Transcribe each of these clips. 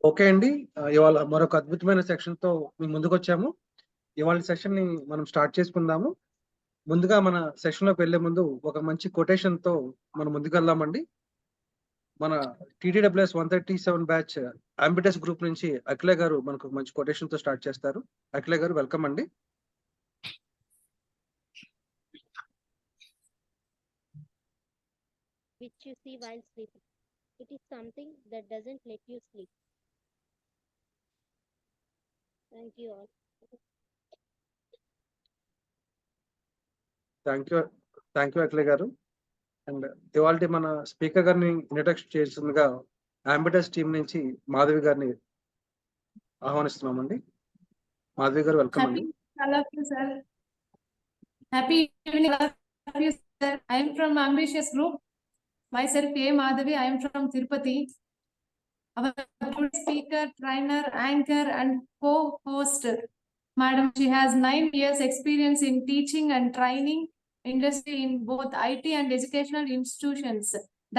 Okay అండి. ఇవాళ మరొక అద్భుతమైన సెక్షన్‌తో మీ ముందుకొచ్చాము. ఇవాళ సెషన్‌ని మనం స్టార్ట్ చేసుకుందాము. ముందుగా మన సెషన్‌లోకి వెళ్ళే ముందు ఒక మంచి కొటేషన్‌తో మనం ముందుకెళ్దామండి. మన టీటీడబ్ల్యూఎస్ 137 బ్యాచ్ అంబిటస్ గ్రూప్ నుంచి అఖిల గారు మనకు మంచి కొటేషన్‌తో స్టార్ట్ చేస్తారు. అఖిల గారు వెల్కమ్ అండి. Which you see while sleeping. It is something that doesn't let you sleep. Thank you all. Thank you Akhila గారు. అండ్ ఇవాల్టి మన స్పీకర్ గారిని ఇంట్రడక్షన్ చేస్తుండగా అంబిటస్ టీమ్ నుంచి మాధవి గారిని ఆహ్వానిస్తున్నామండి. మాధవి గారు వెల్కమ్ అండి. Happy all of you, sir. Happy evening, all of you, sir. I am from Ambitious Group. Myself, A. Madhavi. I am from Tirupati. Our good speaker, trainer, anchor, and co-host, Madam. She has 9 years experience in teaching and training industry in both IT and educational institutions.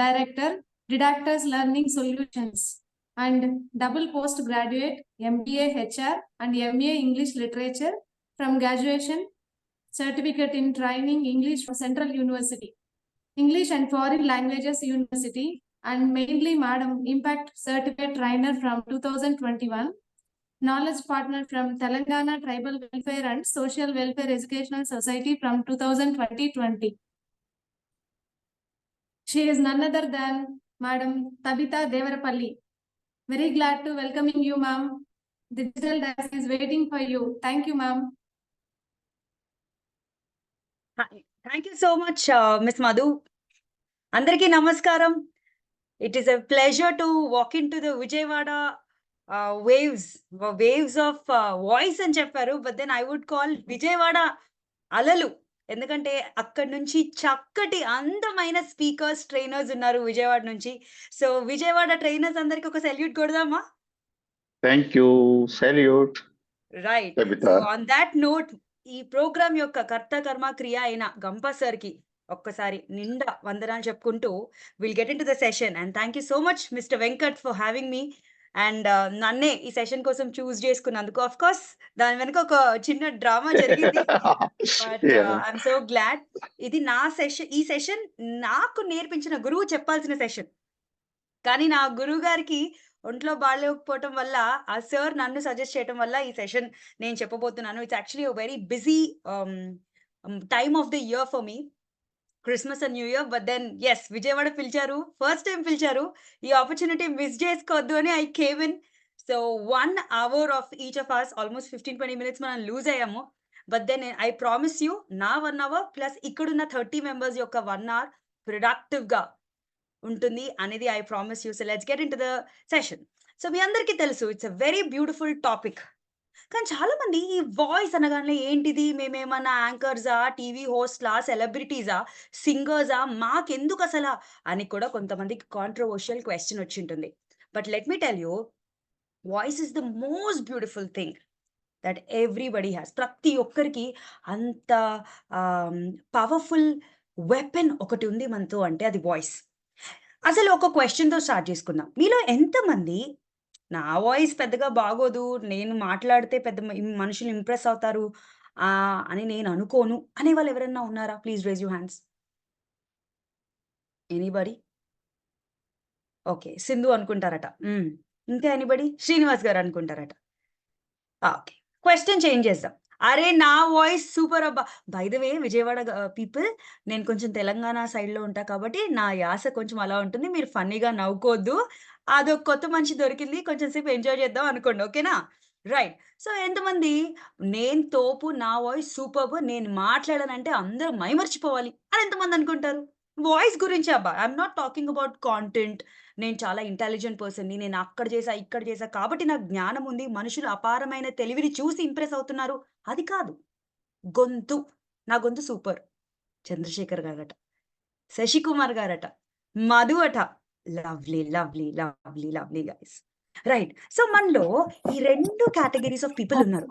Director, Didactors Learning Solutions, and double postgraduate MBA HR and MA English Literature from graduation certificate in training English from Central University, English and Foreign Languages University, and mainly Madam Impact Certificate Trainer from 2021, Knowledge Partner from Telangana Tribal Welfare and Social Welfare Educational Society from 2020. She is none other than Madam Tabitha Devarapalli. Very glad to welcoming you, ma'am. The digital desk is waiting for you. Thank you, ma'am. Thank you so much, Miss Madhu. Andariki namaskaram. It is a pleasure to walk into the Vijayawada waves of voice అని చెప్పారు. But then I would call Vijayawada అలలు. ఎందుకంటే అక్కడి నుంచి చక్కటి అందమైన speakers trainers ఉన్నారు విజయవాడ నుంచి. సో విజయవాడ ట్రైనర్స్ అందరికి ఒక సెల్యూట్ కొడదామా? Thank you. Salute. Right. So on that note ఈ ప్రోగ్రామ్ యొక్క కర్త కర్మ క్రియ అయిన గంప సార్ కి ఒక్కసారి నిండా వందనాలు చెప్పుకుంటూ will get into the session. And thank you so much mister Venkat for having me. And నన్నే ఈ సెషన్ కోసం చూస్ చేసుకున్నందుకు. ఆఫ్ కోర్స్ దాని వెనక ఒక చిన్న డ్రామా జరిగింది. But I'm so glad. ఇది నా సెషన్. ఈ సెషన్ నాకు నేర్పించిన గురువు చెప్పాల్సిన సెషన్. కానీ నా గురువు గారికి ఒంట్లో బాగాలేకపోవటం వల్ల ఆ సార్ నన్ను సజెస్ట్ చేయడం వల్ల ఈ సెషన్ నేను చెప్పబోతున్నాను. It's actually very busy time of the year for me, Christmas and new year. But then yes, Vijayawada పిలిచారు, ఫస్ట్ టైం పిలిచారు. ఈ ఆపర్చునిటీ మిస్ చేసుకోవద్దు అని I came in. So 1 hour of each of us, almost 15-20 minutes మనం lose అయ్యాము. But then I promise you నా 1 hour plus ఇక్కడున్న 30 members యొక్క 1 hour ప్రొడక్టివ్ గా ఉంటుంది అనేది I promise you. So let's get into the session. So మీ అందరికీ తెలుసు it's a very beautiful topic. కానీ చాలా మంది ఈ వాయిస్ అనగానే ఏంటిది, మేమేమన్నా యాంకర్సా, టీవీ హోస్ట్లా, సెలబ్రిటీసా, సింగర్సా, మాకెందుకు అసలు అని కూడా కొంతమందికి కాంట్రవర్షియల్ క్వశ్చన్ వచ్చి ఉంటుంది. But let me tell you, voice is the most beautiful thing that everybody has. ప్రతి ఒక్కరికి అంత పవర్ఫుల్ వెపన్ ఒకటి ఉంది మనతో, అంటే అది వాయిస్. అసలు ఒక క్వశ్చన్తో స్టార్ట్ చేసుకుందాం. మీలో ఎంతమంది నా వాయిస్ పెద్దగా బాగోదు, నేను మాట్లాడితే పెద్ద మనుషులు ఇంప్రెస్ అవుతారు అని నేను అనుకోను అనే వాళ్ళు ఎవరైనా ఉన్నారా? Please raise you hands. Anybody? Okay, Sindhu అనుకుంటారట. ఇంకా ఎనీబడి? శ్రీనివాస్ గారు అనుకుంటారట. ఓకే, క్వశ్చన్ చేంజ్ చేద్దాం. అరే నా వాయిస్ సూపర్ అబ్బా. By the way Vijayawada people, నేను కొంచెం తెలంగాణ సైడ్లో ఉంటా కాబట్టి నా యాస కొంచెం అలా ఉంటుంది. మీరు ఫన్నీగా నవ్వుకోవద్దు. అదొక కొత్త మనిషి దొరికింది, కొంచెం సేపు ఎంజాయ్ చేద్దాం అనుకోండి, ఓకేనా? రైట్. సో ఎంతమంది నేను తోపు, నా వాయిస్ సూపర్బ్, నేను మాట్లాడానంటే అందరూ మైమర్చిపోవాలి అని ఎంతమంది అనుకుంటారు? వాయిస్ గురించి అబ్బా, I'm not talking about content. నేను చాలా ఇంటెలిజెంట్ పర్సన్ని, నేను అక్కడ చేసా ఇక్కడ చేసా కాబట్టి నాకు జ్ఞానం ఉంది, మనుషులు అపారమైన తెలివిని చూసి ఇంప్రెస్ అవుతున్నారు, అది కాదు. గొంతు, నా గొంతు సూపర్. చంద్రశేఖర్ గారట, శశికుమార్ గారట, మధు అట, lovely lovely lovely lovely guys. Right. So మనలో ఈ 2 కేటగిరీస్ ఆఫ్ పీపుల్ ఉన్నారు.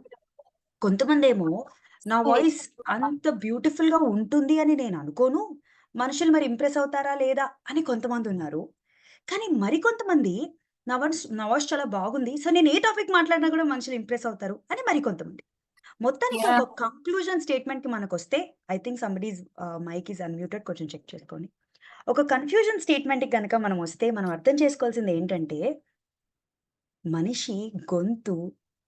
కొంతమంది ఏమో నా వాయిస్ అంత బ్యూటిఫుల్ గా ఉంటుంది అని నేను అనుకోను, మనుషులు మరి ఇంప్రెస్ అవుతారా లేదా అని కొంతమంది ఉన్నారు. కానీ మరికొంతమంది నా వాయిస్ చాలా బాగుంది. సో నేను ఏ టాపిక్ మాట్లాడినా కూడా మనుషులు ఇంప్రెస్ అవుతారు అని మరికొంతమంది. మొత్తానికి Yeah. ఒక కంక్లూజన్ స్టేట్మెంట్‌కి మనకొస్తే I think somebody's mic is unmuted, కొంచెం చెక్ చేసుకోండి. ఒక కన్‌ఫ్యూజన్ స్టేట్మెంట్‌కి గనక మనం వస్తే మనం అర్థం చేసుకోవాల్సింది ఏంటంటే, మనిషి గొంతు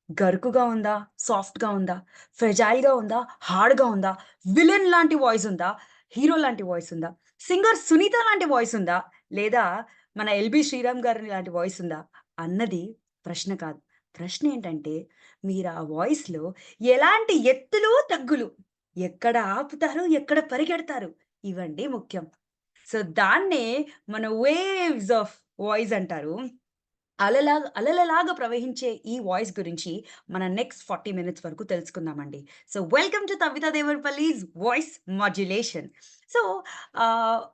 గరుకుగా ఉందా? సాఫ్ట్‌గా ఉందా? ఫ్రెజైల్‌గా ఉందా? హార్డ్‌గా ఉందా? విలన్ లాంటి వాయిస్ ఉందా? హీరో లాంటి వాయిస్ ఉందా? సింగర్ సునీత లాంటి వాయిస్ ఉందా? లేదా మన 'ఎల్‌బి శ్రీరామ్' గారి లాంటి వాయిస్ ఉందా? అన్నది ప్రశ్న కాదు. ప్రశ్న ఏంటంటే, మీరు ఆ వాయిస్‌లో ఎలాంటి ఎత్తులు, తగ్గులు, ఎక్కడ ఆపుతారు? ఎక్కడ పరిగెడతారు? ఇవండి ముఖ్యం. సో దాన్నే మన వేవ్స్ ఆఫ్ వాయిస్ అంటారు. అలలలాగా ప్రవహించే ఈ వాయిస్ గురించి మన నెక్స్ట్ 40 మినిట్స్ వరకు తెలుసుకుందామండి. So welcome to Tavitha Devarapalli's voice modulation. So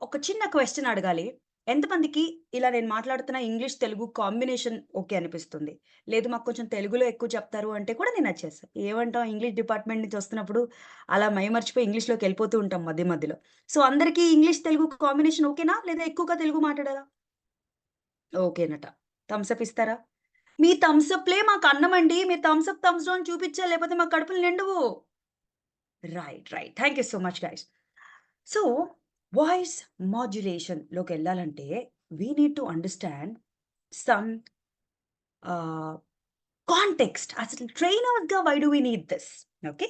ఒక చిన్న క్వెషన్ అడగాలి. ఎంతమందికి ఇలా నేను మాట్లాడుతున్న ఇంగ్లీష్, తెలుగు కాంబినేషన్ ఓకే అనిపిస్తుంది? లేదు మాకు కొంచెం తెలుగులో ఎక్కువ చెప్తారు అంటే కూడా నేను వచ్చేస్తా. ఏమంటాం, ఇంగ్లీష్ డిపార్ట్మెంట్ నుంచి వస్తున్నప్పుడు అలా మైమర్చిపోయి ఇంగ్లీష్‌లోకి వెళ్ళిపోతూ ఉంటాం మధ్య మధ్యలో. సో అందరికీ ఇంగ్లీష్, తెలుగు కాంబినేషన్ ఓకేనా? లేదా ఎక్కువగా తెలుగు మాట్లాడాలా? ఓకేనట. థమ్స్ అప్ ఇస్తారా? మీ థమ్స్ అప్‌లే మాకు అన్నమండి. మీరు థమ్స్ అప్, థమ్స్ డౌన్ చూపించాలి. లేకపోతే మా కడుపులు నిండవు. Right. Thank you so much guys. So, voice మాడ్యులేషన్‌లోకెళ్ళాలంటే we need to understand some ah, context. అసలు ట్రైనర్స్‌గా why do we need this? Okay.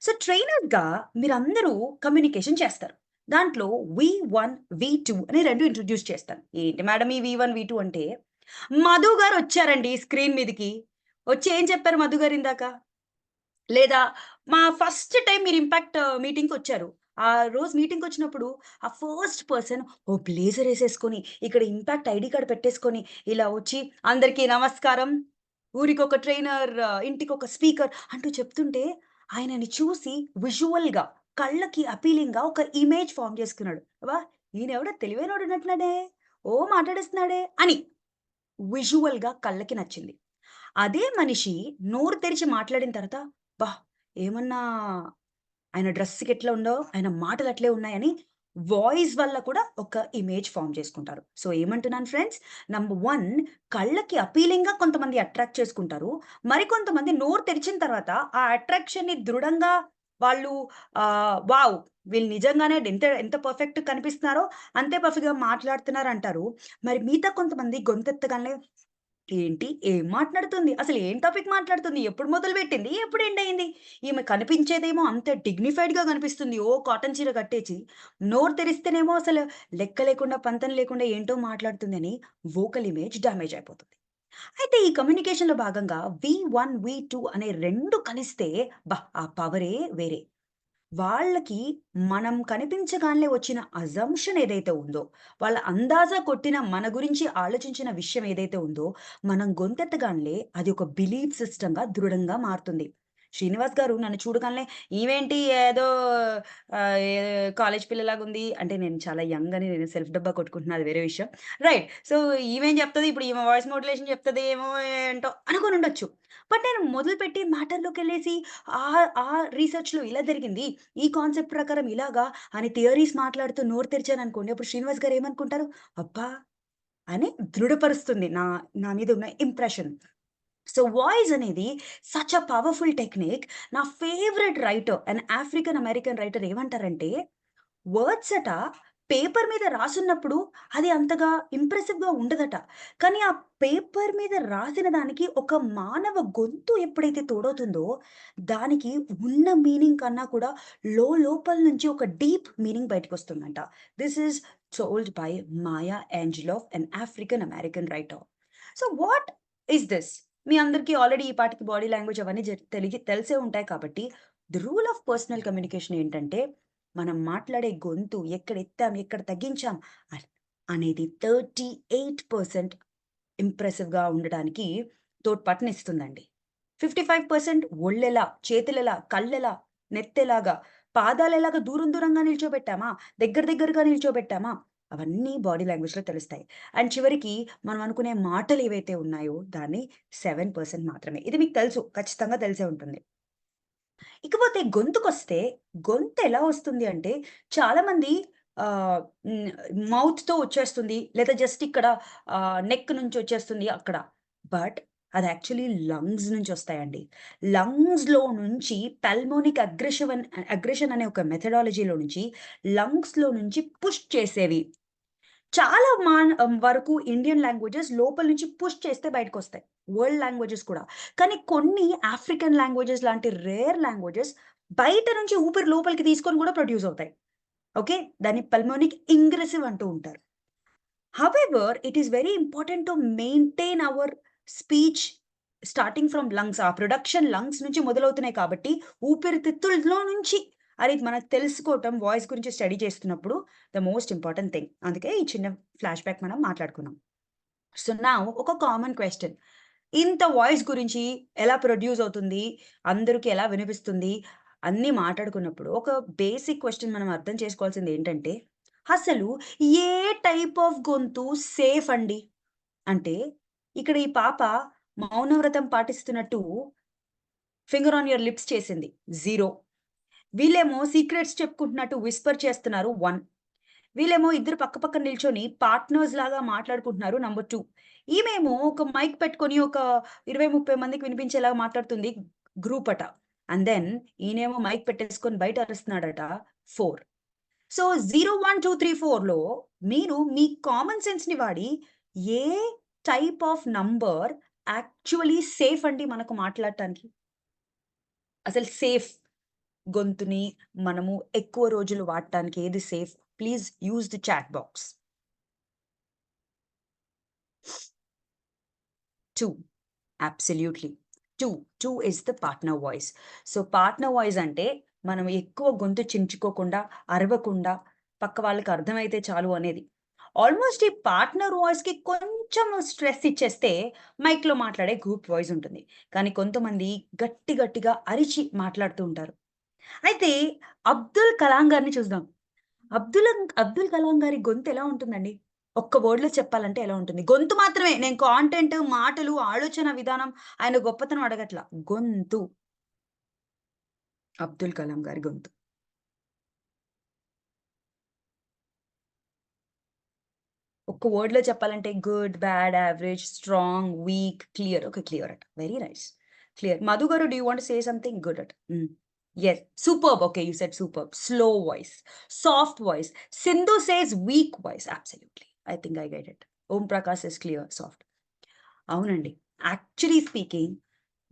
So, ట్రైనర్స్‌గా మీరందరూ కమ్యూనికేషన్ చేస్తారు. దాంట్లో వి1, వి2 అని 2 ఇంట్రొడ్యూస్ చేస్తాను. ఏంటి మేడం ఈ వి1, వి2 అంటే, మధు గారొచ్చారండి స్క్రీన్ మీదకి. వచ్చి ఏం చెప్పారు మధు గారు ఇందాక? లేదా మా ఫస్ట్ టైమ్ మీరు ఇంపాక్ట్ మీటింగ్‌కొచ్చారు. ఆ రోజు మీటింగ్‌కొచ్చినప్పుడు ఆ ఫస్ట్ పర్సన్ ఓ బ్లేజర్ ఏసేసుకొని, ఇక్కడ ఇంపాక్ట్ ఐడీ కార్డ్ పెట్టేసుకొని, ఇలా వచ్చి అందరికీ నమస్కారం. ఊరికొక ట్రైనర్, ఇంటికొక స్పీకర్ అంటూ చెప్తుంటే, ఆయనని చూసి విజువల్‌గా కళ్ళకి అపీలింగ్‌గా ఒక ఇమేజ్ ఫార్మ్ చేసుకున్నాడు. అబ్బా! ఈయనెవడో తెలివైనోడున్నట్టున్నాడే. ఓ మాట్లాడేస్తున్నాడే అని విజువల్‌గా కళ్ళకి నచ్చింది. అదే మనిషి నోరు తెరిచి మాట్లాడిన తర్వాత, అబ్బా! ఏమన్నా ఆయన డ్రెస్‌కి ఎట్లా ఉందో, ఆయన మాటలు అట్లే ఉన్నాయని వాయిస్ వల్ల కూడా ఒక ఇమేజ్ ఫార్మ్ చేసుకుంటారు. సో, ఏమంటున్నాను ఫ్రెండ్స్, నంబర్ 1 కళ్ళకి అపీలింగ్‌గా కొంతమంది అట్రాక్ట్ చేసుకుంటారు. మరికొంతమంది నోరు తెరిచిన తర్వాత ఆ అట్రాక్షన్‌ని దృఢంగా వాళ్ళు వావ్! వీళ్ళు నిజంగానే ఎంత ఎంత పర్ఫెక్ట్ కనిపిస్తున్నారో అంతే పర్ఫెక్ట్‌గా మాట్లాడుతున్నారంటారు. మరి మిగతా కొంతమంది గొంతెత్తగానే ఏంటి? ఏం మాట్లాడుతుంది? అసలు ఏం టాపిక్ మాట్లాడుతుంది? ఎప్పుడు మొదలుపెట్టింది? ఎప్పుడు ఎండ్ అయింది? ఈమె కనిపించేదేమో అంత డిగ్నిఫైడ్‌గా కనిపిస్తుంది. ఓ కాటన్ చీర కట్టేసి, నోరు తెరిస్తేనేమో అసలు లెక్క లేకుండా, పంతం లేకుండా ఏంటో మాట్లాడుతుందని వోకల్ ఇమేజ్ డ్యామేజ్ అయిపోతుంది. అయితే ఈ కమ్యూనికేషన్‌లో భాగంగా వి1, వి2 అనే 2 కలిస్తే ఆ పవరే వేరే. వాళ్ళకి మనం కనిపించగానే వచ్చిన అజంప్షన్ ఏదైతే ఉందో, వాళ్ళ అందాజా కొట్టిన మన గురించి ఆలోచించిన విషయం ఏదైతే ఉందో, మనం గొంతెత్తగానే అది ఒక బిలీఫ్ సిస్టమ్‌గా దృఢంగా మారుతుంది. శ్రీనివాస్ గారు నన్ను చూడగానే ఈమేంటి ఏదో ఏ కాలేజ్ పిల్లలాగుంది అంటే నేను చాలా యంగ్ అని నేను సెల్ఫ్ డబ్బా కొట్టుకుంటున్నా, అది వేరే విషయం. రైట్. సో, ఈమేం చెప్తది ఇప్పుడు, ఈమె వాయిస్ మోడ్యులేషన్ చెప్తదేమో ఏంటో అనుకోనుండొచ్చు. బట్ నేను మొదలుపెట్టి మ్యాటర్‌లోకెళ్ళేసి ఆ రీసెర్చ్‌లో ఇలా జరిగింది. ఈ కాన్సెప్ట్ ప్రకారం ఇలాగా అని థియరీస్ మాట్లాడుతూ నోరు తెరిచాననుకోండి. అప్పుడు శ్రీనివాస్ గారు ఏమనుకుంటారు? అబ్బా! అని దృఢపరుస్తుంది నా నా మీద ఉన్న ఇంప్రెషన్. సో, వాయిస్ అనేది సచ్ ఎ పవర్‌ఫుల్ టెక్నిక్. నా favourite writer, African American writer ఏమంటారంటే, వర్డ్స్ పేపర్ మీద రాసున్నప్పుడు అది అంతగా ఇంప్రెసివ్‌గా ఉండదట. కానీ ఆ పేపర్ మీద రాసిన దానికి ఒక మానవ గొంతు ఎప్పుడైతే తోడవుతుందో, దానికి ఉన్న మీనింగ్ కన్నా కూడా లోపల నుంచి ఒక డీప్ మీనింగ్ బయటకొస్తుందంట. This is told by Maya Angelou, African American writer. So, what is this? మీ అందరికీ ఆల్రెడీ ఈ పాటికి బాడీ లాంగ్వేజ్ అవన్నీ తెలిసే ఉంటాయి కాబట్టి, the rule of personal communication ఏంటంటే, మనం మాట్లాడే గొంతు ఎక్కడ ఎత్తాం, ఎక్కడ తగ్గించాం అన్ అనేది 38% ఇంప్రెసివ్‌గా ఉండడానికి తోడ్పాటునిస్తుందండి. 55% ఒళ్ళెలా, చేతులెలా, కళ్ళెలా, నెత్తెలాగా, పాదాలెలాగా దూరం దూరంగా నిల్చోబెట్టామా, దగ్గరగా నిల్చోబెట్టామా, అవన్నీ బాడీ లాంగ్వేజ్‌లో తెలుస్తాయి. అండ్ చివరికి మనం అనుకునే మాటలు ఏవైతే ఉన్నాయో దాన్ని 7% మాత్రమే. ఇది మీకు తెలుసు. ఖచ్చితంగా తెలిసే ఉంటుంది. ఇకపోతే గొంతుకొస్తే, గొంతెలా వస్తుంది అంటే, చాలామంది మౌత్‌తో వచ్చేస్తుంది. లేదా జస్ట్ ఇక్కడ నెక్ నుంచి వచ్చేస్తుంది అక్కడ. బట్ అది యాక్చువల్లీ లంగ్స్ నుంచి వస్తాయండి. లంగ్స్‌లో నుంచి పల్మోనిక్ అగ్రెషన్ అనే ఒక మెథడాలజీలో నుంచి లంగ్స్‌లో నుంచి పుష్ చేసేవి. చాలా వరకు ఇండియన్ లాంగ్వేజెస్ లోపల నుంచి పుష్ చేస్తే బయటకొస్తాయి. వరల్డ్ లాంగ్వేజెస్ కూడా. కానీ కొన్ని ఆఫ్రికన్ లాంగ్వేజెస్ లాంటి రేర్ లాంగ్వేజెస్ బయట నుంచి ఊపిరి లోపలికి తీసుకొని కూడా ప్రొడ్యూస్ అవుతాయి. ఓకే. దాన్ని పల్మోనిక్ ఇంగ్రెసివ్ అంటూ ఉంటారు. However it is very important to maintain hour speech starting from lungs. ఆ ప్రొడక్షన్ లంగ్స్ నుంచి మొదలవుతున్నాయి కాబట్టి ఊపిరితిత్తుల్లో నుంచి అది మనకు తెలుసుకోవటం వాయిస్ గురించి స్టడీ చేస్తున్నప్పుడు ద మోస్ట్ ఇంపార్టెంట్ థింగ్. అందుకే ఈ చిన్న ఫ్లాష్ బ్యాక్ మనం మాట్లాడుకున్నాం. సో నౌ ఒక కామన్ క్వెషన్. ఇంత వాయిస్ గురించి ఎలా ప్రొడ్యూస్ అవుతుంది? అందరికి ఎలా వినిపిస్తుంది? అన్నీ మాట్లాడుకున్నప్పుడు ఒక బేసిక్ క్వెషన్ మనం అర్థం చేసుకోవాల్సింది ఏంటంటే, అసలు ఏ టైప్ ఆఫ్ గొంతు సేఫ్ అండి? అంటే ఇక్కడ ఈ పాప మౌనవ్రతం పాటిస్తున్నట్టు ఫింగర్ ఆన్ యువర్ లిప్స్ చేసింది 0. వీళ్ళేమో సీక్రెట్స్ చెప్పుకుంటున్నట్టు విస్పర్ చేస్తున్నారు 1. వీళ్ళేమో ఇద్దరు పక్క పక్కన నిల్చొని పార్ట్నర్స్ లాగా మాట్లాడుకుంటున్నారు నంబర్ 2. ఈమెమో ఒక మైక్ పెట్టుకొని ఒక 20-30 మందికి వినిపించేలాగా మాట్లాడుతుంది గ్రూప్ అట. అండ్ దెన్ ఈయనేమో మైక్ పెట్టేసుకొని బయట అరుస్తున్నాడట 4. సో 0, 1, 2, 3, 4లో మీరు మీ కామన్ సెన్స్‌ని వాడి ఏ type of number actually safe అండి మనకు మాట్లాడటానికి? అసలు సేఫ్ గొంతుని మనము ఎక్కువ రోజులు వాడటానికి ఏది safe? Please use the chat box. 2. Absolutely. 2 is the partner voice. So partner voice అంటే మనం ఎక్కువ గొంతు చించుకోకుండా, అరవకుండా, పక్క వాళ్ళకి అర్థమైతే చాలు అనేది. ఆల్మోస్ట్ ఈ పార్ట్నర్ వాయిస్‌కి కొంచెం స్ట్రెస్ ఇచ్చేస్తే మైక్‌లో మాట్లాడే గ్రూప్ వాయిస్ ఉంటుంది. కానీ కొంతమంది గట్టి గట్టిగా అరిచి మాట్లాడుతూ ఉంటారు. అయితే అబ్దుల్ కలాం గారిని చూద్దాం. అబ్దుల్ కలాం గారి గొంతు ఎలా ఉంటుందండి? ఒక్క వర్డ్‌లో చెప్పాలంటే ఎలా ఉంటుంది? గొంతు మాత్రమే. నేను కాంటెంట్, మాటలు, ఆలోచన విధానం ఆయన గొప్పతనం అడగట్ల. గొంతు. అబ్దుల్ కలాం గారి గొంతు. ఒక్క వర్డ్‌లో చెప్పాలంటే good, bad, average, strong, weak, clear. Okay. Clear అట. Very nice. క్లియర్. మధు గారు do you want to say something? Good అట. Yes. Superb. Okay, you said superb. Slow voice. Soft voice. Sindhu says weak voice. Absolutely. I think I get it. Om Prakash is clear, soft. అవునండి. Actually speaking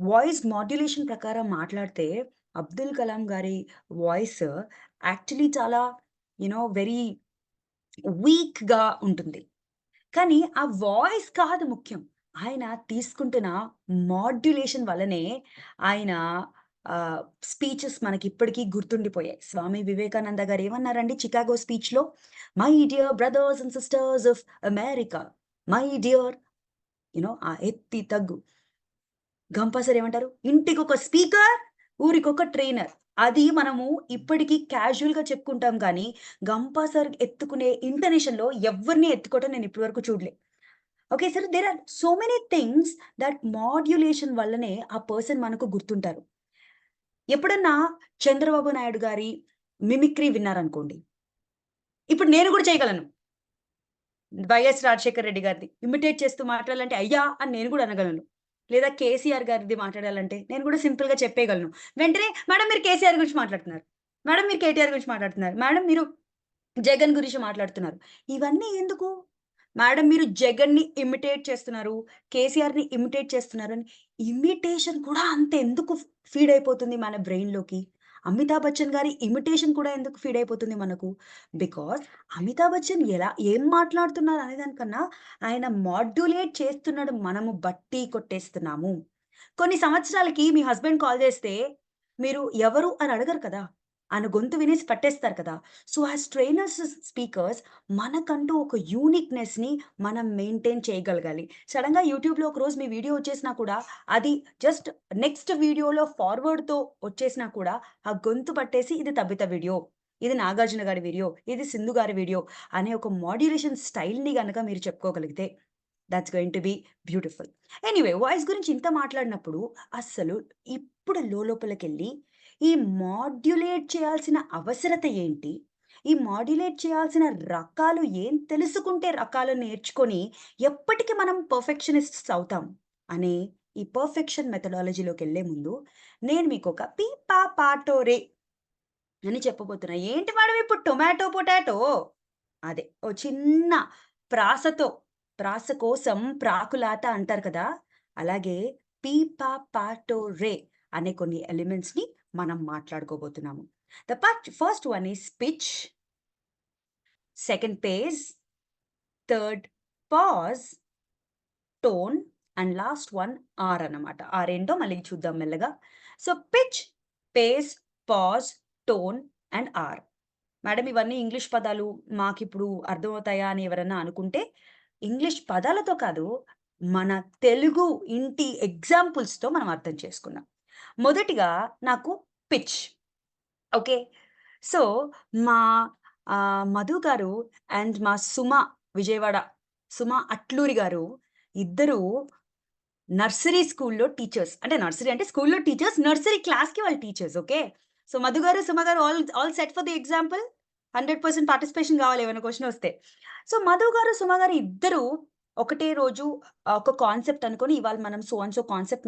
voice modulation ప్రకారం మాట్లాడితే అబ్దుల్ కలాం గారి voice actually చాలా very వీక్‌గా ఉంటుంది. కానీ ఆ voice కాదు ముఖ్యం. ఆయన తీసుకుంటున్న మాడ్యులేషన్ వల్లనే ఆయన స్పీచెస్ మనకిప్పటికీ గుర్తుండిపోయాయి. స్వామి వివేకానంద గారు ఏమన్నారండి చికాగో స్పీచ్‌లో? My dear brothers and sisters of America, my dear ఆ ఎత్తి తగ్గు. గంపా సార్ ఏమంటారు? ఇంటికొక స్పీకర్, ఊరికొక ట్రైనర్. అది మనము ఇప్పటికీ క్యాజువల్‌గా చెప్పుకుంటాం కానీ, గంపా సార్ ఎత్తుకునే ఇంటనేషన్‌లో ఎవ్వరిని ఎత్తుకోవటం నేను ఇప్పటి వరకు చూడలే. Okay. Sir there are so many things that modulation వల్లనే ఆ పర్సన్ మనకు గుర్తుంటారు. ఎప్పుడన్నా చంద్రబాబు నాయుడు గారి మిమిక్రీ విన్నారనుకోండి. ఇప్పుడు నేను కూడా చేయగలను. వైఎస్ రాజశేఖర్ రెడ్డి గారిది ఇమిటేట్ చేస్తూ మాట్లాడాలంటే అయ్యా అని నేను కూడా అనగలను. లేదా కేసీఆర్ గారిది మాట్లాడాలంటే నేను కూడా సింపుల్‌గా చెప్పేయగలను. వెంటనే మేడం మీరు కేసీఆర్ గురించి మాట్లాడుతున్నారు. మేడం మీరు కేటీఆర్ గురించి మాట్లాడుతున్నారు. మేడం మీరు జగన్ గురించి మాట్లాడుతున్నారు. ఇవన్నీ ఎందుకు? మేడం మీరు జగన్‌ని ఇమిటేట్ చేస్తున్నారు. కేసీఆర్‌ని ఇమిటేట్ చేస్తున్నారు అని ఇమిటేషన్ కూడా అంత ఎందుకు ఫీడ్ అయిపోతుంది మన బ్రెయిన్‌లోకి? అమితాబ్ బచ్చన్ గారి ఇమిటేషన్ కూడా ఎందుకు ఫీడ్ అయిపోతుంది మనకు? బికాజ్ అమితాబ్ బచ్చన్ ఏం మాట్లాడుతున్నారు అనే దానికన్నా ఆయన మాడ్యులేట్ చేస్తున్నాడు మనము బట్టి కొట్టేస్తున్నాము. కొన్ని సంవత్సరాలకి మీ హస్బెండ్ కాల్ చేస్తే మీరు ఎవరు అని అడగరు కదా! ఆయన గొంతు వినేసి పట్టేస్తారు కదా! సో యాస్ ట్రైనర్స్, స్పీకర్స్ మనకంటూ ఒక యూనిక్‌నెస్‌ని మనం మెయింటైన్ చేయగలగాలి. సడెన్‌గా యూట్యూబ్‌లో ఒకరోజు మీ వీడియో వచ్చేసినా కూడా అది జస్ట్ నెక్స్ట్ వీడియోలో ఫార్వర్డ్‌తో వచ్చేసినా కూడా ఆ గొంతు పట్టేసి ఇది తబిత వీడియో, ఇది నాగార్జున గారి వీడియో, ఇది సింధు గారి వీడియో అనే ఒక మాడ్యులేషన్ స్టైల్‌ని గనక మీరు చెప్పుకోగలిగితే that's going to be beautiful. Anyway voice గురించి ఇంత మాట్లాడినప్పుడు అస్సలు ఇప్పుడు లోపలికెళ్ళి ఈ మాడ్యులేట్ చేయాల్సిన అవసరత ఏంటి? ఈ మాడ్యులేట్ చేయాల్సిన రకాలు ఏం తెలుసుకుంటే రకాలు నేర్చుకొని ఎప్పటికీ మనం పర్ఫెక్షనిస్ట్స్ అవుతాం అనే ఈ పర్ఫెక్షన్ మెథడాలజీలోకి వెళ్ళే ముందు నేను మీకు ఒక పీ పా పాటో రే అని చెప్పబోతున్నా. ఏంటి మేడం ఇప్పుడు టొమాటో పొటాటో? అదే ఓ చిన్న ప్రాస కోసం ప్రాకులాట అంటారు కదా! అలాగే పీ పా పాటో రే అనే కొన్ని ఎలిమెంట్స్ ని మనం మాట్లాడుకోబోతున్నాము. First one is pitch, second pace, third pause, tone and last one R అన్నమాట. ఆరేంటో మళ్ళీ చూద్దాం మెల్లగా. So pitch, pace, pause, tone and R. Madam ఇవన్నీ ఇంగ్లీష్ పదాలు మాకిప్పుడు అర్థమవుతాయా అని ఎవరన్నా అనుకుంటే, ఇంగ్లీష్ పదాలతో కాదు, మన తెలుగు ఇంటి ఎగ్జాంపుల్స్‌తో మనం అర్థం చేసుకుందాం. మొదటిగా నాకు పిచ్. ఓకే. సో, మా మధు గారు అండ్ మా విజయవాడ సుమ అట్లూరి గారు ఇద్దరూ నర్సరీ స్కూల్‌లో టీచర్స్. అంటే నర్సరీ అంటే స్కూల్‌లో టీచర్స్, నర్సరీ క్లాస్‌కి వాళ్ళు టీచర్స్. ఓకే. సో, మధు గారు, సుమ గారు all set for the example? 100% participation కావాలి ఏమైనా క్వెషన్ వస్తే. సో, మధు గారు, సుమ గారు ఇద్దరూ ఒకటే రోజు ఒక కాన్సెప్ట్ అనుకోని ఇవాళ మనం సో అండ్ సో కాన్సెప్ట్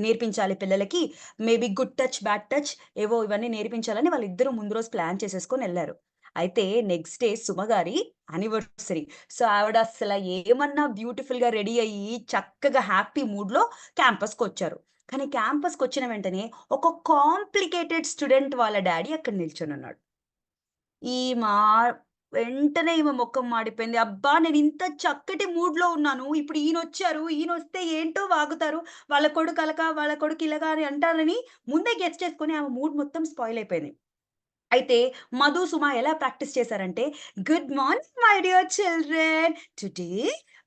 నేర్పించాలి పిల్లలకి. Maybe good touch, bad touch ఏవో ఇవన్నీ నేర్పించాలని వాళ్ళిద్దరూ ముందు రోజు ప్లాన్ చేసేసుకొనెళ్లారు. అయితే నెక్స్ట్ డే సుమ గారి యానివర్సరీ. సో, ఆవిడ అస్సల ఏమన్నా బ్యూటిఫుల్‌గా రెడీ అయ్యి చక్కగా హ్యాపీ మూడ్‌లో క్యాంపస్‌కొచ్చారు. కానీ క్యాంపస్‌కొచ్చిన వెంటనే ఒక కాంప్లికేటెడ్ స్టూడెంట్ వాళ్ళ డ్యాడీ అక్కడ నిల్చొనున్నాడు. ఈమా వెంటనే ఈమె మొఖం మాడిపోయింది. అబ్బా! నేనింత చక్కటి మూడ్‌లో ఉన్నాను. ఇప్పుడు ఈయనొచ్చారు. ఈయనొస్తే ఏంటో వాగుతారు. వాళ్ళ కొడుకు అలక, వాళ్ళ కొడుకు ఇలగా అని అంటారని ముందే గెస్ చేసుకొని ఆమె మూడ్ మొత్తం స్పాయిల్ అయిపోయింది. అయితే మధు, సుమ ఎలా ప్రాక్టీస్ చేశారంటే, good morning my dear children. Today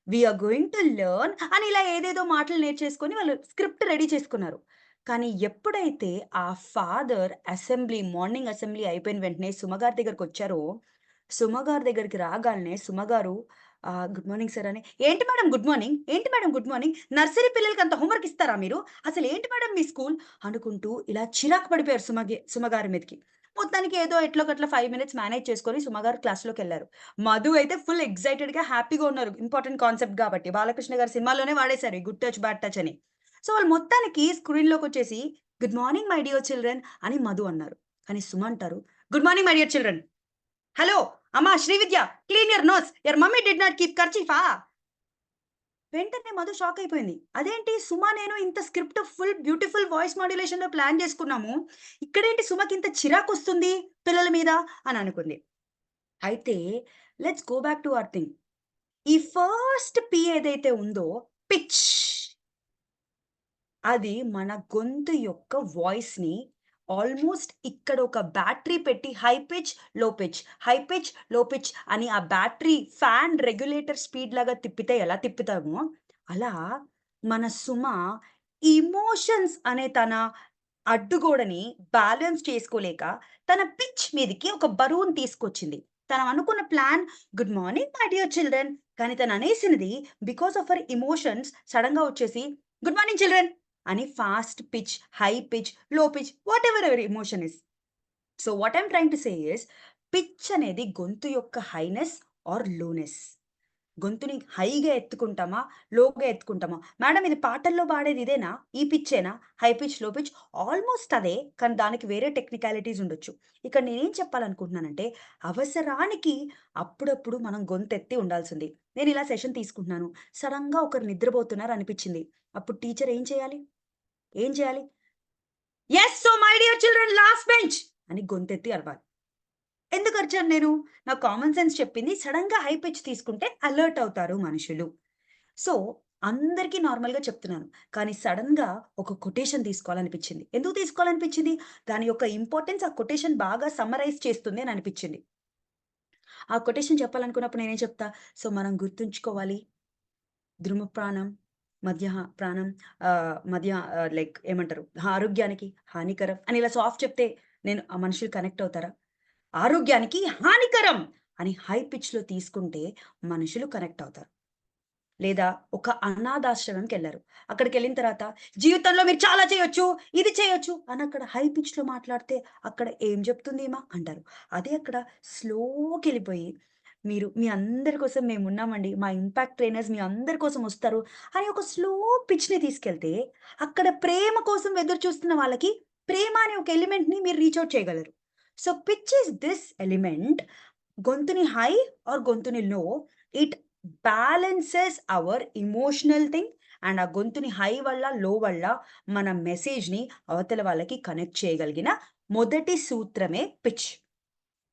we are going to learn అని ఇలా ఏదేదో మాటలు నేర్చేసుకొని వాళ్ళు స్క్రిప్ట్ రెడీ చేసుకున్నారు. కానీ ఎప్పుడైతే ఆ ఫాదర్ మార్నింగ్ అసెంబ్లీ అయిపోయిన వెంటనే సుమ గారి దగ్గరకొచ్చారో, సుమ గారి దగ్గరికి రాగాల్నే సుమ గారు గుడ్ మార్నింగ్ సార్ అని, ఏంటి మేడం గుడ్ మార్నింగ్? ఏంటి మేడం గుడ్ మార్నింగ్? నర్సరీ పిల్లలకి అంత హోంవర్క్ ఇస్తారా మీరు? అసలేంటి మేడం మీ స్కూల్? అనుకుంటూ ఇలా చిరాకు పడిపోయారు సుమ గారి మీదకి. మొత్తానికి ఏదో ఎట్లోకట్లా 5 మినిట్స్ మేనేజ్ చేసుకొని సుమ గారు క్లాస్‌లోకెళ్లారు. మధు అయితే ఫుల్ ఎక్సైటెడ్‌గా హ్యాపీగా ఉన్నారు. ఇంపార్టెంట్ కాన్సెప్ట్ గాబట్టి. బాలకృష్ణ గారి సినిమాలోనే వాడేశారు ఈ గుడ్ టచ్, బ్యాడ్ టచ్ అని. సో, వాళ్ళు మొత్తానికి స్క్రీన్‌లోకొచ్చేసి good morning my dear children అని మధు అన్నారు. కానీ సుమ అంటారు, good morning my dear children. Hello! అమ్మా Srividya, clean your nose. Your mummy did not keep కర్చీఫా? వెంటనే మధు షాక్ అయిపోయింది. అదేంటి సుమ నేను ఇంత స్క్రిప్ట్ ఫుల్ బ్యూటిఫుల్ వాయిస్ మాడ్యులేషన్‌లో ప్లాన్ చేసుకున్నాము. ఇక్కడేంటి సుమకింత చిరాకొస్తుంది పిల్లల మీద అని అనుకుంది. అయితే let's go back to our thing. ఈ ఫస్ట్ పి ఏదైతే ఉందో పిచ్. అది మన గొంతు యొక్క వాయిస్‌ని ఆల్మోస్ట్ ఇక్కడ ఒక బ్యాటరీ పెట్టి హై పిచ్, లో పిచ్, హై పిచ్, లో పిచ్ అని ఆ బ్యాటరీ ఫ్యాన్ రెగ్యులేటర్ స్పీడ్ లాగా తిప్పితే ఎలా తిప్పుతామో, అలా మన సుమ ఎమోషన్స్ అనే తన అడ్డుగోడని బ్యాలెన్స్ చేసుకోలేక తన పిచ్ మీదకి ఒక బరువును తీసుకొచ్చింది. తను అనుకున్న plan good morning my dear children. కానీ తను అనేసినది బికాస్ ఆఫ్ హర్ ఎమోషన్స్ సడెన్‌గా వచ్చేసి గుడ్ మార్నింగ్ చిల్డ్రన్ అని ఫాస్ట్ పిచ్, హై పిచ్, లో pitch whatever ever emotion is. So what I'm trying to say is pitch అనేది గొంతు యొక్క హైనెస్ ఆర్ లోనెస్. గొంతుని హైగా ఎత్తుకుంటామా? లోగా ఎత్తుకుంటామా? మేడం ఇది పాటల్లో పాడేది ఇదేనా? ఈ పిచ్చేనా? హై పిచ్, లో పిచ్ ఆల్మోస్ట్ అదే. కానీ దానికి వేరే టెక్నికాలిటీస్ ఉండొచ్చు. ఇక్కడ నేనేం చెప్పాలనుకుంటున్నానంటే, అవసరానికి అప్పుడప్పుడు మనం గొంతెత్తి ఉండాల్సింది. నేను ఇలా సెషన్ తీసుకుంటున్నాను. సడెన్‌గా ఒకరు నిద్రపోతున్నారు అనిపిచ్చింది. అప్పుడు టీచర్ ఏం చేయాలి? ఏం చేయాలి? Yes so my dear children last bench అని గొంతెత్తి అరవాలి. ఎందుకు అరిచాను నేను? నాకు కామన్ సెన్స్ చెప్పింది సడెన్‌గా హై పిచ్ తీసుకుంటే అలర్ట్ అవుతారు మనుషులు. సో, అందరికీ నార్మల్‌గా చెప్తున్నాను. కానీ సడెన్‌గా ఒక కొటేషన్ తీసుకోవాలనిపించింది. ఎందుకు తీసుకోవాలనిపించింది? దాని యొక్క ఇంపార్టెన్స్ ఆ కొటేషన్ బాగా సమ్మరైజ్ చేస్తుంది అని అనిపించింది. ఆ కొటేషన్ చెప్పాలనుకున్నప్పుడు నేనేం చెప్తా? సో, మనం గుర్తుంచుకోవాలి ధృమప్రాణం, ప్రాణం లైక్ ఏమంటారు? ఆరోగ్యానికి హానికరం అని ఇలా సాఫ్ట్ చెప్తే ఆ మనుషులు కనెక్ట్ అవుతారా? ఆరోగ్యానికి హానికరం అని హై పిచ్‌లో తీసుకుంటే మనుషులు కనెక్ట్ అవుతారు. లేదా ఒక అనాథాశ్రమంకి వెళ్ళారు. అక్కడికి వెళ్ళిన తర్వాత జీవితంలో మీరు చాలా చేయొచ్చు, ఇది చేయొచ్చు అని అక్కడ హై పిచ్‌లో మాట్లాడితే అక్కడ ఏం చెప్తుంది ఈమ అంటారు. అదే అక్కడ స్లోకి వెళ్ళిపోయి మీరు మీ అందరి కోసం మేమున్నామండి. మా ఇంపాక్ట్ ట్రైనర్స్ మీ అందరి కోసం వస్తారు అని ఒక స్లో పిచ్‌ని తీసుకెళ్తే అక్కడ ప్రేమ కోసం ఎదురు చూస్తున్న వాళ్ళకి ప్రేమ అనే ఒక ఎలిమెంట్‌ని మీరు రీచ్ ఔట్ చేయగలరు. So pitch is this element. గొంతుని హై ఆర్ గొంతుని low, it balances our emotional thing. And ఆ గొంతుని హై వల్ల లో వల్ల మన మెసేజ్‌ని అవతల వాళ్ళకి కనెక్ట్ చేయగలిగిన మొదటి సూత్రమే పిచ్.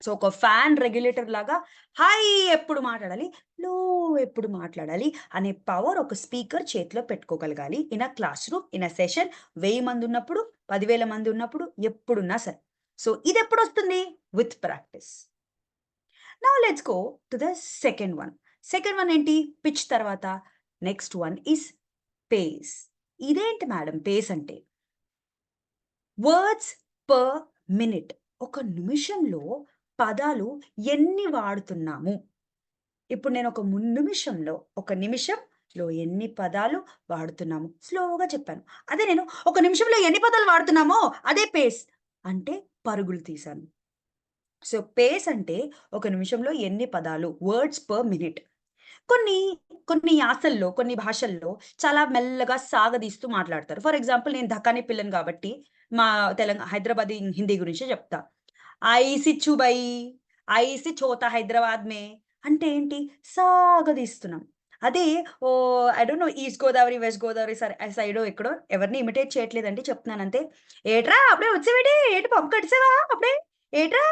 సో ఒక ఫ్యాన్ రెగ్యులేటర్ లాగా హై ఎప్పుడు మాట్లాడాలి, లో ఎప్పుడు మాట్లాడాలి అనే పవర్ ఒక స్పీకర్ చేతిలో పెట్టుకోగలగాలి. In a classroom, in a session 1000 మంది ఉన్నప్పుడు, 10,000 మంది ఉన్నప్పుడు, ఎప్పుడున్నా సరే. సో ఇది ఎప్పుడు వస్తుంది? With practice. Now let's go to the second one. Second one ఏంటి? పిచ్ తర్వాత నెక్స్ట్ వన్ ఈస్ పేస్. ఇదేంటి మేడం పేస్ అంటే? Words per minute. ఒక నిమిషంలో పదాలు ఎన్ని వాడుతున్నాము? ఇప్పుడు నేను ఒక నిమిషంలో ఎన్ని పదాలు వాడుతున్నాము స్లోగా చెప్పాను. అదే నేను ఒక నిమిషంలో ఎన్ని పదాలు వాడుతున్నామో అదే పేస్ అంటే పరుగులు తీశాను. సో పేస్ అంటే ఒక నిమిషంలో ఎన్ని పదాలు, వర్డ్స్ పర్ మినిట్. కొన్ని యాసల్లో, కొన్ని భాషల్లో చాలా మెల్లగా సాగదీస్తూ మాట్లాడతారు. ఫర్ ఎగ్జాంపుల్ నేను దక్కని పిల్లని కాబట్టి మా హైదరాబాదీ హిందీ గురించే చెప్తా. ఐసి చుబై, ఐసి చోతా హైదరాబాద్ మే అంటే ఏంటి? సాగదీస్తున్నాం. అదే I don't know East Godavari, West Godavari సైడో ఎక్కడో ఎవరిని ఇమిటేట్ చేయట్లేదండి. చెప్తున్నానంతే. ఏట్రా అప్పుడే వచ్చేవేటి? ఏంటి పప్పు కట్టేసావా అప్పుడే? ఏట్రా?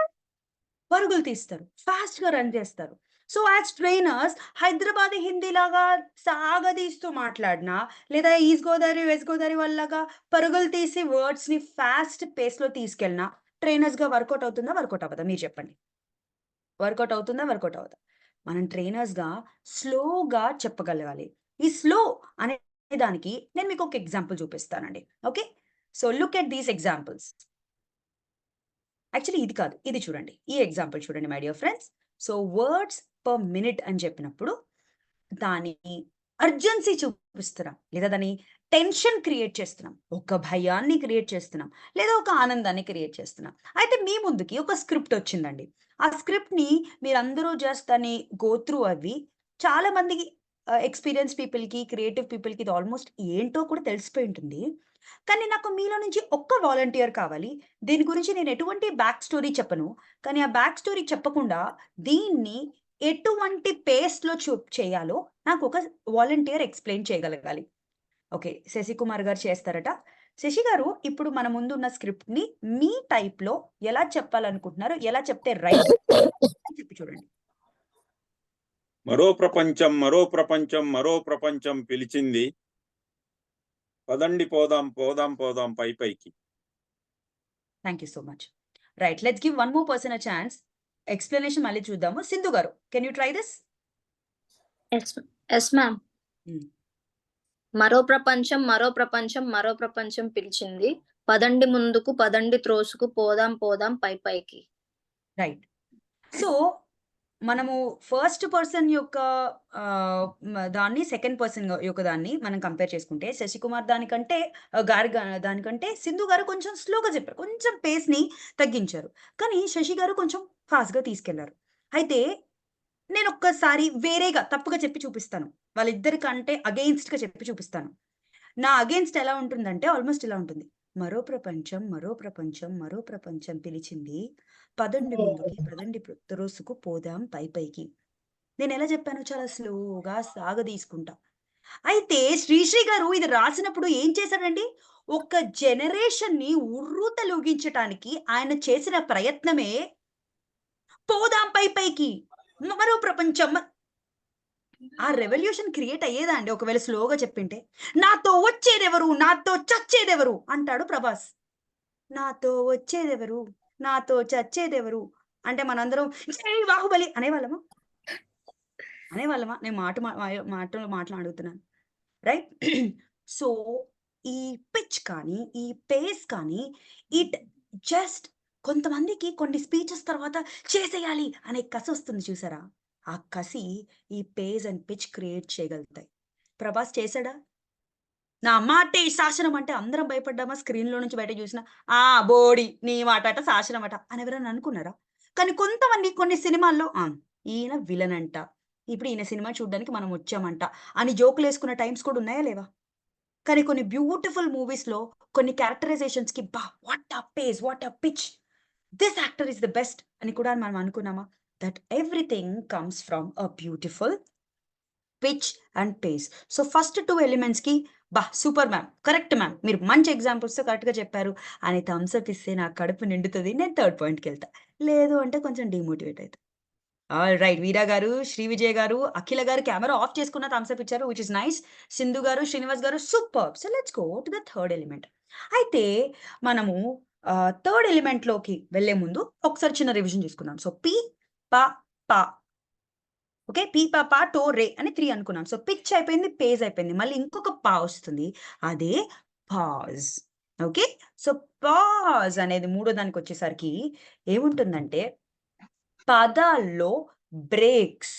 పరుగులు తీస్తారు. ఫాస్ట్‌గా రన్ చేస్తారు. సో, యాస్ ట్రైనర్స్ హైదరాబాదీ హిందీలాగా సాగదీస్తూ మాట్లాడినా, లేదా ఈస్ట్ గోదావరి, వెస్ట్ గోదావరి వాళ్ళలాగా పరుగులు తీసి వర్డ్స్‌ని ఫాస్ట్ పేస్‌లో తీసుకెళ్ళినా ట్రైనర్స్‌గా వర్కౌట్ అవుతుందా? వర్కౌట్ అవ్వదా? మీరు చెప్పండి. వర్కౌట్ అవుతుందా? వర్కౌట్ అవ్వదా? మనం ట్రైనర్స్‌గా స్లోగా చెప్పగలగాలి. ఈ స్లో అనే దానికి నేను మీకు ఒక ఎగ్జాంపుల్ చూపిస్తానండి. Okay. So, look at these examples. Actually ఇది కాదు. ఇది చూడండి. ఈ ఎగ్జాంపుల్ చూడండి my dear friends. So, words per minute అని చెప్పినప్పుడు దాని అర్జెన్సీ చూపిస్తున్నాం. లేదా దాని టెన్షన్ క్రియేట్ చేస్తున్నాం. ఒక భయాన్ని క్రియేట్ చేస్తున్నాం. లేదా ఒక ఆనందాన్ని క్రియేట్ చేస్తున్నాం. అయితే మీ ముందుకి ఒక స్క్రిప్ట్ వచ్చిందండి. ఆ స్క్రిప్ట్‌ని మీరందరూ జస్ట్ దాన్ని గో త్రూ అవ్వి చాలా మందికి ఎక్స్‌పీరియన్స్ పీపుల్‌కి, క్రియేటివ్ పీపుల్‌కి ఇది ఆల్‌మోస్ట్ ఏంటో కూడా తెలిసిపోయి ఉంటుంది. కానీ నాకు మీలో నుంచి ఒక్క వాలంటీర్ కావాలి. దీని గురించి నేను ఎటువంటి బ్యాక్ స్టోరీ చెప్పను. కానీ ఆ బ్యాక్ స్టోరీ చెప్పకుండా దీన్ని ఎటువంటి పేస్‌లో చేయాలో నాకొక వాలంటీర్ ఎక్స్‌ప్లెయిన్ చేయగలగాలి. ఓకే. శశికుమార్ గారు చేస్తారట. శశి గారు ఇప్పుడు మన ముందున్న స్క్రిప్ట్‌ని మీ టైప్‌లో ఎలా చెప్పాలనుకుంటున్నారు? ఎలా చెప్తే రైట్ అని చెప్పి చూడండి. మరో ప్రపంచం మరో ప్రపంచం మరో ప్రపంచం పిలిచింది. పదండి పోదాం పోదాం పోదాం పై పైకి. Thank you so much. Right. Let's give one more person a chance. Explanation మళ్ళీ చూద్దాము. Sindhu garu, can you try this? Yes ma'am. Hmm. మరో ప్రపంచం మరో ప్రపంచం మరో ప్రపంచం పిలిచింది. పదండి ముందుకు పదండి త్రోసుకు పోదాం పోదాం పై పైకి. రైట్. సో, మనము ఫస్ట్ పర్సన్ యొక్క దాన్ని సెకండ్ పర్సన్ యొక్క దాన్ని మనం కంపేర్ చేసుకుంటే శశికుమార్ దానికంటే దానికంటే సింధు గారు కొంచెం స్లోగా చెప్పారు. కొంచెం పేస్‌ని తగ్గించారు. కానీ శశి గారు కొంచెం ఫాస్ట్‌గా తీసుకెళ్లారు. అయితే నేనొక్కసారి వేరేగా తప్పుగా చెప్పి చూపిస్తాను. వాళ్ళిద్దరికంటే అగెయిన్స్ట్‌గా చెప్పి చూపిస్తాను. నా అగెయిన్స్ట్ ఎలా ఉంటుందంటే ఆల్‌మోస్ట్ ఇలా ఉంటుంది. మరో ప్రపంచం, మరో ప్రపంచం, మరో ప్రపంచం పిలిచింది. పదండి ముందుకి, పదండి త్రోసుకు పోదాం పై పైకి. నేనెలా చెప్పాను? చాలా స్లోగా సాగదీసుకుంటా. అయితే శ్రీశ్రీ గారు ఇది రాసినప్పుడు ఏం చేశాడండి? ఒక జనరేషన్‌ని ఉర్రూతలూగించటానికి ఆయన చేసిన ప్రయత్నమే పోదాం పై పైకి, మరో ప్రపంచం. ఆ రెవల్యూషన్ క్రియేట్ అయ్యేదా అండి ఒకవేళ స్లోగా చెప్పింటే? నాతో వచ్చేదెవరు? నాతో చచ్చేదెవరు? అంటాడు ప్రభాస్. నాతో వచ్చేదెవరు? నాతో చచ్చేదెవరు? అంటే మనందరం జై బాహుబలి అనేవాళ్ళమా? అనేవాళ్ళమా? నేను మాటలు అడుగుతున్నాను. రైట్? సో, ఈ పిచ్ కానీ, ఈ పేస్ కానీ ఇట్ జస్ట్ కొంతమందికి కొన్ని స్పీచెస్ తర్వాత చేసేయాలి అనే కసొస్తుంది చూసారా? ఆ కసి ఈ పేస్ అండ్ పిచ్ క్రియేట్ చేయగలుగుతాయి. ప్రభాస్ చేశాడా? నా మాట శాసనం అంటే అందరం భయపడ్డామా? స్క్రీన్‌లో నుంచి బయట చూసినా, ఆ! బోడి నీ మాట అట శాసనం అట అని ఎవరైనా అనుకున్నారా? కానీ కొంతమంది కొన్ని సినిమాల్లో ఈయన విలన్ అంట. ఇప్పుడు ఈయన సినిమా చూడ్డానికి మనం వచ్చామంట అని జోకులేసుకున్న టైమ్స్ కూడా ఉన్నాయా లేవా? కానీ కొన్ని బ్యూటిఫుల్ మూవీస్‌లో కొన్ని క్యారెక్టరైజేషన్స్‌కి what a pace, what a pitch. This actor is the best అని కూడా మనం అనుకున్నామా? That everything comes from a beautiful pitch and pace. So first 2 ఎలిమెంట్స్‌కి సూపర్ మ్యామ్, కరెక్ట్ మ్యామ్, మీరు మంచి ఎగ్జాంపుల్స్‌తో కరెక్ట్‌గా చెప్పారు అని థమ్స్ అప్ ఇస్తే నా కడుపు నిండుతది. నేను థర్డ్ పాయింట్‌కెళ్తా. లేదు అంటే కొంచెం డీమోటివేట్ అయితా. ఆల్‌రైట్. వీరా గారు, శ్రీ విజయ్ గారు, అఖిల గారు కెమెరా ఆఫ్ చేసుకున్న థమ్స్ అప్ ఇచ్చారు. Which is nice. సింధు గారు, శ్రీనివాస్ గారు superb. So let's go to the third element. అయితే మనము థర్డ్ ఎలిమెంట్‌లోకి వెళ్ళే ముందు ఒకసారి చిన్న రివిజన్ చేసుకుందాం. సో పి, ప, ప. ఓకే. పి, ప, ప, టో, రే అని 3 అనుకున్నాం. సో పిచ్ అయిపోయింది, పేజ్ అయిపోయింది. మళ్ళీ ఇంకొక పా వస్తుంది. అదే పాజ్. ఓకే. సో పాజ్ అనేది మూడో దానికొచ్చేసరికి ఏముంటుందంటే పదాల్లో breaks.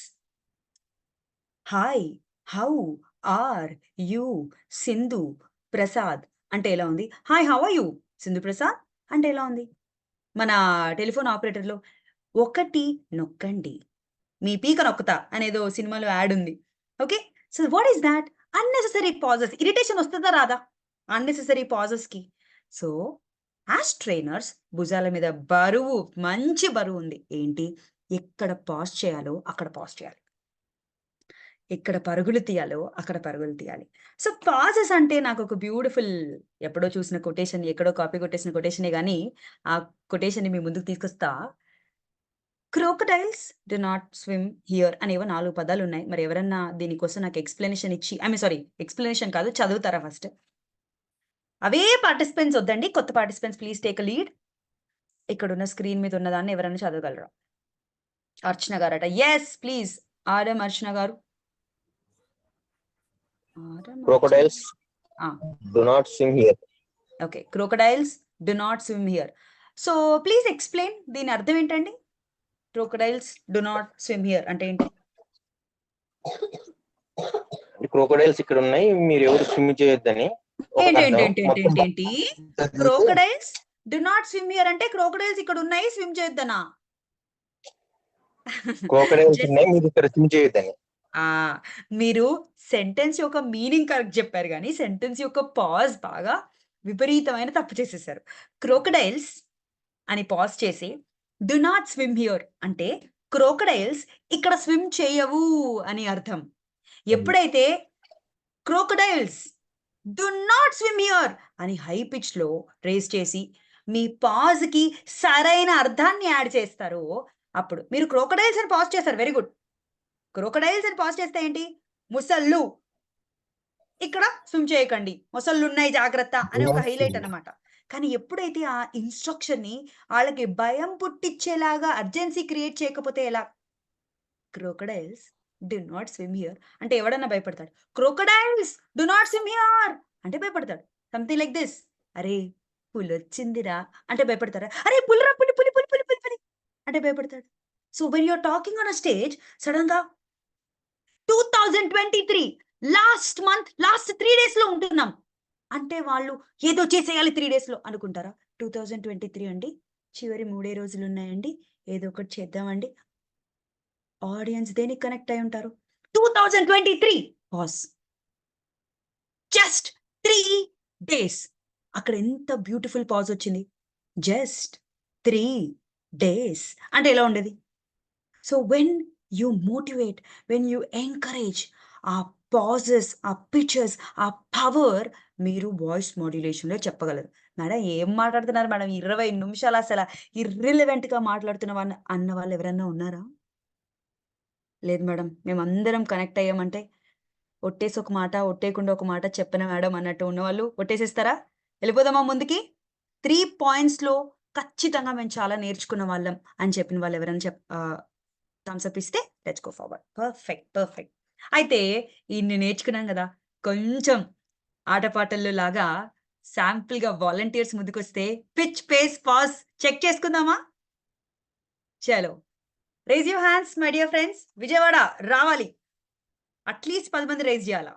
Hi, how, are you, Sindhu, Prasad అంటే ఎలా ఉంది? Hi, how are you? Sindhu Prasad అంటే ఎలా ఉంది? మన టెలిఫోన్ ఆపరేటర్‌లో 1 నొక్కండి. మీ పీక నొక్కుతా అనేదో సినిమాలో యాడ్ ఉంది. Okay. So what is thought? Unnecessary pauses. Irritation వస్తదా రాదా? అన్నెసెసరీ పాజెస్‌కి. సో యాస్ ట్రైనర్స్ భుజాల మీద బరువు, మంచి బరువు ఉంది. ఏంటి? ఎక్కడ పాజ్ చేయాలో అక్కడ పాజ్ చేయాలి. ఎక్కడ పరుగులు తీయాలో అక్కడ పరుగులు తీయాలి. సో పాజెస్ అంటే నాకొక బ్యూటిఫుల్ ఎప్పుడో చూసిన కొటేషన్, ఎక్కడో కాపీ కొట్టేసిన కొటేషనే గానీ, ఆ కొటేషన్‌ని మీ ముందుకు తీసుకొస్తా. Crocodiles do not swim here అనేవో 4 పదాలున్నాయి. మరి ఎవరన్నా దీనికోసం నాకు ఎక్స్‌ప్లనేషన్ ఇచ్చి ఎక్స్‌ప్లనేషన్ కాదు, చదువుతారా ఫస్ట్? అవే పార్టిసిపెంట్స్ వద్దండి. కొత్త participants please take a lead. ఇక్కడున్న స్క్రీన్ మీద ఉన్నదాన్ని ఎవరైనా చదవగలరా? అర్చన గారట. Yes please. ఆర్ఎం అర్చన గారు. Crocodiles ఆ! do not swim here. Okay. Crocodiles do not swim here. So please explain దీని అర్థం ఏంటండి? Crocodiles do not swim here అంటే ఏంటి? క్రోకోడైల్స్ ఇక్కడ ఉన్నాయి, మీరు ఎవరు స్విమ్ చేయొద్దని ఒక అర్థం. మొత్తం ఏంటి? Crocodiles do not swim here అంటే క్రోకడైల్స్ ఇక్కడ ఉన్నాయి, స్విమ్ చేయొద్దనా? క్రోకోడైల్స్ జస్ట్ ఉన్నాయి, మీరు ఇక్కడ స్విమ్ చేయొద్దని. మీరు సెంటెన్స్ యొక్క మీనింగ్ కరెక్ట్ చెప్పారు గానీ, సెంటెన్స్ యొక్క పాజ్ బాగా విపరీతమైన తప్పు చేసేసారు. క్రోకడైల్స్ అని పాజ్ చేసి డు నాట్ స్విమ్ హియర్ అంటే క్రోకడైల్స్ ఇక్కడ స్విమ్ చేయవు అని అర్థం. ఎప్పుడైతే crocodiles do not swim here అని హై పిచ్‌లో రేజ్ చేసి మీ పాజ్‌కి సరైన అర్థాన్ని యాడ్ చేస్తారో అప్పుడు మీరు క్రోకడైల్స్ అని పాజ్ చేశారు. Very good. క్రోకడైల్స్ అని పాజ్ చేస్తే ఏంటి? ముసళ్ళు ఇక్కడ స్విమ్ చేయకండి. మొసళ్ళున్నాయి జాగ్రత్త అని ఒక హైలైట్ అన్నమాట. కానీ ఎప్పుడైతే ఆ ఇన్‌స్ట్రక్షన్‌ని ఆళ్ళకి భయం పుట్టించేలాగా అర్జెన్సీ క్రియేట్ చేయకపోతే ఎలా? Crocodiles do not swim here అంటే ఎవడన్నా భయపడతాడు. Crocodiles do not swim here అంటే భయపడతాడు. Something like this. అరే! పులొచ్చిందిరా అంటే భయపడతారా? అరే! పులిరా పులి పులి పులి పులి పులి పులి అంటే భయపడతాడు. So when you are talking on a stage సడెన్‌గా 2023 లాస్ట్ మంత్ లాస్ట్ 3 డేస్‌లో ఉంటున్నాం. అంటే వాళ్ళు ఏదో చేసేయాలి 3 డేస్‌లో అనుకుంటారా? 2023 అండి. చివరి 3 రోజులున్నాయండి. ఏదో ఒకటి చేద్దామండి. ఆడియన్స్ దేనికి కనెక్ట్ అయ్యి ఉంటారు? 2023 పాజ్. Just 3 days. అక్కడ ఎంత బ్యూటిఫుల్ పాజ్ వచ్చింది. జస్ట్ 3 డేస్ అంటే ఎలా ఉండేది? So when you motivate, when you encourage ఆ పాజెస్, ఆ పిచెస్, ఆ పవర్ మీరు వాయిస్ మాడ్యులేషన్‌లో చెప్పగలరు. మేడం ఏం మాట్లాడుతున్నారు మేడం? 20 నిమిషాలు అసల ఇర్రిలెవెంట్‌గా మాట్లాడుతున్నావని అన్న వాళ్ళు ఎవరన్నా ఉన్నారా? లేదు మేడం. మేమందరం కనెక్ట్ అయ్యామంటే ఒట్టేసి ఒక మాట, ఒట్టేయకుండా ఒక మాట చెప్పను మేడం అన్నట్టు ఉన్నవాళ్ళు ఒట్టేసేస్తారా? వెళ్ళిపోదామా ముందుకి? 3 పాయింట్స్‌లో ఖచ్చితంగా మేము చాలా నేర్చుకున్న వాళ్ళం అని చెప్పిన వాళ్ళు ఎవరైనా థమ్స్ అప్ ఇస్తే లెట్స్ గో ఫార్వర్డ్. పర్ఫెక్ట్. అయితే ఇన్ని నేర్చుకున్నాం గదా! కొంచెం ఆటపాటల్లో లాగా శాంపుల్‌గా వాలంటీర్స్ ముందుకొస్తే పిచ్, పేస్, పాజ్ చెక్ చేసుకుందామా? చలో. Raise your hands my dear friends. Vijayawada రావాలి. అట్‌లీస్ట్ 10 మంది రైజ్ చేయాలా?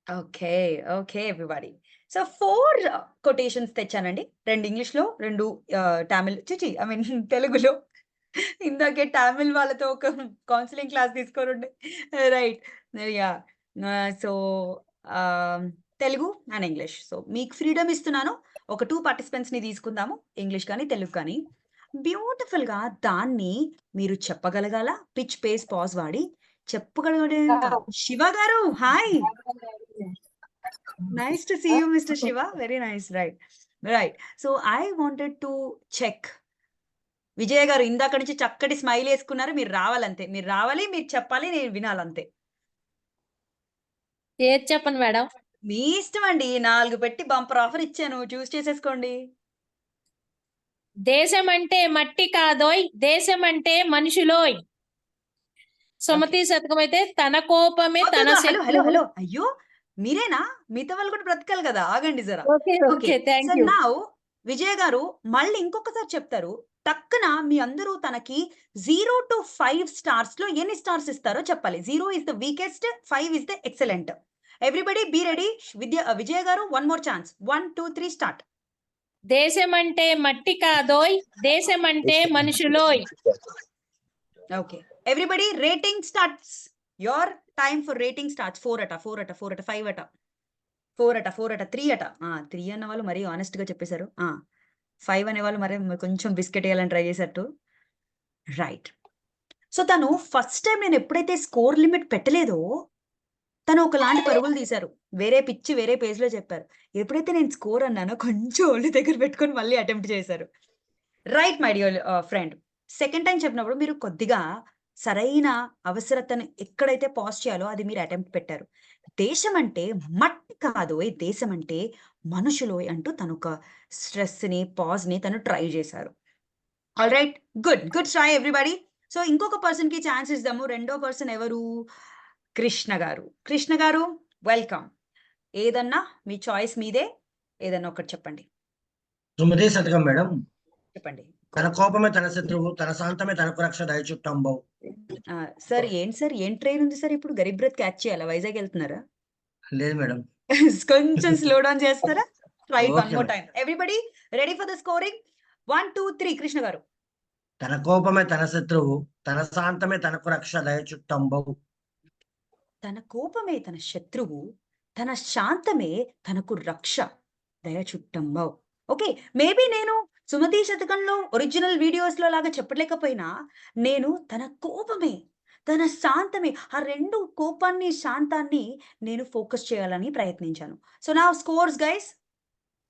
Okay. Okay everybody. So 4 quotations తెచ్చానండి. 2 ఇంగ్లీష్‌లో, 2 టామిల్ ఐ మీన్ తెలుగులో. ఇందాకే టామిల్ వాళ్ళతో ఒక కౌన్సెలింగ్ క్లాస్ తీసుకోనుండే. Right. Yeah! So, ah, Telugu and English. So, మీకు ఫ్రీడమ్ ఇస్తున్నాను. ఒక 2 పార్టిసిపెంట్స్‌ని తీసుకుందాము. ఇంగ్లీష్ కానీ, తెలుగు కానీ. బ్యూటిఫుల్‌గా దాన్ని మీరు చెప్పగలగాల. పిచ్, పేస్, పాజ్ వాడి చెప్పగలగడం. శివ గారు hi! Nice to see you, Mr. Shiva. Very nice. Right. Right. So I wanted to check. విజయ గారు ఇందాక నుంచి చక్కటి స్మైల్ వేసుకున్నారు. మీరు రావాలంతే. మీరు రావాలి, మీరు చెప్పాలి, నేను వినాలంతే. ఏది చెప్పండి మేడం? మీ ఇష్టం అండి. 4 పెట్టి బంపర్ ఆఫర్ ఇచ్చాను. చూస్ చేసేసుకోండి. దేశం అంటే మట్టి కాదోయ్, దేశం అంటే మనుషులోయ్. సుమతి శతకం అయితే తన కోపమే తన హలో హలో శత్రువు. హలో. అయ్యో! మీరేనా? మిగతా వాళ్ళు కూడా బ్రతకాలి కదా! ఆగండి జరా. Okay okay. Okay so thank you. Now Vijaya గారు మళ్ళీ ఇంకొకసారి చెప్తారు. టక్కున మీ అందరూ తనకి 0-5 స్టార్స్‌లో ఎన్ని స్టార్స్ ఇస్తారో చెప్పాలి. 0 is the weakest, 5 is the excellent. Everybody be ready. Vijaya గారు వన్ మోర్ ఛాన్స్. 1, 2, 3 స్టార్ట్. దేశం అంటే మట్టి కాదోయ్, దేశం అంటే మనుషులోయ్. Okay. Everybody rating starts. Your time for rating starts. 4 అట, 4 అట, 4 అట, 5 అట, 4 అట, 4 అట, 3 అట. 3 అన్న వాళ్ళు మరీ హానెస్ట్‌గా చెప్పేశారు. 5 అనేవాళ్ళు మరి కొంచెం బిస్కెట్ ఎయ్యాలని ట్రై చేసేట్టు. రైట్. సో తను ఫస్ట్ టైమ్ నేను ఎప్పుడైతే స్కోర్ లిమిట్ పెట్టలేదో, తను ఒకలాంటి పరుగులు తీశారు. వేరే పిచ్చి వేరే పేజ్‌లో చెప్పారు. ఎప్పుడైతే నేను స్కోర్ అన్నానో కొంచెం ఒళ్ళు దగ్గర పెట్టుకొని మళ్ళీ అటెంప్ట్ చేశారు. Right my dear friend. Second time చెప్పినప్పుడు మీరు కొద్దిగా సరైన అవసరతను ఎక్కడైతే పాజ్ చేయాలో అది మీరు అటెంప్ట్ పెట్టారు. దేశం అంటే మట్టి కాదోయ్, దేశం అంటే మనుషులోయ్ అంటూ తను ఒక స్ట్రెస్‌ని, పాజ్‌ని తను ట్రై చేశారు. Alright. Good. Good try everybody. So ఇంకొక పర్సన్‌కి ఛాన్స్ ఇద్దాము. రెండో పర్సన్ ఎవరు? కృష్ణ గారు. కృష్ణ గారు వెల్కమ్. ఏదన్నా మీ చాయిస్ మీదే. ఏదన్నా ఒకటి చెప్పండి. సుమతి శతకం మేడం. చెప్పండి. తన కోపమే తన శత్రువు, తన శాంతమే తనకు రక్ష దయచుట్టంబవు. సార్ ఏంటి సార్? ఏం ట్రైన్ ఉంది సార్ ఇప్పుడు? గరీబ్ రథ్ క్యాచ్ చేయాలా? వైజాగ్ వెళ్తున్నారా? లేదు మేడం. కొంచెం స్లో డౌన్ చేస్తారా? Try one okay more madam. Time. Everybody ready for the scoring. 1, 2, 3 Krishna గారు. తన కోపమే తన శత్రువు, తన శాంతమే తనకు రక్ష దయచుట్టంబవు. తన కోపమే తన శత్రువు, తన శాంతమే తనకు రక్ష దయచుట్టంబవు. ఓకే. మేబీ నేను సుమతి శతకంలో ఒరిజినల్ వీడియోస్‌లో లాగా చెప్పలేకపోయినా, నేను తన కోపమే, తన శాంతమే, ఆ 2 కోపాన్ని, శాంతాన్ని నేను ఫోకస్ చేయాలని ప్రయత్నించాను. So now scores guys.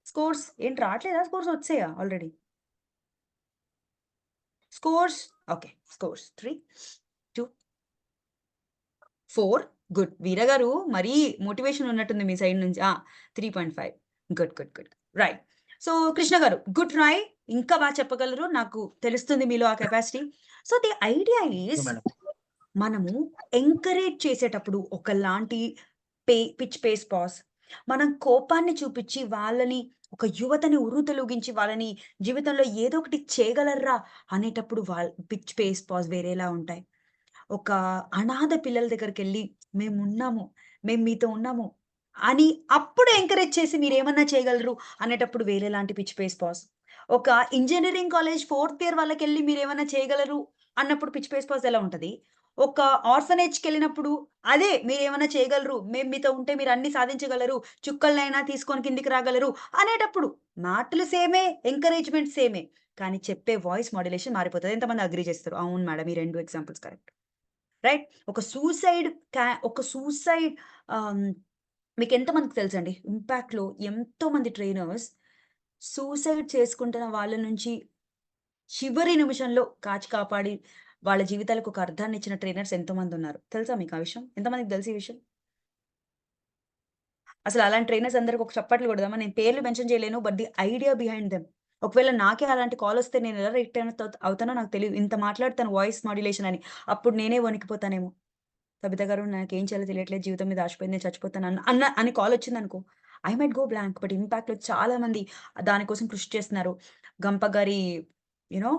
Scores ఏంటి రావట్లేదా? స్కోర్స్ వచ్చాయా already? Scores okay. Scores 3, 2, 4. Good. Veera గారు మరీ మోటివేషన్ ఉన్నట్టుంది మీ సైడ్ నుంచి. 3.5. Good. Good. Good. Right. So Krishna గారు గుడ్ ట్రై. ఇంకా బాగా చెప్పగలరు. నాకు తెలుస్తుంది మీలో ఆ capacity. So the idea is madam. మనము ఎంకరేజ్ చేసేటప్పుడు ఒకలాంటి పిచ్, పేస్, పాజ్. మనం కోపాన్ని చూపించి వాళ్ళని, ఒక యువతని ఉర్రూతలూగించి వాళ్ళని జీవితంలో ఏదో ఒకటి చేయగలర్రా అనేటప్పుడు పిచ్, పేస్, పాజ్ వేరేలా ఉంటాయి. ఒక అనాథ పిల్లల దగ్గరికెళ్ళి మేమున్నాము, మేము మీతో ఉన్నాము అని అప్పుడు ఎంకరేజ్ చేసి మీరేమన్నా చేయగలరు అనేటప్పుడు వేరేలాంటి పిచ్, పేస్, పాజ్. ఒక ఇంజినీరింగ్ కాలేజ్ 4th ఇయర్ వాళ్ళకెళ్ళి మీరేమన్నా చేయగలరు అన్నప్పుడు పిచ్, పేస్, పాజ్ ఎలా ఉంటది? ఒక ఆర్ఫనేజ్‌కెళ్ళినప్పుడు అదే మీరేమన్నా చేయగలరు, మేము మీతో ఉంటే మీరు అన్ని సాధించగలరు, చుక్కలనైనా తీసుకొని కిందికి రాగలరు అనేటప్పుడు మాటలు సేమే, ఎంకరేజ్‌మెంట్ సేమే. కానీ చెప్పే వాయిస్ మాడ్యులేషన్ మారిపోతది. ఎంతమంది అగ్రీ చేస్తారు? అవును మేడం ఈ 2 ఎగ్జాంపుల్స్ కరెక్ట్. రైట్. ఒక సూసైడ్ మీకెంతమందికి తెలుసండి? ఇంపాక్ట్‌లో ఎంతోమంది ట్రైనర్స్ సూసైడ్ చేసుకుంటున్న వాళ్ళ నుంచి చివరి నిమిషంలో కాపాడి వాళ్ళ జీవితాలకు ఒక అర్థాన్ని ఇచ్చిన ట్రైనర్స్ ఎంతోమందున్నారు. తెలుసా మీకు ఆ విషయం? ఎంతమందికి తెలుసు ఈ విషయం? అసలు అలాంటి ట్రైనర్స్ అందరికి ఒక చప్పట్లు కొడదామా? నేను పేర్లు మెన్షన్ చేయలేను. But the idea behind them. ఒకవేళ నాకే అలాంటి కాల్ వస్తే నేను ఎలా రియాక్ట్ అవుతానో నాకు తెలీదు. ఇంత మాట్లాడతాను వాయిస్ మాడ్యులేషన్ అని. అప్పుడు నేనే వణికిపోతానేమో. సబిత గారు నాకేం చేయాలో తెలియట్లేదు. జీవితం మీద ఆశపోయింది. నేను చచ్చిపోతాను అని కాల్ వచ్చిందనుకో, I might go blank. But ఇంపాక్ట్‌లో చాలా మంది దానికోసం కృషి చేస్తున్నారు. గంప గారి నో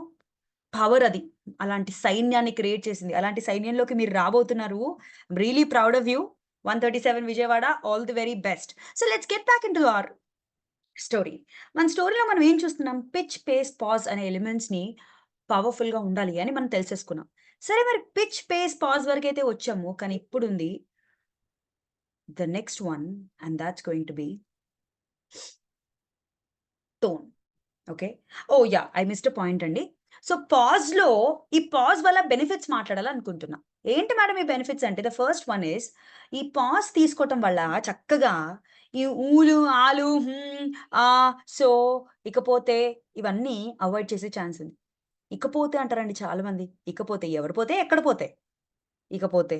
పవర్ అది. అలాంటి సైన్యాన్ని క్రియేట్ చేసింది. అలాంటి సైన్యంలోకి మీరు రాబోతున్నారు. I'm really proud of you. 137 Vijayawada, all the very best. So let's get back in to our story. మన స్టోరీలో మనం ఏం చూస్తున్నాం, పిచ్, పేస్, పాజ్ అనే ఎలిమెంట్స్ని పవర్ఫుల్గా ఉండాలి అని మనం తెలిసేసుకున్నాం. సరే మరి పిచ్, పేస్, పాజ్ వరకు అయితే వచ్చాము, కానీ ఇప్పుడు ఉంది the next one, and that's going to be tone. Okay, oh yeah, I missed a point అండి. సో పాజ్లో ఈ పాజ్ వల్ల బెనిఫిట్స్ మాట్లాడాలనుకుంటున్నా. ఏంటి మేడం ఈ బెనిఫిట్స్ అంటే, ద ఫస్ట్ వన్ ఇస్ ఈ పాజ్ తీసుకోవటం వల్ల చక్కగా ఈ ఊలు, ఆలు, ఆ, సో, ఇకపోతే ఇవన్నీ అవాయిడ్ చేసే ఛాన్స్ ఉంది. ఇకపోతే అంటారండి చాలా మంది. ఇకపోతే ఎవరు పోతే ఎక్కడ పోతే ఇకపోతే.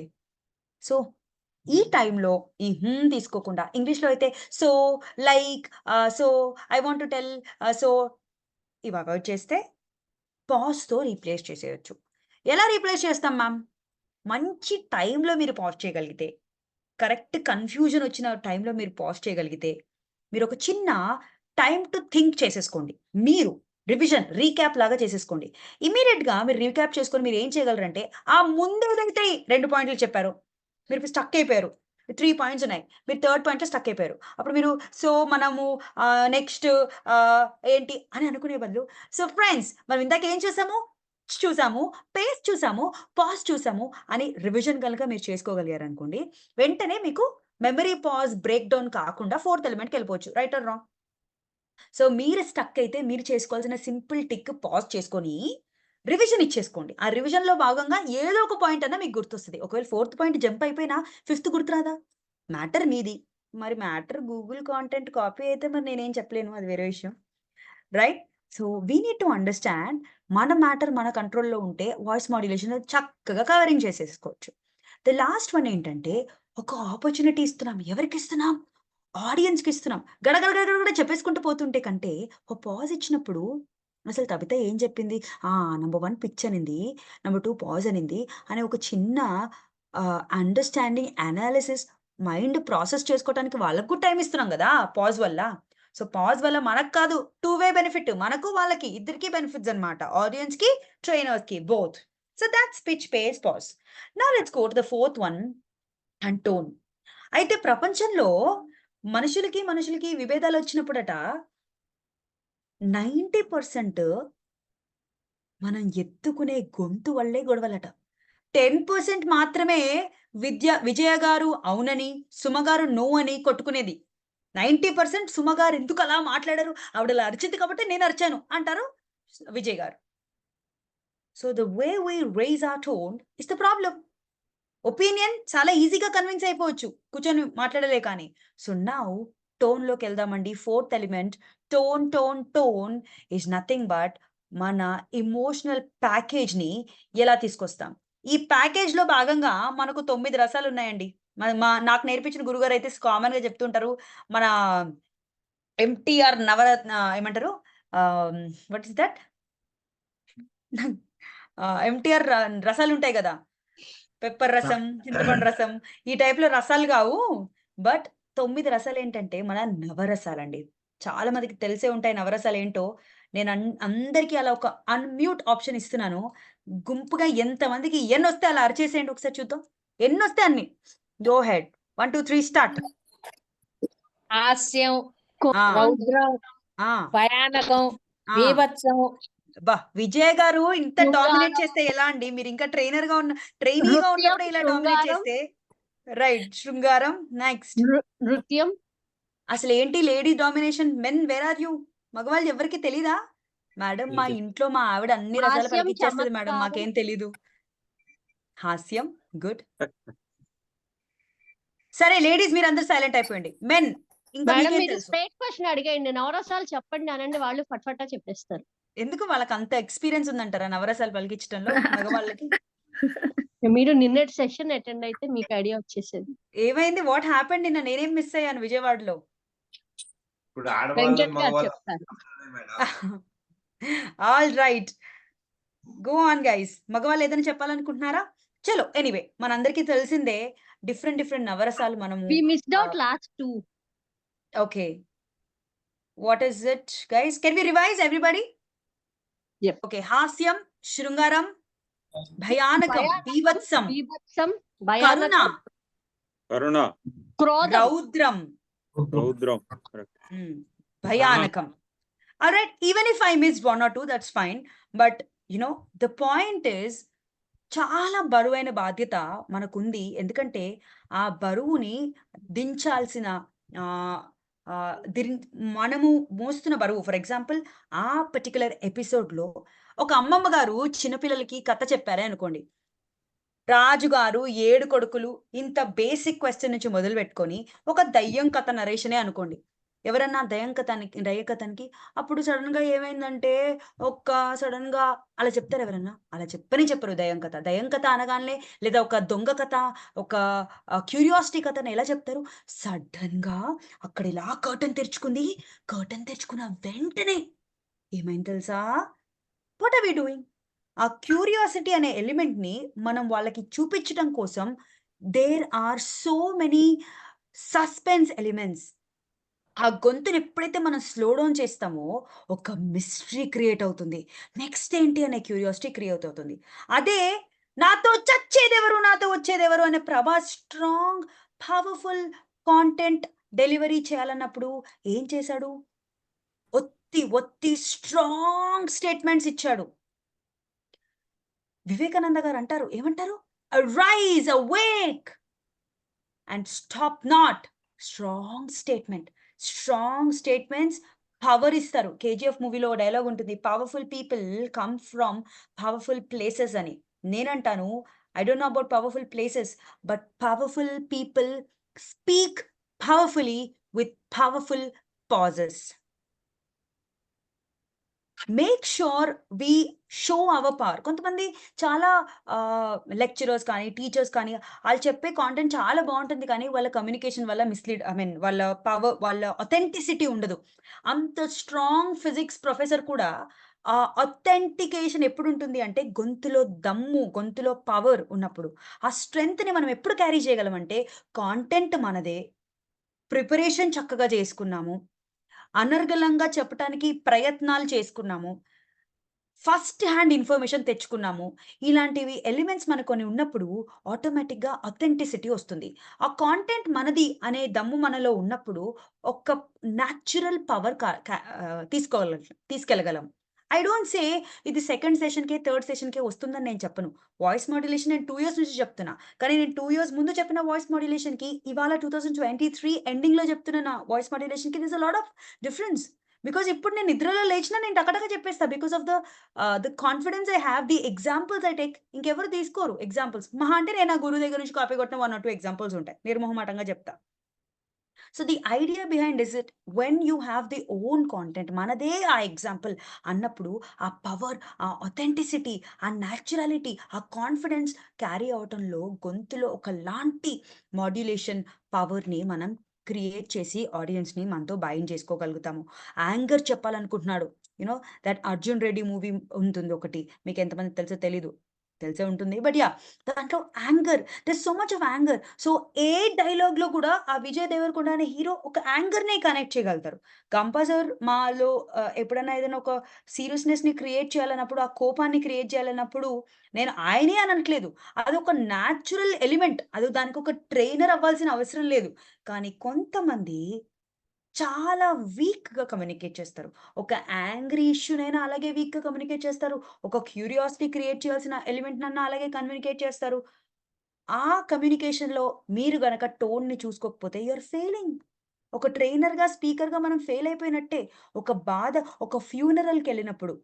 సో ఈ టైంలో ఈ తీసుకోకుండా, ఇంగ్లీష్లో అయితే so, like, so, I want to tell, so, ఇవి అవాయిడ్ చేస్తే పాజ్తో రీప్లేస్ చేసేయచ్చు. ఎలా రీప్లేస్ చేస్తాం మ్యామ్? మంచి టైంలో మీరు పాజ్ చేయగలిగితే, కరెక్ట్ కన్ఫ్యూజన్ వచ్చిన టైంలో మీరు పాజ్ చేయగలిగితే, మీరు ఒక చిన్న టైం టు థింక్ చేసేసుకోండి. మీరు రివిజన్, రీక్యాప్ లాగా చేసేసుకోండి. ఇమీడియట్గా మీరు రీక్యాప్ చేసుకొని మీరు ఏం చేయగలరంటే, ఆ ముందు ఏదైతే 2 పాయింట్లు చెప్పారో మీరు స్టక్ అయిపోయారు, 3 పాయింట్స్ ఉన్నాయి, మీరు 3rd పాయింట్లో స్టక్ అయిపోయారు. అప్పుడు మీరు సో మనము నెక్స్ట్ ఏంటి అని అనుకునే బదులు, సో ఫ్రెండ్స్ మనం ఇందాక ఏం చూసాము, పేస్ చూసాము, పాజ్ చూసాము అని రివిజన్ కనుక మీరు చేసుకోగలిగారు అనుకోండి, వెంటనే మీకు మెమరీ పాజ్ బ్రేక్ డౌన్ కాకుండా 4th ఎలిమెంట్కి వెళ్ళిపోవచ్చు. Right or wrong? సో మీరు స్టక్ అయితే మీరు చేసుకోవాల్సిన సింపుల్ టిక్ పాజ్ చేసుకొని రివిజన్ ఇచ్చేసుకోండి. ఆ రివిజన్లో భాగంగా ఏదో ఒక పాయింట్ అన్నా మీకు గుర్తొస్తుంది. ఒకవేళ 4th పాయింట్ జంప్ అయిపోయినా 5th గుర్తురాదా? మ్యాటర్ మీది. మరి మ్యాటర్ గూగుల్ కాంటెంట్ కాపీ అయితే మరి నేనేం చెప్పలేను, అది వేరే విషయం. Right? So we need to understand, మన మ్యాటర్ మన కంట్రోల్లో ఉంటే వాయిస్ మాడ్యులేషన్ చక్కగా కవరింగ్ చేసేసుకోవచ్చు. ద లాస్ట్ వన్ ఏంటంటే, ఒక ఆపర్చునిటీ ఇస్తున్నాం. ఎవరికి ఇస్తున్నాం? ఆడియన్స్కి ఇస్తున్నాం. గడగడ చెప్పేసుకుంటూ పోతుంటే కంటే ఒక పాజ్ ఇచ్చినప్పుడు, అసలు కవిత ఏం చెప్పింది, నంబర్ 1 పిచ్ అనింది, నంబర్ 2 పాజ్ అనింది అనే ఒక చిన్న అండర్స్టాండింగ్, అనాలిసిస్, మైండ్ ప్రాసెస్ చేసుకోవడానికి వాళ్ళకు కూడా టైం ఇస్తున్నాం కదా పాజ్ వల్ల. సో పాజ్ వల్ల మనకు కాదు, 2-వే బెనిఫిట్, మనకు వాళ్ళకి ఇద్దరికి బెనిఫిట్స్ అనమాట, ఆడియన్స్కి, ట్రైనర్స్కి, both. So that's pitch, pace, pause. Now let's go to the 4th one, and tone. అయితే ప్రపంచంలో మనుషులకి విభేదాలు వచ్చినప్పుడట 90% మనం ఎత్తుకునే గొంతు వల్లే గొడవలట. 10% మాత్రమే విజయ గారు అవునని, సుమ గారు నో అని కొట్టుకునేది. 90% సుమ గారు ఎందుకు అలా మాట్లాడారు, ఆవిడ అలా అరిచింది కాబట్టి నేను అరిచాను అంటారు Vijay garu. So the way we raise our tone is the problem. Opinion చాలా ఈజీగా కన్విన్స్ అయిపోవచ్చు కూర్చొని మాట్లాడలే కానీ. సో నౌ టోన్లోకి వెళ్దామండి. 4th element tone. Tone is nothing but మన ఇమోషనల్ ప్యాకేజ్ని ఎలా తీసుకొస్తాం. ఈ ప్యాకేజ్లో భాగంగా మనకు 9 రసాలు ఉన్నాయండి. నాకు నేర్పించిన గురుగారు అయితే కామన్గా చెప్తుంటారు, మన ఎంటీఆర్ నవరత్న ఏమంటారు, వాట్ ఇస్ దట్, ఎంటీఆర్ రసాలు ఉంటాయి కదా, పెప్పర్ రసం, చింతపండు రసం, ఈ టైప్లో రసాలు కావు. బట్ 9 రసాలు ఏంటంటే మన నవరసాలండి. చాలా మందికి తెలిసే ఉంటాయి నవరసాలు ఏంటో. నేను అందరికీ అలా ఒక అన్మ్యూట్ ఆప్షన్ ఇస్తున్నాను. గుంపుగా ఎంతమందికి ఎన్ని వస్తే అలా అరిచేసేయండి, ఒకసారి చూద్దాం. ఎన్ని వస్తే అన్ని. Go head. 1 2 3 స్టార్ట్. హాస్యం, రౌద్రం, భయానకం, బీభత్సం. బా విజయ్ గారు ఇంత డామినేట్ చేస్తే ఎలా అండి? మీరు ఇంకా ట్రైనీగా ఉన్నప్పుడు ఇలా డామినేట్ చేస్తే. రైట్, శృంగారం. నెక్స్ట్ నృత్యం. అసలు ఏంటి lady domination? Men where are you? మగవాళ్ళు ఎవరికి తెలీదా మేడం? మా ఇంట్లో మా ఆవిడ అన్ని రసాలు పలికిచ్చేస్తుంది మేడం, మాకేం తెలీదు. హాస్యం, గుడ్. సరే లేడీస్ మీరు అందరు సైలెంట్ అయిపోయింది. మెన్ ఇంకా స్ట్రైట్ క్వశ్చన్ అడిగండి, నవరసాలు చెప్పండి అనండి, వాళ్ళు ఫట్ఫటా చెప్పేస్తారు. ఎందుకు? వాళ్ళకి అంత ఎక్స్పీరియన్స్ ఉందంటారా నవరసాలు పలికించడంలో మగవాళ్ళకి? మీరు నిన్నటి సెషన్ అటెండ్ అయితే మీకు ఐడియా వచ్చేసేది. ఏమైంది? What happened? నిన్న నేనేం మిస్ అయ్యాను విజయవాడలో? వెంకట్ గారు చెప్తారు. All right, go on guys. మగవాళ్ళు ఏదైనా చెప్పాలనుకుంటున్నారా? చలో, ఎనీవే మనందరికీ తెలిసిందే డిఫరెంట్ నవరసాలు మనము. We missed out last 2. Okay, what is it guys? Can we revise everybody? Yep. Okay, హాస్యం, శృంగారం, భయానకం, బీభత్సం, భయానకం, కరుణ, క్రోధం, రౌద్రం, రౌద్రం. భయానకం. Alright, even if I missed one or two, that's fine. But you know, the point is, చాలా బరువైన బాధ్యత మనకుంది. ఎందుకంటే ఆ బరువుని దించాల్సిన మనము మోస్తున్న బరువు. ఫర్ ఎగ్జాంపుల్, ఆ పర్టికులర్ ఎపిసోడ్లో ఒక అమ్మమ్మ గారు చిన్నపిల్లలకి కథ చెప్పారే అనుకోండి, రాజుగారు 7 కొడుకులు, ఇంత బేసిక్ క్వశ్చన్ నుంచి మొదలు పెట్టుకొని ఒక దయ్యం కథ నరేషనే అనుకోండి. ఎవరన్నా దయ్యం కథనికి అప్పుడు సడన్ గా ఏమైందంటే సడన్ గా అలా చెప్తారు ఎవరన్నా? అలా చెప్పరు. దయ్యం కథ అనగానే, లేదా ఒక దొంగ కథ, ఒక క్యూరియాసిటీ కథని ఎలా చెప్తారు? సడన్ గా అక్కడ ఇలా కర్టన్ తెరుచుకున్న వెంటనే ఏమైంది తెలుసా? What are we doing? ఆ క్యూరియాసిటీ అనే ఎలిమెంట్ ని మనం వాళ్ళకి చూపించడం కోసం there are so many suspense elements. ఆ గొంతుని ఎప్పుడైతే మనం స్లో డౌన్ చేస్తామో ఒక మిస్టరీ క్రియేట్ అవుతుంది. నెక్స్ట్ ఏంటి అనే క్యూరియాసిటీ క్రియేట్ అవుతుంది. అదే నాతో వచ్చేదెవరు అనే Prabhas strong powerful content delivery చేయాలన్నప్పుడు ఏం చేశాడు? ఒత్తి స్ట్రాంగ్ స్టేట్మెంట్స్ ఇచ్చాడు. వివేకానంద గారు అంటారు, ఏమంటారు? Arise, awake and stop not. Strong statements power ఇస్తారు. కేజీఎఫ్ మూవీలో డైలాగ్ ఉంటుంది, powerful people come from powerful places అని. నేనంటాను, I don't know about powerful places, but powerful people speak powerfully with powerful pauses. Make sure we show our power. కొంతమంది చాలా lecturers కానీ teachers కానీ వాళ్ళు చెప్పే కాంటెంట్ చాలా బాగుంటుంది, కానీ వాళ్ళ కమ్యూనికేషన్ వల్ల వాళ్ళ పవర్, వాళ్ళ అథెంటిసిటీ ఉండదు. అంత స్ట్రాంగ్ ఫిజిక్స్ ప్రొఫెసర్ కూడా ఆ అథెంటికేషన్ ఎప్పుడు ఉంటుంది అంటే గొంతులో దమ్ము, గొంతులో పవర్ ఉన్నప్పుడు. ఆ స్ట్రెంగ్త్ని మనం ఎప్పుడు క్యారీ చేయగలమంటే కాంటెంట్ మనదే, ప్రిపరేషన్ చక్కగా చేసుకున్నాము, అనర్గళంగా చెప్పటానికి ప్రయత్నాలు చేసుకున్నాము, ఫస్ట్ హ్యాండ్ ఇన్ఫర్మేషన్ తెచ్చుకున్నాము. ఇలాంటివి ఎలిమెంట్స్ మనకు కొన్ని ఉన్నప్పుడు ఆటోమేటిక్గా అథెంటిసిటీ వస్తుంది. ఆ కాంటెంట్ మనది అనే దమ్ము మనలో ఉన్నప్పుడు ఒక న్యాచురల్ పవర్ తీసుకెళ్ళగలం. ఐ డోంట్ సే ఇది సెకండ్ సెషన్కే థర్డ్ సెషన్కే వస్తుందని నేను చెప్పను. వాయిస్ మాడ్యులేషన్ నేను 2 years నుంచి చెప్తున్నా, కానీ నేను 2 years ముందు చెప్పిన వాయిస్ మాడ్యులేషన్కి ఇవాళ 2023 ఎండింగ్లో చెప్తున్న నా వాయిస్ మాడ్యులేషన్కి this a lot of difference. Because ఇప్పుడు నేను నిద్రలో లేచినా నేను టకటక చెప్పేస్తా. Because of the confidence I have, the examples I take. ఇంకెవరు తీసుకోరు ఎగ్జాంపుల్స్. మహా అంటే నేను నా గురువు దగ్గర నుంచి కాపీ కొట్టిన 1 or 2 ఎగ్జాంపుల్స్ ఉంటాయి, నిర్మోహమాటంగా చెప్తా. So the idea behind is it, when you have the own content, మనదే ఆ ఎగ్జాంపుల్ అన్నప్పుడు ఆ పవర్, ఆ అథెంటిసిటీ, ఆ న్యాచురాలిటీ, ఆ కాన్ఫిడెన్స్ క్యారీ అవటంలో గొంతులో ఒకలాంటి మాడ్యులేషన్ పవర్ని మనం క్రియేట్ చేసి ఆడియన్స్ని మనతో బైండ్ చేసుకోగలుగుతాము. యాంగర్ చెప్పాలనుకుంటున్నాడు, you know that Arjun Reddy movie ఉంటుంది ఒకటి, మీకు ఎంతమంది తెలుసో తెలీదు, తెలిసే ఉంటుంది, బట్ యా, దాంట్లో anger, there so much of anger. So ఏ డైలాగ్లో కూడా ఆ విజయ్ దేవరకొండ అనే హీరో ఒక యాంగర్నే కనెక్ట్ చేయగలుగుతారు. గంపా సార్ మాలో ఎప్పుడైనా ఏదైనా ఒక సీరియస్నెస్ని క్రియేట్ చేయాలన్నప్పుడు, ఆ కోపాన్ని క్రియేట్ చేయాలన్నప్పుడు నేను ఆయనే అని అనట్లేదు, అది ఒక న్యాచురల్ ఎలిమెంట్, అది దానికి ఒక ట్రైనర్ అవ్వాల్సిన అవసరం లేదు. కానీ కొంతమంది చాలా వీక్గా కమ్యూనికేట్ చేస్తారు. ఒక యాంగ్రీ ఇష్యూనైనా అలాగే వీక్గా కమ్యూనికేట్ చేస్తారు. ఒక క్యూరియాసిటీ క్రియేట్ చేయాల్సిన ఎలిమెంట్నన్నా అలాగే కమ్యూనికేట్ చేస్తారు. ఆ కమ్యూనికేషన్లో మీరు గనక టోన్ని చూసుకోకపోతే యు ఆర్ ఫెయిలింగ్. ఒక ట్రైనర్గా, స్పీకర్గా మనం ఫెయిల్ అయిపోయినట్టే. ఒక బాధ, ఒక ఫ్యూనరల్కి వెళ్ళినప్పుడు,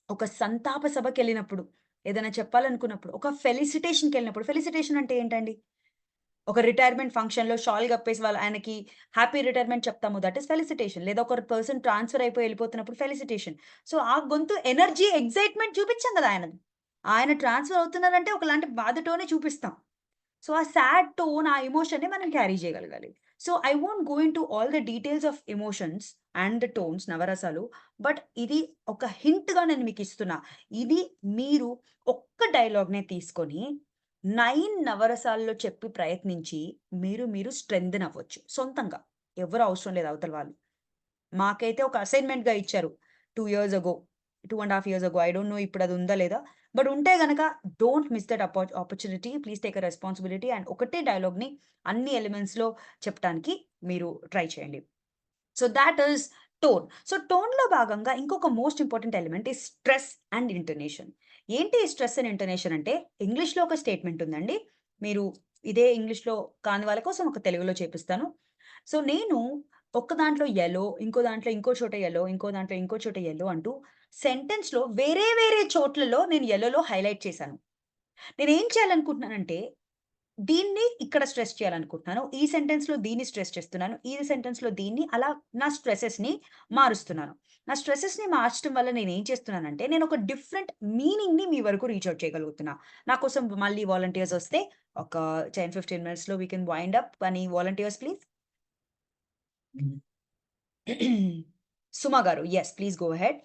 ఒక సంతాప సభకి వెళ్ళినప్పుడు, ఏదైనా చెప్పాలనుకున్నప్పుడు, ఒక ఫెలిసిటేషన్కి వెళ్ళినప్పుడు. ఫెలిసిటేషన్ అంటే ఏంటండి? ఒక రిటైర్మెంట్ ఫంక్షన్‌లో షాల్ కప్పేసి ఆయనకి హ్యాపీ రిటైర్మెంట్ చెప్తాము, దట్ ఈస్ ఫెలిసిటేషన్. లేదా ఒక పర్సన్ ట్రాన్స్‌ఫర్ అయిపోయి వెళ్ళిపోతున్నప్పుడు ఫెలిసిటేషన్. సో ఆ గొంతు ఎనర్జీ, ఎక్సైట్‌మెంట్ చూపించాం కదా ఆయనది. ఆయన ట్రాన్స్‌ఫర్ అవుతున్నారంటే ఒకలాంటి బాధతోనే చూపిస్తాం. సో ఆ సాడ్ టోన్, ఆ ఎమోషన్‌ని మనం క్యారీ చేయగలగాలి. So I won't go into all the details of emotions and the tones, నవరసాలు. బట్ ఇది ఒక హింట్‌గా నేను మీకు ఇస్తున్నా. ఇది మీరు ఒక్క డైలాగ్‌నే తీసుకొని 9 నవరసాల్లో చెప్పి ప్రయత్నించి మీరు స్ట్రెంథెన్ అవ్వచ్చు సొంతంగా. ఎవ్వరు అవసరం లేదు అవతల వాళ్ళు. మాకైతే ఒక అసైన్‌మెంట్‌గా ఇచ్చారు 2 years ago, 2.5 years ago. I don't know ఇప్పుడు అది ఉందా లేదా. బట్ ఉంటే గనక don't miss that opportunity, please take a responsibility and ఒకటే డైలాగ్ని అన్ని ఎలిమెంట్స్లో చెప్పడానికి మీరు ట్రై చేయండి. So that is tone. So టోన్లో భాగంగా ఇంకొక మోస్ట్ ఇంపార్టెంట్ ఎలిమెంట్ ఈ స్ట్రెస్ అండ్ ఇంటోనేషన్. ఏంటి స్ట్రెస్ అండ్ ఇంటోనేషన్ అంటే ఇంగ్లీష్లో ఒక స్టేట్మెంట్ ఉందండి. మీరు ఇదే ఇంగ్లీష్లో కాని వాళ్ళ కోసం ఒక తెలుగులో చేపిస్తాను. సో నేను ఒక్క దాంట్లో ఎల్లో, ఇంకో దాంట్లో ఇంకో చోట ఎల్లో, ఇంకో దాంట్లో ఇంకో చోట ఎల్లో అంటూ సెంటెన్స్లో వేరే వేరే చోట్లలో నేను ఎల్లోలో హైలైట్ చేశాను. నేను ఏం చేయాలనుకుంటున్నానంటే దీన్ని ఇక్కడ స్ట్రెస్ చేయాలనుకుంటున్నాను, ఈ సెంటెన్స్లో దీన్ని స్ట్రెస్ చేస్తున్నాను, ఈ సెంటెన్స్లో దీన్ని, అలా నా స్ట్రెసెస్ని మారుస్తున్నాను. నా స్ట్రెసెస్ని మార్చడం వల్ల నేను ఏం చేస్తున్నానంటే నేను ఒక డిఫరెంట్ మీనింగ్ని మీ వరకు రీచ్ అవుట్ చేయగలుగుతున్నా. నా కోసం మళ్ళీ వాలంటీర్స్ వస్తే ఒక 10-15 minutesలో వీ కెన్ వైండ్ అప్. అని వాలంటీర్స్ ప్లీజ్. సుమా గారు, yes please go ahead.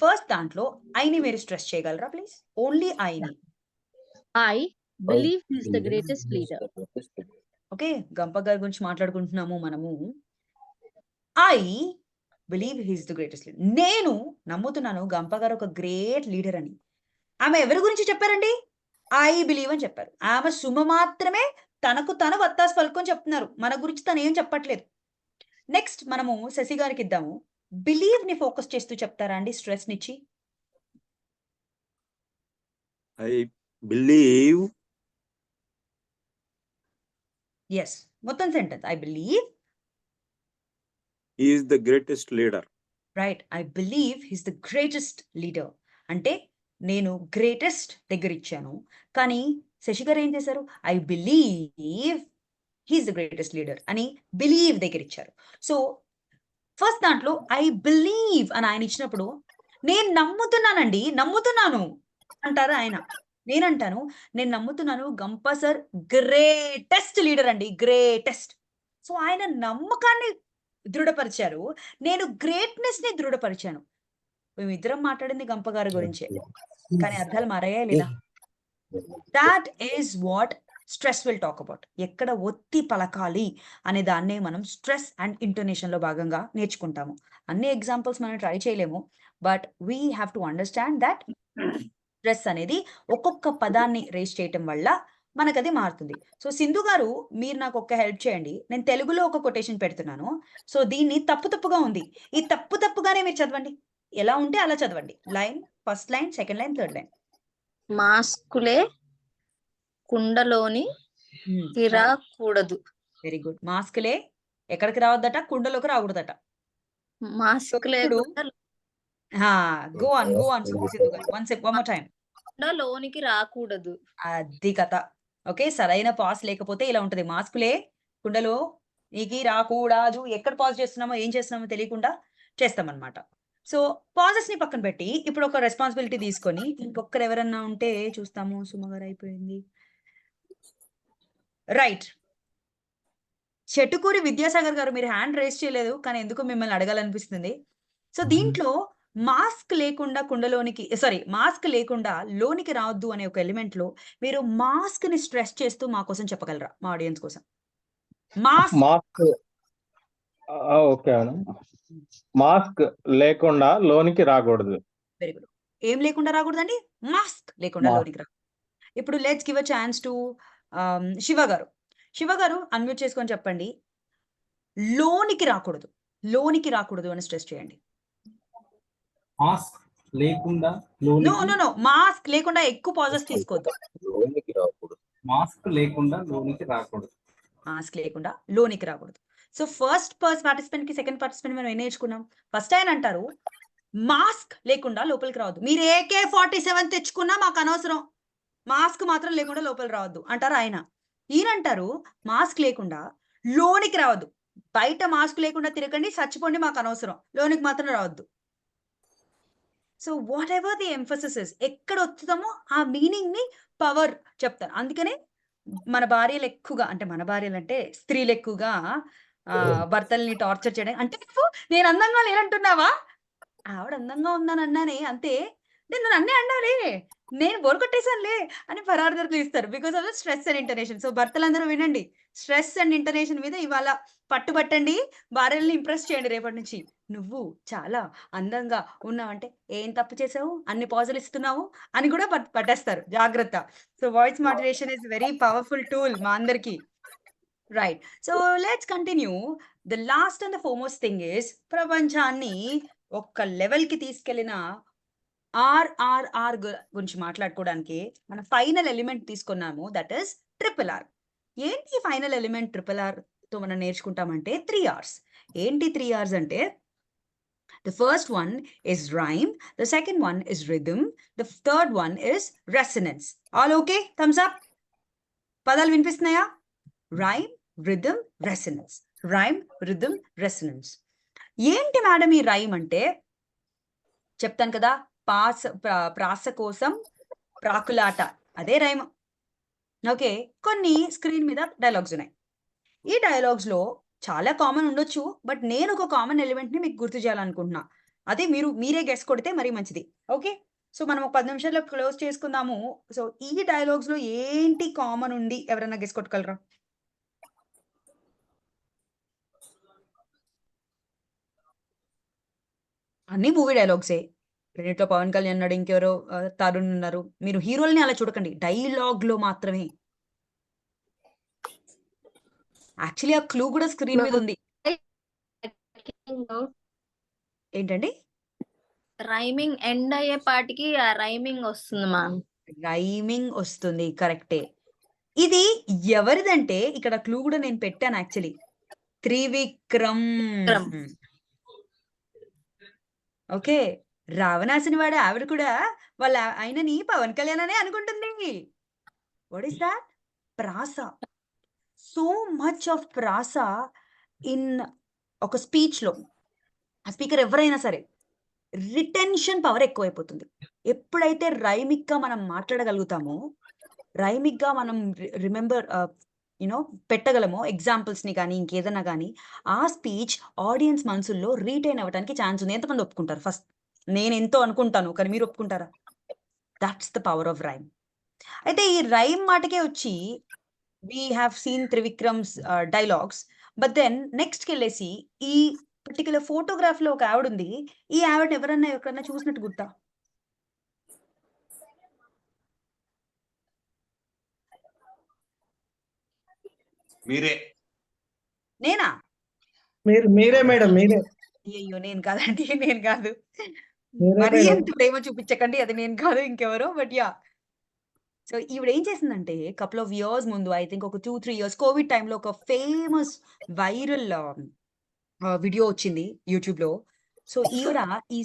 First దాంట్లో ఐని మీరు స్ట్రెస్ చేయగలరా ప్లీజ్? ఓన్లీ ఐని. I believe he is the greatest leader. Okay, Gampa గారి గురించి మాట్లాడుకుంటున్నాము మనము. I believe he's the greatest leader. నేను నమ్ముతున్నాను గంప గారు ఒక గ్రేట్ లీడర్ అని. ఆమె ఎవరి గురించి చెప్పారండి? ఐ బిలీవ్ అని చెప్పారు. ఆమె సుమ మాత్రమే తనకు తను వత్తాసు పలుకొని చెప్తున్నారు, మన గురించి తను ఏం చెప్పట్లేదు. నెక్స్ట్ మనము శశి గారికి ఇద్దాము. బిలీవ్ ని ఫోకస్ చేస్తూ చెప్తారా అండి స్ట్రెస్ నిచ్చి? I believe. ఎస్, మొత్తం sentence I believe he is the greatest leader. Right, I believe he's the greatest leader అంటే నేను గ్రేటెస్ట్ దగ్గర ఇచ్చాను, కానీ శశి గారు ఏం చేశారు? I believe he's the greatest leader అని బిలీవ్ దగ్గర ఇచ్చారు. సో ఫస్ట్ దాంట్లో ఐ బిలీవ్ అని ఆయన ఇచ్చినప్పుడు నేను నమ్ముతున్నానండి, నమ్ముతున్నాను అంటారు ఆయన. నేనంటాను నేను నమ్ముతున్నాను గంప సార్ గ్రేటెస్ట్ లీడర్ అండి, గ్రేటెస్ట్. సో ఆయన నమ్మకాన్ని దృఢపరిచారు, నేను గ్రేట్నెస్ ని దృఢపరిచాను. మేమిద్దరం మాట్లాడింది గంప గారి గురించే, కానీ అర్థాలు మారాయా లేదా? That is what stress will talk about. ఎక్కడ ఒత్తి పలకాలి అనే దాన్నే మనం స్ట్రెస్ అండ్ ఇంటోనేషన్ లో భాగంగా నేర్చుకుంటాము. అన్ని ఎగ్జాంపుల్స్ మనం ట్రై చేయలేము, but we have to understand that stress అనేది ఒక్కొక్క పదాన్ని రేస్ చేయటం వల్ల మనకు అది మారుతుంది. సో సింధు గారు, మీరు నాకు ఒక్క హెల్ప్ చేయండి. నేను తెలుగులో ఒక కొటేషన్ పెడుతున్నాను. సో దీన్ని తప్పుగా ఉంది, ఈ తప్పుగానే మీరు చదవండి. ఎలా ఉంటే అలా చదవండి. Line, first line, second line, third line. మాస్కులే కుండలోని రాకూడదు. Very good. మాస్కులే ఎక్కడికి రావద్దట? కుండలోకి రాకూడదట. మాస్కులే go on Sindhu garu, one more time. కుండలోనికి రాకూడదు. అది కథ. ఓకే, సరైన పాస్ లేకపోతే ఇలా ఉంటది. మాస్కులే కుండలో నీకి రాకూడదు. ఎక్కడ పాజ్ చేస్తున్నామో ఏం చేస్తున్నామో తెలియకుండా చేస్తామన్నమాట. సో పాజెస్ ని పక్కన పెట్టి ఇప్పుడు ఒక రెస్పాన్సిబిలిటీ తీసుకొని ఇంకొకరు ఎవరన్నా ఉంటే చూస్తాము. సుమగారు అయిపోయింది. రైట్, చెట్టుకూరి విద్యాసాగర్ గారు, మీరు హ్యాండ్ రేస్ చేయలేదు, కానీ ఎందుకు మిమ్మల్ని అడగాలనిపిస్తుంది. సో దీంట్లో మాస్క్ లేకుండా మాస్క్ లేకుండా లోనికి రావద్దు అనే ఒక ఎలిమెంట్ లో మీరు మాస్క్ ని స్ట్రెస్ చేస్తూ మా కోసం చెప్పగలరా, మా ఆడియన్స్ కోసం? Mask okay madam. మాస్క్ లేకుండా లోనికి రాకూడదు. Very good. ఏం లేకుండా రాకూడదండి? మాస్క్ లేకుండా లోనికి రా. ఇప్పుడు let's give a chance to Shiva గారు. శివ గారు అన్మ్యూట్ చేసుకొని చెప్పండి. లోనికి రాకూడదు అని స్ట్రెస్ చేయండి. మాస్క్ లేకుండా నో మాస్క్ లేకుండా ఎక్కువ పాజెస్ తీసుకోవద్దు. మాస్క్ లేకుండా లోనికి రాకూడదు. మాస్క్ లేకుండా లోనికి రాకూడదు. సో ఫస్ట్ పార్టిసిపెంట్ కి సెకండ్ పార్టిసిపెంట్ మనం ఏం నేర్చుకున్నాం? ఫస్ట్ ఆయన అంటారు మాస్క్ లేకుండా లోపలికి రావద్దు. మీరు AK-47 తెచ్చుకున్నా మాకు అనవసరం, మాస్క్ మాత్రం లేకుండా లోపలికి రావద్దు అంటారు ఆయన. ఈయనంటారు మాస్క్ లేకుండా లోనికి రావద్దు. బయట మాస్క్ లేకుండా తిరగండి, చచ్చిపోండి, మాకు అనవసరం, లోనికి మాత్రం రావద్దు. So what ever the emphasis is, ఎక్కడ వచ్చుతామో ఆ మీనింగ్ ని పవర్ చెప్తారు. అందుకనే మన భార్యలు ఎక్కువగా, అంటే మన భార్యలు అంటే స్త్రీలు ఎక్కువగా భర్తల్ని టార్చర్ చేయడం. అంటే నేను అందంగా లేనంటున్నావా? ఆవిడ అందంగా ఉందని అన్నానే అంతే, నేను నన్నే అన్నాలే, నేను బోర్ కొట్టేసానులే అని పరార్థాలు ఇస్తారు because of stress and intonation. So భర్తలందరూ వినండి, స్ట్రెస్ అండ్ ఇంటర్నేషన్ మీద ఇవాళ పట్టుబట్టండి, భార్యల్ని ఇంప్రెస్ చేయండి రేపటి నుంచి. నువ్వు చాలా అందంగా ఉన్నావంటే ఏం తప్పు చేసావు, అన్ని పాజులు ఇస్తున్నావు అని కూడా పట్టేస్తారు. జాగ్రత్త. So voice modulation is very powerful tool మా అందరికి. Right. So let's continue. The last and the foremost thing is ప్రపంచాన్ని ఒక్క లెవెల్ కి తీసుకెళ్లిన RRR గురించి మాట్లాడుకోవడానికి మన ఫైనల్ ఎలిమెంట్ తీసుకున్నాము, దట్ ఈస్ RRR. ఏంటి ఫైనల్ ఎలిమెంట్ RRR తో మనం నేర్చుకుంటామంటే 3 R's. ఏంటి 3 R's అంటే the first one is rhyme, the second one is rhythm, the third one is resonance. All okay? Thumbs up. పదాలు వినిపిస్తున్నాయా? Rhyme, rhythm, resonance. Rhyme, rhythm, resonance. ఏంటి madam ఈ rhyme అంటే? చెప్తాను కదా, ప్రాస కోసం ప్రాకులాట, అదే రైమ్. ఓకే, కొన్ని స్క్రీన్ మీద డైలాగ్స్ ఉన్నాయి. ఈ డైలాగ్స్ లో చాలా కామన్ ఉండొచ్చు, బట్ నేను ఒక కామన్ ఎలిమెంట్ ని మీకు గుర్తు చేయాలనుకుంటున్నా. అదే మీరే గెస్ కొడితే మరీ మంచిది. ఓకే, సో మనం ఒక 10 నిమిషాల్లో క్లోజ్ చేసుకుందాము. సో ఈ డైలాగ్స్ లో ఏంటి కామన్ ఉంది, ఎవరైనా గెస్ కొట్టగలరా? అన్ని మూవీ డైలాగ్సే. రెండిట్లో పవన్ కళ్యాణ్ ఉన్నాడు, ఇంకెవరో తరుణ్ ఉన్నారు. మీరు హీరోల్ని అలా చూడకండి, డైలాగ్ లో మాత్రమే. యాక్చువల్లీ ఆ క్లూ కూడా స్క్రీన్ మీద ఉంది. ఏంటండి? రైమింగ్ ఎండ్ అయ్యే పాటికి ఆ రైమింగ్ వస్తుంది మ్యామ్. రైమింగ్ వస్తుంది, కరెక్టే. ఇది ఎవరిదంటే ఇక్కడ క్లూ కూడా నేను పెట్టాను యాక్చువల్లీ. త్రివిక్రమ్. ఓకే, రావణాసుని వాడు ఆవిడ కూడా వాళ్ళ ఆయనని పవన్ కళ్యాణ్ అనే అనుకుంటుంది. What is that? ప్రాస. సో మచ్ ఆఫ్ ప్రాస ఇన్ ఒక స్పీచ్ లో. ఆ స్పీకర్ ఎవరైనా సరే రిటెన్షన్ పవర్ ఎక్కువైపోతుంది. ఎప్పుడైతే రైమిక్ గా మనం మాట్లాడగలుగుతామో, రైమిక్ గా మనం రిమెంబర్ పెట్టగలమో ఎగ్జాంపుల్స్ ని కానీ ఇంకేదైనా కానీ, ఆ స్పీచ్ ఆడియన్స్ మనసుల్లో రీటైన్ అవ్వడానికి ఛాన్స్ ఉంది. ఎంతమంది ఒప్పుకుంటారు? ఫస్ట్ నేను ఎంతో అనుకుంటాను, కానీ మీరు ఒప్పుకుంటారా? That's the power of rhyme. అయితే ఈ రైమ్ మాటకే వచ్చి we have seen Trivikram's dialogues, but then నెక్స్ట్కి వెళ్ళేసి ఈ పర్టికులర్ ఫోటోగ్రాఫ్ లో ఒక ఆవిడ ఉంది. ఈ ఆవిడ ఎవరన్నా చూసినట్టు గుర్తా? మీరే. నేనా? మీరే మేడం, మీరే. అయ్యో, నేను కాదండి, నేను కాదు. మీరే మరీ మేడం. ఎంత ప్రేమ చూపించకండి, అది నేను కాదు, ఇంకెవరో. బట్ యా, సో ఈవిడ ఏం చేసిందంటే కపుల్ ఆఫ్ ఇయర్స్ ముందు, ఐ థింక్ ఒక 2-3 ఇయర్స్ కోవిడ్ టైంలో ఒక ఫేమస్ వైరల్ వీడియో వచ్చింది యూట్యూబ్ లో. సో ఈవిడ ఈ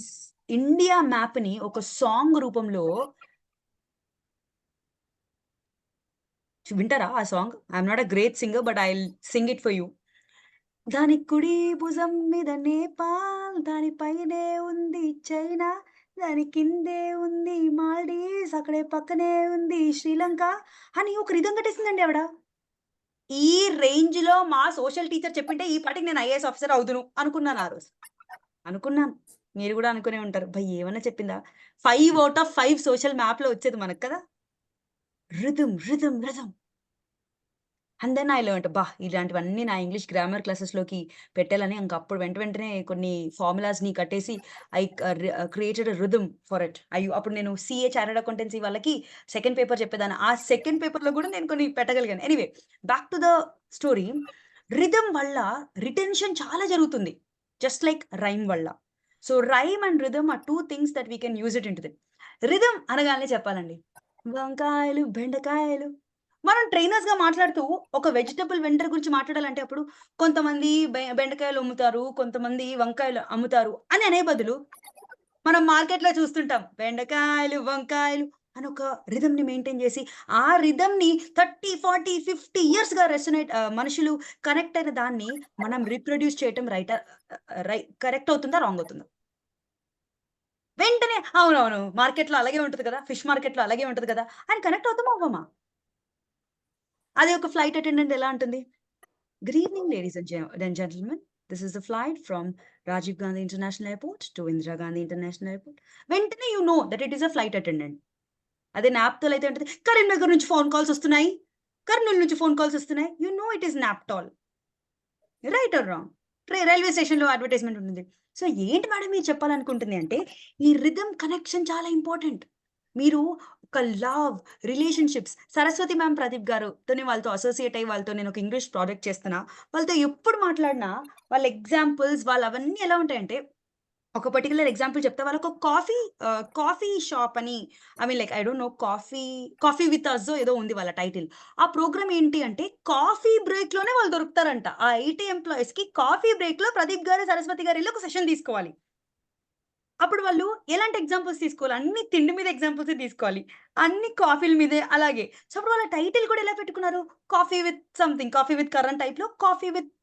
ఇండియా మ్యాప్ ని ఒక సాంగ్ రూపంలో, వింటారా ఆ song? I'm not a great singer, but I will sing it for you. దాని కుడి భుజం మీద నేపాల్, దాని పైనే ఉంది చైనా, దాని కిందే ఉంది మాల్డీవ్స్, అక్కడే పక్కనే ఉంది శ్రీలంక అని ఒక రిధం కట్టేసిందండి ఆవిడ. ఈ రేంజ్ లో మా సోషల్ టీచర్ చెప్పింటే ఈ పాటికి నేను ఐఏఎస్ ఆఫీసర్ అవుదును అనుకున్నాను. ఆ రోజు అనుకున్నాను, మీరు కూడా అనుకునే ఉంటారు. భయ్ ఏమన్నా చెప్పిందా? 5 out of 5 సోషల్ మ్యాప్ లో వచ్చేది మనకు కదా, rhythm rhythm rhythm. And then I learned, ఇలాంటివన్నీ నా ఇంగ్లీష్ గ్రామర్ క్లాసెస్లోకి పెట్టాలని. ఇంకప్పుడు వెంటనే కొన్ని ఫార్ములాస్ని కట్టేసి I created rhythm for it. అప్పుడు నేను CA చార్టర్డ్ అకౌంటెన్సీ వాళ్ళకి సెకండ్ పేపర్ చెప్పేదాన్ని. ఆ సెకండ్ పేపర్లో కూడా నేను కొన్ని పెట్టగలిగాను. Anyway, back to the story. Rhythm వల్ల రిటెన్షన్ చాలా జరుగుతుంది, జస్ట్ లైక్ రైమ్ వల్ల. So rhyme and rhythm are 2 things that we can use it into it. Rhythm అనగానే చెప్పాలండి, వంకాయలు బెండకాయలు. మనం ట్రైనర్స్ గా మాట్లాడుతూ ఒక వెజిటబుల్ వెండర్ గురించి మాట్లాడాలంటే అప్పుడు కొంతమంది బెండకాయలు అమ్ముతారు, కొంతమంది వంకాయలు అమ్ముతారు అని అనే బదులు మనం మార్కెట్ లో చూస్తుంటాం బెండకాయలు వంకాయలు అని ఒక రిథమ్ ని మెయింటైన్ చేసి, ఆ రిథమ్ ని 30, 40, 50 years గా రెసొనేట్ మనుషులు కనెక్ట్ అయిన దాన్ని మనం రీప్రొడ్యూస్ చేయటం కరెక్ట్ అవుతుందా, రాంగ్ అవుతుందా? వెంటనే అవునవును, మార్కెట్ లో అలాగే ఉంటుంది కదా, ఫిష్ మార్కెట్ లో అలాగే ఉంటుంది కదా అని కనెక్ట్ అవుతామా అవ్వమా? అదే ఒక ఫ్లైట్ అటెండెంట్ ఎలా ఉంటుంది, good evening ladies and gentlemen, this is the flight from Rajiv Gandhi international airport to Indira Gandhi international airport. వెంటనే you know that it is a flight attendant. అదే నాప్తోల్ అయితే ఉంటుంది, కరీంనగర్ నుంచి ఫోన్ కాల్స్ వస్తున్నాయి, కర్నూలు నుంచి ఫోన్ కాల్స్ వస్తున్నాయి. You know it is Naaptol. Right or wrong? Railway స్టేషన్లో advertisement ఉంటుంది. సో ఏంటి మేడం మీరు చెప్పాలనుకుంటుంది అంటే, ఈ రిథమ్ కనెక్షన్ చాలా ఇంపార్టెంట్. మీరు ఒక love relationships, Saraswati ma'am Pradeep గారుతో వాళ్ళతో అసోసియేట్ అయ్యి వాళ్ళతో నేను ఒక ఇంగ్లీష్ ప్రాజెక్ట్ చేస్తున్నా. వాళ్ళతో ఎప్పుడు మాట్లాడినా వాళ్ళ ఎగ్జాంపుల్స్ వాళ్ళు అవన్నీ ఎలా ఉంటాయంటే, ఒక పర్టికులర్ ఎగ్జాంపుల్ చెప్తే వాళ్ళకు కాఫీ షాప్ అని, I mean like I don't know, coffee with us ఏదో ఉంది వాళ్ళ టైటిల్. ఆ ప్రోగ్రామ్ ఏంటి అంటే కాఫీ బ్రేక్ లోనే వాళ్ళు దొరుకుతారంట. ఆ 80 ఎంప్లాయీస్ కి కాఫీ బ్రేక్ లో ప్రదీప్ గారు సరస్వతి గారు ఒక సెషన్ తీసుకోవాలి. అప్పుడు వాళ్ళు ఎలాంటి ఎగ్జాంపుల్స్ తీసుకోవాలి? అన్ని తిండి మీద ఎగ్జాంపుల్స్ తీసుకోవాలి, అన్ని కాఫీల మీదే. అలాగే సో అప్పుడు వాళ్ళ టైటిల్ కూడా ఎలా పెట్టుకున్నారు? Coffee with something, coffee with current type లో కాఫీ విత్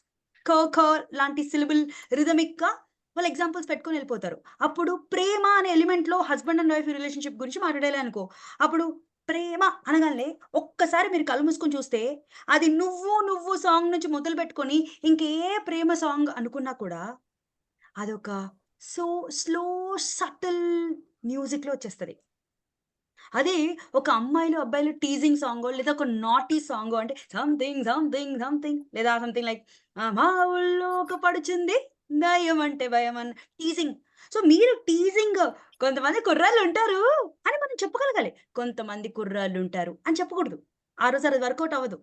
లాంటి సిలబుల్ రిథమిక్ గా వాళ్ళు ఎగ్జాంపుల్స్ పెట్టుకొని వెళ్ళిపోతారు. అప్పుడు ప్రేమ అనే ఎలిమెంట్ లో హస్బెండ్ అండ్ వైఫ్ రిలేషన్షిప్ గురించి మాట్లాడాలి అనుకో, అప్పుడు ప్రేమ అనగానే ఒక్కసారి మీరు కళ్ళు మూసుకొని చూస్తే అది నువ్వు సాంగ్ నుంచి మొదలు పెట్టుకొని ఇంకే ప్రేమ సాంగ్ అనుకున్నా కూడా అదొక స్లో సటిల్ మ్యూజిక్ లో వచ్చేస్తుంది. అదే ఒక అమ్మాయిలు అబ్బాయిలు టీజింగ్ సాంగ్ లేదా ఒక నాటీ సాంగ్ అంటే సంథింగ్ సంథింగ్ సంథింగ్ లేదా సంథింగ్ లైక్ మా ఊళ్ళో ఒక పడుచుంది దయ్యం అంటే భయం అన్న టీజింగ్. సో మీరు టీజింగ్ కొంతమంది కుర్రాళ్ళు ఉంటారు అని మనం చెప్పగలగాలి, కొంతమంది కుర్రాళ్ళు ఉంటారు అని చెప్పకూడదు. ఆ రోజు అది వర్కౌట్ అవ్వదు.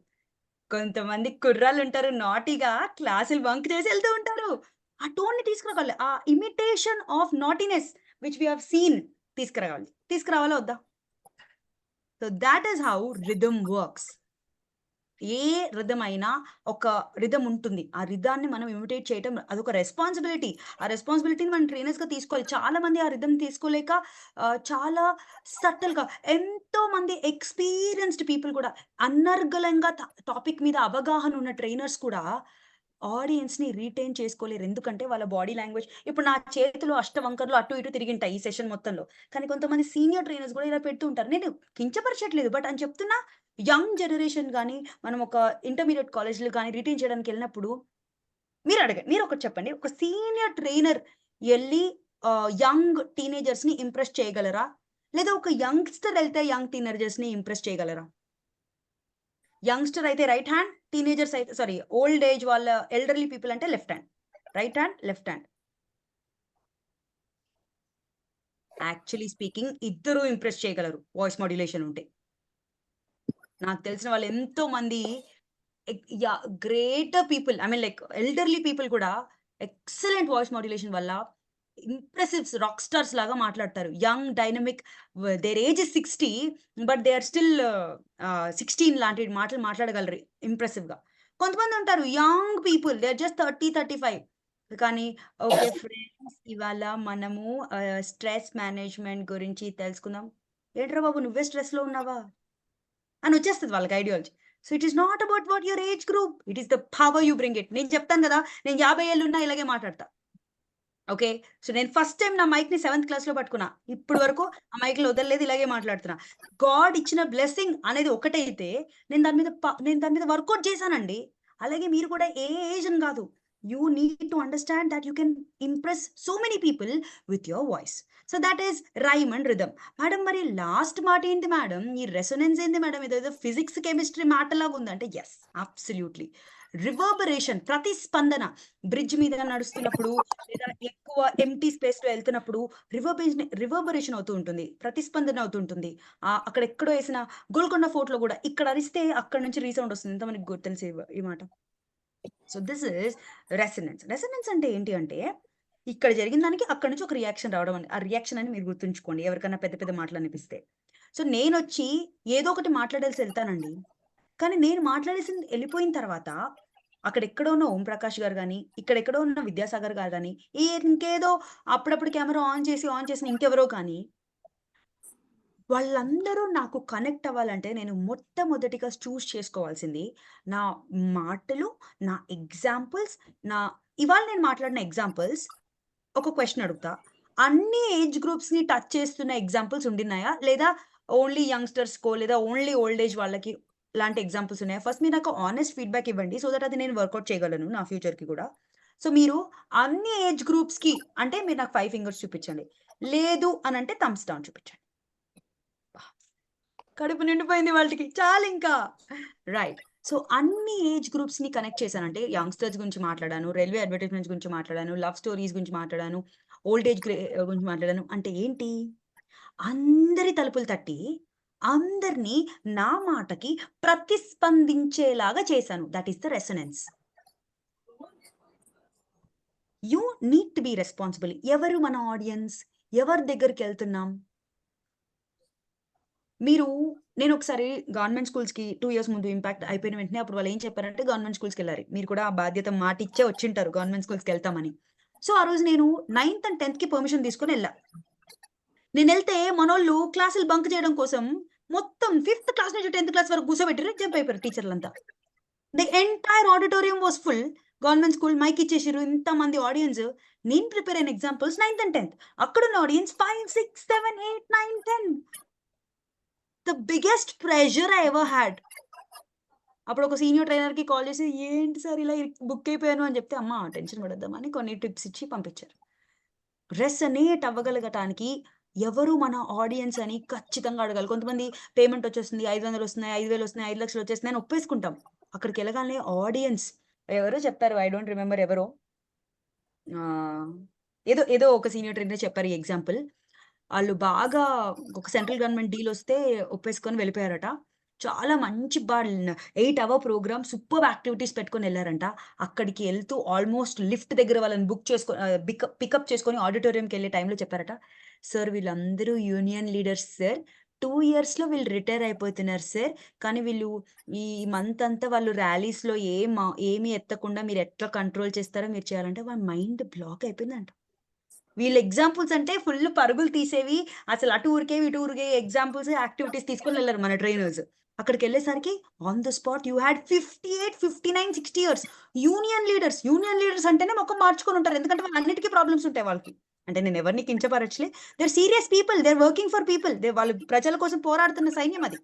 కొంతమంది కుర్రాళ్ళు ఉంటారు నాటీగా క్లాసులు బంక్ చేసి వెళ్తూ ఉంటారు. ఆ టోన్ ని తీసుకురావాలి, ఆ imitation of naughtiness which we have seen తీసుకురావాలా వద్దా? So that is how rhythm works. ఏ రిథమ్ అయినా ఒక రిథమ్ ఉంటుంది, ఆ రిథాన్ని మనం ఇమిటేట్ చేయటం అదొక రెస్పాన్సిబిలిటీ. ఆ రెస్పాన్సిబిలిటీని మనం ట్రైనర్స్ గా తీసుకోవాలి. చాలా మంది ఆ రిథమ్ తీసుకోలేక చాలా సటిల్ గా, ఎంతో మంది ఎక్స్పీరియన్స్డ్ పీపుల్ కూడా, అనర్గళంగా టాపిక్ మీద అవగాహన ఉన్న ట్రైనర్స్ కూడా ఆడియన్స్ ని రీటైన్ చేసుకోలేరు. ఎందుకంటే వాళ్ళ బాడీ లాంగ్వేజ్, ఇప్పుడు నా చేతిలో అష్టవంకర్లు అటు ఇటు తిరిగింటాయి ఈ సెషన్ మొత్తంలో, కానీ కొంతమంది సీనియర్ ట్రైనర్స్ కూడా ఇలా పెడుతూ ఉంటారు. నేను కించపరచట్లేదు, బట్ అని చెప్తున్నా యంగ్ జనరేషన్ కానీ మనం ఒక ఇంటర్మీడియట్ కాలేజ్లో కానీ రిటైన్ చేయడానికి వెళ్ళినప్పుడు మీరు ఒకటి చెప్పండి, ఒక సీనియర్ ట్రైనర్ వెళ్ళి యంగ్ టీనేజర్స్ ని ఇంప్రెస్ చేయగలరా? లేదా ఒక యంగ్స్టర్ వెళ్తే యంగ్ టీనేజర్స్ ని ఇంప్రెస్ చేయగలరా? యంగ్స్టర్ అయితే రైట్ హ్యాండ్, టీనేజర్స్ అయితే ఓల్డ్ ఏజ్ వాళ్ళ ఎల్డర్లీ పీపుల్ అంటే left hand, right hand left hand. Actually speaking ఇద్దరు ఇంప్రెస్ చేయగలరు వాయిస్ మాడ్యులేషన్ ఉంటే. నాకు తెలిసిన వాళ్ళు ఎంతో మంది greater people, I mean like elderly people కూడా ఎక్సలెంట్ వాయిస్ మాడ్యులేషన్ వల్ల ఇంప్రెసివ్ రాక్ స్టార్స్ లాగా మాట్లాడతారు. Young dynamic, their age is 60 but they are still 16 లాంటి మాటలు మాట్లాడగలరు ఇంప్రెసివ్ గా. కొంతమంది ఉంటారు young people, they are just 30-35. కానీ ఓకే ఫ్రెండ్స్, ఇవాళ మనము స్ట్రెస్ మేనేజ్మెంట్ గురించి తెలుసుకుందాం. ఏంట్రా బాబు నువ్వే స్ట్రెస్ లో ఉన్నావా అని వచ్చేస్తుంది వాళ్ళకి ideology. So it is not about what your age group, it is the power you bring it. నేను చెప్తాను కదా, నేను 50 ఏళ్ళు ఉన్నా ఇలాగే మాట్లాడతా. ఓకే, సో నేను ఫస్ట్ టైం నా మైక్ ని 7th క్లాస్ లో పట్టుకున్నా, ఇప్పుడు వరకు ఆ మైక్ లో వదలలేదు, ఇలాగే మాట్లాడుతున్నా. గాడ్ ఇచ్చిన బ్లెస్సింగ్ అనేది ఒకటైతే నేను దాని మీద వర్కౌట్ చేశానండి. అలాగే మీరు కూడా ఏ ఏజ్ అని కాదు, you need to understand that you can impress so many people with your voice. So that is rhyme and rhythm. Madam, మరి లాస్ట్ మాట ఏంటి మేడం? ఈ రెసొనెన్స్ ఏంటి మేడం? ఇదేదో ఫిజిక్స్ కెమిస్ట్రీ మాటలాగా ఉంది. Yes, absolutely. రివర్బరేషన్, ప్రతిస్పందన. బ్రిడ్జ్ మీద నడుస్తున్నప్పుడు లేదా ఎక్కువ ఎంటీ స్పేస్ లో వెళ్తున్నప్పుడు రివర్బరేషన్ అవుతూ ఉంటుంది, ప్రతిస్పందన అవుతూ ఉంటుంది. అక్కడ ఎక్కడో వేసిన గోల్కొండ ఫోర్ట్ లో కూడా ఇక్కడ అరిస్తే అక్కడ నుంచి రీసౌండ్ వస్తుంది. ఎంత మనకి తెలిసి ఈ మాట. So this is resonance. Resonance అంటే ఏంటి అంటే, ఇక్కడ జరిగిన దానికి అక్కడ నుంచి ఒక రియాక్షన్ రావడం అని. ఆ రియాక్షన్ అని మీరు గుర్తుంచుకోండి ఎవరికైనా పెద్ద పెద్ద మాటలు అనిపిస్తే. సో నేను వచ్చి ఏదో ఒకటి మాట్లాడాల్సి వెళ్తానండి, కానీ నేను మాట్లాడేసి వెళ్ళిపోయిన తర్వాత అక్కడెక్కడో ఉన్న ఓం ప్రకాష్ గారు కానీ, ఇక్కడెక్కడో ఉన్న విద్యాసాగర్ గారు కానీ, ఇంకేదో అప్పుడప్పుడు కెమెరా ఆన్ చేసిన ఇంకెవరో కానీ, వాళ్ళందరూ నాకు కనెక్ట్ అవ్వాలంటే నేను మొట్టమొదటిగా చూస్ చేసుకోవాల్సింది నా మాటలు, నా ఎగ్జాంపుల్స్. ఇవాళ నేను మాట్లాడిన ఎగ్జాంపుల్స్, ఒక క్వశ్చన్ అడుగుతా, అన్ని ఏజ్ గ్రూప్స్ ని టచ్ చేస్తున్న ఎగ్జాంపుల్స్ ఉండినాయా, లేదా ఓన్లీ యంగ్స్టర్స్ కో లేదా ఓన్లీ ఓల్డ్ ఏజ్ వాళ్ళకి లాంటి ఎగ్జాంపుల్స్ ఉన్నాయా? ఫస్ట్ మీరు నాకు ఆనెస్ట్ ఫీడ్బ్యాక్ ఇవ్వండి, సో దట్ అది నేను వర్కౌట్ చేయగలను నా ఫ్యూచర్ కి కూడా. సో మీరు అన్ని ఏజ్ గ్రూప్స్ కి అంటే మీరు నాకు 5 ఫింగర్స్ చూపించండి, లేదు అని అంటే థమ్స్ డౌన్ చూపించండి. కడుపు నిండిపోయింది వాళ్ళకి, చాలు ఇంకా. రైట్. సో అన్ని ఏజ్ గ్రూప్స్ ని కనెక్ట్ చేశానంటే యంగ్స్టర్స్ గురించి మాట్లాడాను, రైల్వే అడ్వర్టైజ్మెంట్స్ గురించి మాట్లాడాను, లవ్ స్టోరీస్ గురించి మాట్లాడాను, ఓల్డ్ ఏజ్ గురించి మాట్లాడాను. అంటే ఏంటి, అందరి తలుపులు తట్టి అందరినీ నా మాటకి ప్రతిస్పందించేలాగా చేశాను. That is the resonance. You need to be responsible. ఎవరు మన ఆడియన్స్, ఎవరి దగ్గరికి వెళ్తున్నాం? నేను ఒకసారి గవర్నమెంట్ స్కూల్స్ కి 2 ఇయర్స్ ముందు ఇంపాక్ట్ అయిపోయిన వెంటనే అప్పుడు వాళ్ళు ఏం చెప్పారంటే గవర్నమెంట్ స్కూల్స్కి వెళ్ళారు, మీరు కూడా ఆ బాధ్యత మాట ఇచ్చే వచ్చింటారు గవర్నమెంట్ స్కూల్స్కి వెళ్తామని. సో ఆ రోజు నేను 9th and 10th కి పర్మిషన్ తీసుకొని వెళ్ళా. నేను వెళ్తే మనోళ్ళు క్లాసులు బంక్ చేయడం కోసం మొత్తం 5th క్లాస్ నుంచి 10th క్లాస్ వరకు కూర్చోబెట్టారు, జంప్ అయిపోయారు టీచర్లంతా. The entire auditorium was full. Government school mic ఇచ్చేసారు, ఇంతమంది ఆడియన్స్. నేను ప్రిపేర్ అయిన ఎగ్జాంపుల్స్ 9th and 10th. అక్కడున్న audience 5, 6, 7, 8, 9, 10. The biggest pressure I ever had. అప్పుడు ఒక సీనియర్ ట్రైనర్ కి కాల్ చేసి, ఏంటి సార్ ఇలా బుక్ అయిపోయాను అని చెప్తే, అమ్మ టెన్షన్ పడద్దామని కొన్ని టిప్స్ ఇచ్చి పంపించారు. రెసనేట్ అవ్వగలగటానికి ఎవరు మన ఆడియన్స్ అని ఖచ్చితంగా అడగాలి. కొంతమంది పేమెంట్ వచ్చేస్తుంది, 500 వస్తున్నాయి, 5000 వస్తున్నాయి, 5 లక్షలు వచ్చేస్తున్నాయి అని ఒప్పేసుకుంటాం. అక్కడికి వెళ్ళగానే ఆడియన్స్ ఎవరో చెప్తారు, ఐ డోంట్ రిమెంబర్ ఎవరో, ఏదో ఏదో ఒక సీనియర్ ట్రైనర్ చెప్పారు ఈ ఎగ్జాంపుల్. వాళ్ళు బాగా ఒక సెంట్రల్ గవర్నమెంట్ డీల్ వస్తే ఒప్పేసుకొని వెళ్ళిపోయారట. చాలా మంచి 8-hour ప్రోగ్రామ్, సూపర్ యాక్టివిటీస్ పెట్టుకొని వెళ్ళారంట. అక్కడికి వెళ్తూ ఆల్మోస్ట్ లిఫ్ట్ దగ్గర వాళ్ళని బుక్ చేసుకొని పికప్ చేసుకొని ఆడిటోరియంకి వెళ్ళే టైంలో చెప్పారట, సార్ వీళ్ళందరూ యూనియన్ లీడర్స్ సార్, 2 yearsలో వీళ్ళు రిటైర్ అయిపోతున్నారు సార్, కానీ వీళ్ళు ఈ మంత్ అంతా వాళ్ళు ర్యాలీస్లో ఏమి ఎత్తకుండా మీరు ఎట్లా కంట్రోల్ చేస్తారో మీరు చేయాలంటే వాళ్ళ మైండ్ బ్లాక్ అయిపోయిందంట. వీళ్ళ ఎగ్జాంపుల్స్ అంటే ఫుల్ పరుగులు తీసేవి, అసలు అటు ఊరికే ఇటు ఊరికే ఎగ్జాంపుల్స్ యాక్టివిటీస్ తీసుకొని వెళ్ళారు మన ట్రైనర్స్. అక్కడికి వెళ్ళేసరికి on the spot you had 58, 59, 60 years union leaders. Union leaders అంటేనే మొక్క మార్చుకొని ఉంటారు, ఎందుకంటే వాళ్ళ అన్నిటికీ ప్రాబ్లమ్స్ ఉంటాయి వాళ్ళకి. అంటే నేను ఎవరిని కించపరచలే, they're serious people, they're working for people, వాళ్ళు ప్రజల కోసం పోరాడుతున్న సైన్యం అది.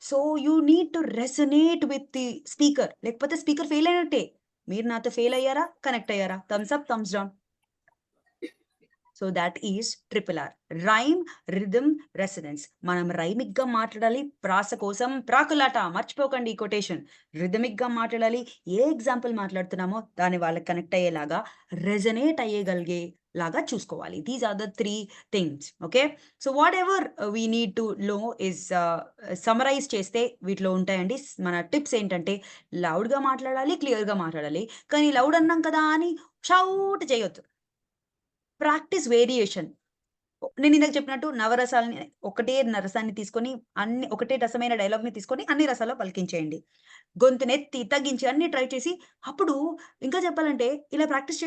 So you need to resonate with the speaker, లేకపోతే స్పీకర్ ఫెయిల్ అయినట్టే. మీరు నాతో ఫెయిల్ అయ్యారా, కనెక్ట్ అయ్యారా? Thumbs up, thumbs down. So that is RRR, rhyme, rhythm, resonance. మనం రైమిక్ గా మాట్లాడాలి, ప్రాస కోసం ప్రాకులాట, మర్చిపోకండి ఈ కొటేషన్. రిథమిక్ గా మాట్లాడాలి, ఏ ఎగ్జాంపుల్ మాట్లాడుతున్నామో దాన్ని వాళ్ళకి కనెక్ట్ అయ్యేలాగా, రెజనేట్ అయ్యేగలిగే లాగా చూసుకోవాలి. These are the 3 things. Okay, so whatever we need to know is summarise చేస్తే వీటిలో ఉంటాయండి. మన టిప్స్ ఏంటంటే లౌడ్గా మాట్లాడాలి, క్లియర్గా మాట్లాడాలి. కానీ లౌడ్ అన్నాం కదా అని షౌట్ చేయొద్దు. Practice variation. నేను ఇందాక చెప్పినట్టు నవరసాలని ఒకటే రసాన్ని తీసుకొని ఒకటే రసమైన డైలాగ్ని తీసుకొని అన్ని రసాల్లో పలికించేయండి. గొంతునెత్తి తగ్గించి అన్ని ట్రై చేసి, అప్పుడు ఇంకా చెప్పాలంటే ఇలా ప్రాక్టీస్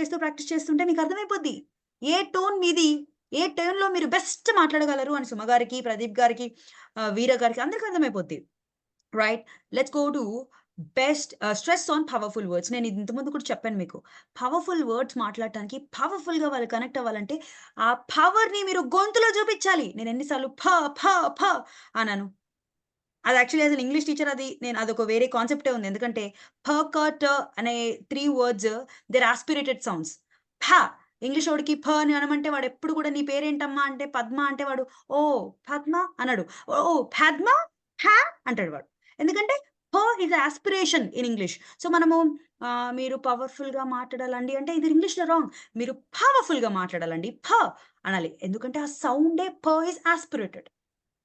చేస్తుంటే మీకు అర్థమైపోద్ది ఏ టోన్ మీది, ఏ టోన్లో మీరు బెస్ట్ మాట్లాడగలరు అని. సుమ గారికి, ప్రదీప్ గారికి, వీర గారికి అందరికీ అర్థమైపోద్ది. Right, let's go to best stress on powerful words. నేను ఇంతకుముందు కూడా చెప్పాను మీకు, పవర్ఫుల్ వర్డ్స్ మాట్లాడటానికి, పవర్ఫుల్గా వాళ్ళు కనెక్ట్ అవ్వాలంటే ఆ పవర్ని మీరు గొంతులో చూపించాలి. నేను ఎన్నిసార్లు ఫ ఫ ఫ అన్నాను, అది యాక్చువల్లీ అసలు ఇంగ్లీష్ టీచర్ అదొక వేరే కాన్సెప్టే ఉంది. ఎందుకంటే ఫ క ట అనే 3 words దేర్ ఆస్పిరేటెడ్ సౌండ్స్. ఫ ఇంగ్లీష్ వాడికి ఫ అని అనమంటే వాడు ఎప్పుడు కూడా నీ పేరేంటమ్మా అంటే పద్మ అంటే వాడు ఓ పద్మ అన్నాడు, ఓ పద్మ హ అంటాడు వాడు. ఎందుకంటే ఫ is aspiration in English. So మనము మీరు పవర్ఫుల్గా మాట్లాడాలండి అంటే ఇది ఇంగ్లీష్లో రాంగ్. మీరు పవర్ఫుల్గా మాట్లాడాలండి, ఫ అనాలి. ఎందుకంటే ఆ సౌండే ఫ ఇస్ ఆస్పిరేటెడ్.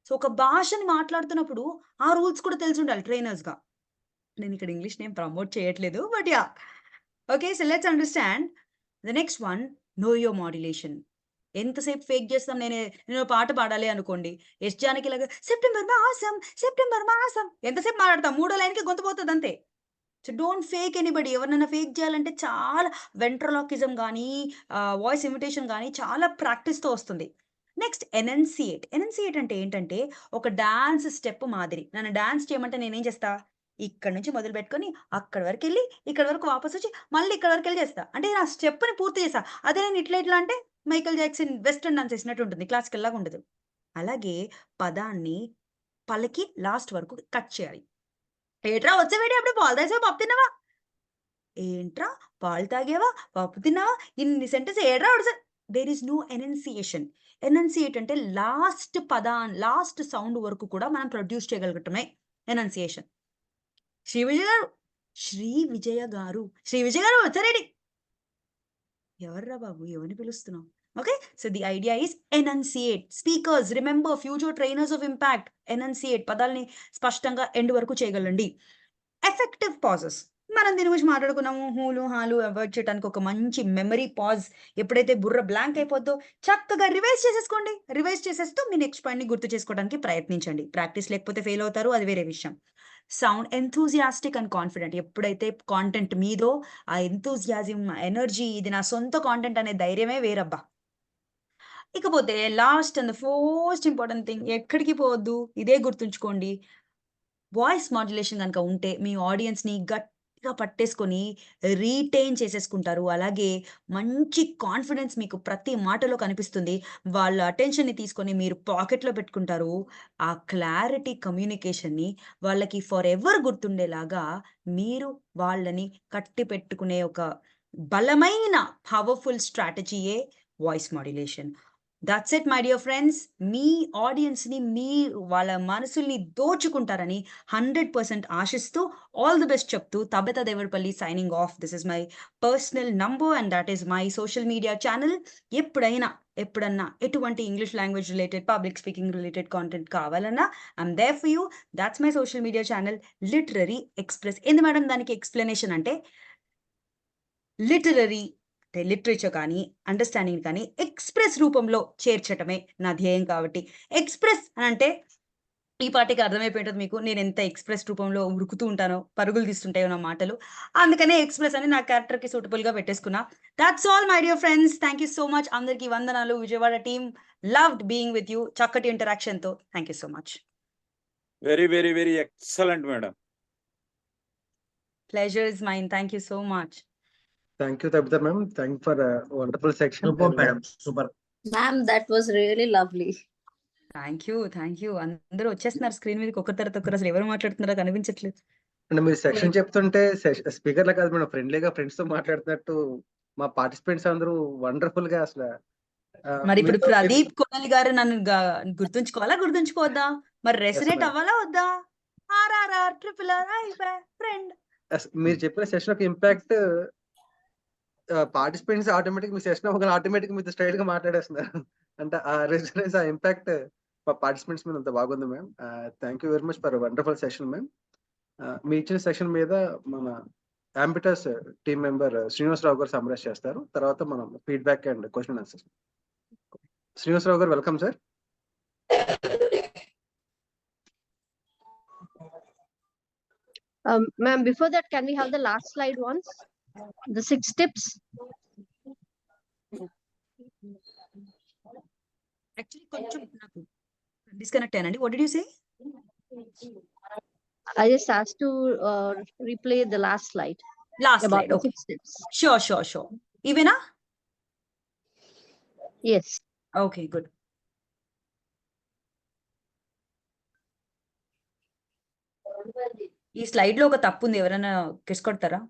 సో ఒక భాషని మాట్లాడుతున్నప్పుడు ఆ రూల్స్ కూడా తెలిసి ఉండాలి ట్రైనర్స్గా. నేను ఇక్కడ ఇంగ్లీష్ నేమ్ ప్రమోట్ చేయట్లేదు, but yeah okay. So let's understand the next one, know your modulation. ఎంతసేపు ఫేక్ చేస్తాం? నేను పాట పాడాలి అనుకోండి, ఎస్ జానకి లాగా సెప్టెంబర్ మాసం ఎంతసేపు మాట్లాడతాం? 3వ లైన్కి గొంతు పోతుంది అంతే. So don't fake anybody. ఎవరినైనా ఫేక్ చేయాలంటే చాలా వెంట్రలాకిజం కానీ, వాయిస్ ఇమిటేషన్ కానీ చాలా ప్రాక్టీస్తో వస్తుంది. నెక్స్ట్ ఎనన్సియేట్. ఎనన్సియేట్ అంటే ఏంటంటే ఒక డాన్స్ స్టెప్ మాదిరి. నన్ను డాన్స్ చేయమంటే నేనేం చేస్తా, ఇక్కడ నుంచి మొదలు పెట్టుకొని అక్కడి వరకు వెళ్ళి ఇక్కడ వరకు వాపస్ వచ్చి మళ్ళీ ఇక్కడ వరకు వెళ్ళి చేస్తా. అంటే నా స్టెప్ని పూర్తి చేస్తా. అదే నేను ఇట్లా అంటే మైకల్ జాక్సన్ వెస్టర్న్ డాన్స్ చేసినట్టు ఉంటుంది, క్లాసికల్ లాగా ఉండదు. అలాగే పదాన్ని పలికి లాస్ట్ వరకు కట్ చేయాలి. ఏట్రా వచ్చేవేడి అప్పుడు పాలు తాగేసావా, పప్పు తిన్నావా, ఏంట్రా పాలు తాగేవా, పప్పు తిన్నావా, ఇన్ని సెంటెన్స్ ఏడ్రా దేర్ ఈస్ నో ఎనన్సియేషన్. ఎనన్సియేట్ అంటే లాస్ట్ సౌండ్ వరకు కూడా మనం ప్రొడ్యూస్ చేయగలగటమే ఎనన్సియేషన్. శ్రీ విజయ గారు, శ్రీ విజయ గారు వచ్చారేడి. ఎవర్రా బాబు, ఎవరిని పిలుస్తున్నావు? Okay, so the idea is enunciate. Speakers remember, future trainers of impact, enunciate, పదాలని స్పష్టంగా ఎండ్ వరకు చేయగలండి. ఎఫెక్టివ్ పాజెస్, మనం దీని గురించి మాట్లాడుకున్నాము. హూలు హాలు అవాయిడ్ చేయడానికి ఒక మంచి మెమరీ పాజ్. ఎప్పుడైతే బుర్ర బ్లాంక్ అయిపోద్దో చక్కగా రివైజ్ చేసేసుకోండి. రివైజ్ చేసేస్తూ మీ నెక్స్ట్ పాయింట్ని గుర్తు చేసుకోవడానికి ప్రయత్నించండి. ప్రాక్టీస్ లేకపోతే ఫెయిల్ అవుతారు, అది వేరే విషయం. Sound enthusiastic and confident. ఎప్పుడైతే కాంటెంట్ మీదో ఆ ఎంథూజియాజం, ఎనర్జీ, ఇది నా సొంత కాంటెంట్ అనే ధైర్యమే వేరబ్బా. ఇకపోతే last and the most important thing, ఎక్కడికి పోవద్దు, ఇదే గుర్తుంచుకోండి. వాయిస్ మాడ్యులేషన్ కనుక ఉంటే మీ ఆడియన్స్ని గట్టిగా పట్టేసుకొని రీటైన్ చేసేసుకుంటారు. అలాగే మంచి కాన్ఫిడెన్స్ మీకు ప్రతి మాటలో కనిపిస్తుంది. వాళ్ళ అటెన్షన్ని తీసుకొని మీరు పాకెట్లో పెట్టుకుంటారు. ఆ క్లారిటీ కమ్యూనికేషన్ని వాళ్ళకి ఫర్ ఎవర్ గుర్తుండేలాగా మీరు వాళ్ళని కట్టి పెట్టుకునే ఒక బలమైన పవర్ఫుల్ స్ట్రాటజీయే voice modulation. That's it my dear friends. మీ ఆడియన్స్ని, మీ వాళ్ళ మనసుల్ని దోచుకుంటారని 100% ఆశిస్తూ ఆల్ ది బెస్ట్ చెప్తూ Tabitha Devarapalli signing off. This is my personal number and that is my social media channel. ఎప్పుడన్నా ఎటువంటి English language related, public speaking related content కావాలన్నా I'm there for you. That's my social media channel literary express. ఏంది madam దానికి explanation అంటే, literature కానీ understanding కానీ express రూపంలో చేర్చటమే నా ధ్యేయం. కాబట్టి ఎక్స్ప్రెస్ అని అంటే ఈ పాటికి అర్థమైపోయింటుంది మీకు, నేను ఎంత ఎక్స్ప్రెస్ రూపంలో ఉరుకుతూ ఉంటానో, పరుగులు తీస్తుంటాయో నా మాటలు. అందుకనే ఎక్స్ప్రెస్ అని నా క్యారెక్టర్కి సూటబుల్గా పెట్టేసుకున్నా. That's all my dear friends. Thank you so much. అందరికీ వందనాలు. Vijayawada team loved being with you. చక్కటి ఇంటరాక్షన్తో thank you so much. Very very very excellent madam. Pleasure is mine. Thank you so much. Thank you, Tabitha ma'am. Thank you for a wonderful section. Super, madam. Super. Ma'am, that was really lovely. Thank you. అందరూ వచ్చేస్తున్నారు screen మీదకి ఒకరి తర్వాత ఒకరు. అసలు ఎవరు మాట్లాడుతున్నారో కనిపించట్లేదు. అంటే మీరు సెక్షన్ చెప్తుంటే స్పీకర్లా కాదు మేడం, ఫ్రెండ్లీగా ఫ్రెండ్స్ తో మాట్లాడుతున్నట్టు మా పార్టిసిపెంట్స్ అందరూ వండర్ఫుల్ గా అసలు. మరి ఇప్పుడు ప్రదీప్ కొనలి గారు నన్ను గుర్తుంచుకోవద్దా? మరి రెసినేట్ అవ్వాలా వద్దా? RRR friend. మీరు చెప్పిన సెషన్ ఒక ఇంపాక్ట్ పార్టిసిపెంట్స్ ఆటోమేటిక్ మీ సెషన్ ఒక ఆటోమేటిక్ మీతో స్టైల్ గా మాట్లాడేస్తున్నారు. అంటే ఆ రెసిడెన్స్, ఆ ఇంపాక్ట్ మా పార్టిసిపెంట్స్ మీద అంత బాగుంది ma'am. Thank you very much for wonderful session ma'am. మీ ఇచ్చిన సెషన్ మీద మన అంబిటస్ టీమ్ మెంబర్ శ్రీనివాసరావు గారు సమ్మరైజ్ చేస్తారు. తర్వాత మనం feedback and question answers. Srinivasarao garu, welcome sir. Ma'am, before that, can we have the last slide once? The 6 tips. Actually, కొంచెం నాకు డిస్కనెక్ట్ అయ్యానండి. What did you say? I just asked to replay the last slide. Last about slide. the Okay. 6 tips. Sure. ఇవేనా? Yes. Okay, good. ఈ slide లో ఒక తప్పు ఉంది, ఎవరైనా కిస్కొడతారా?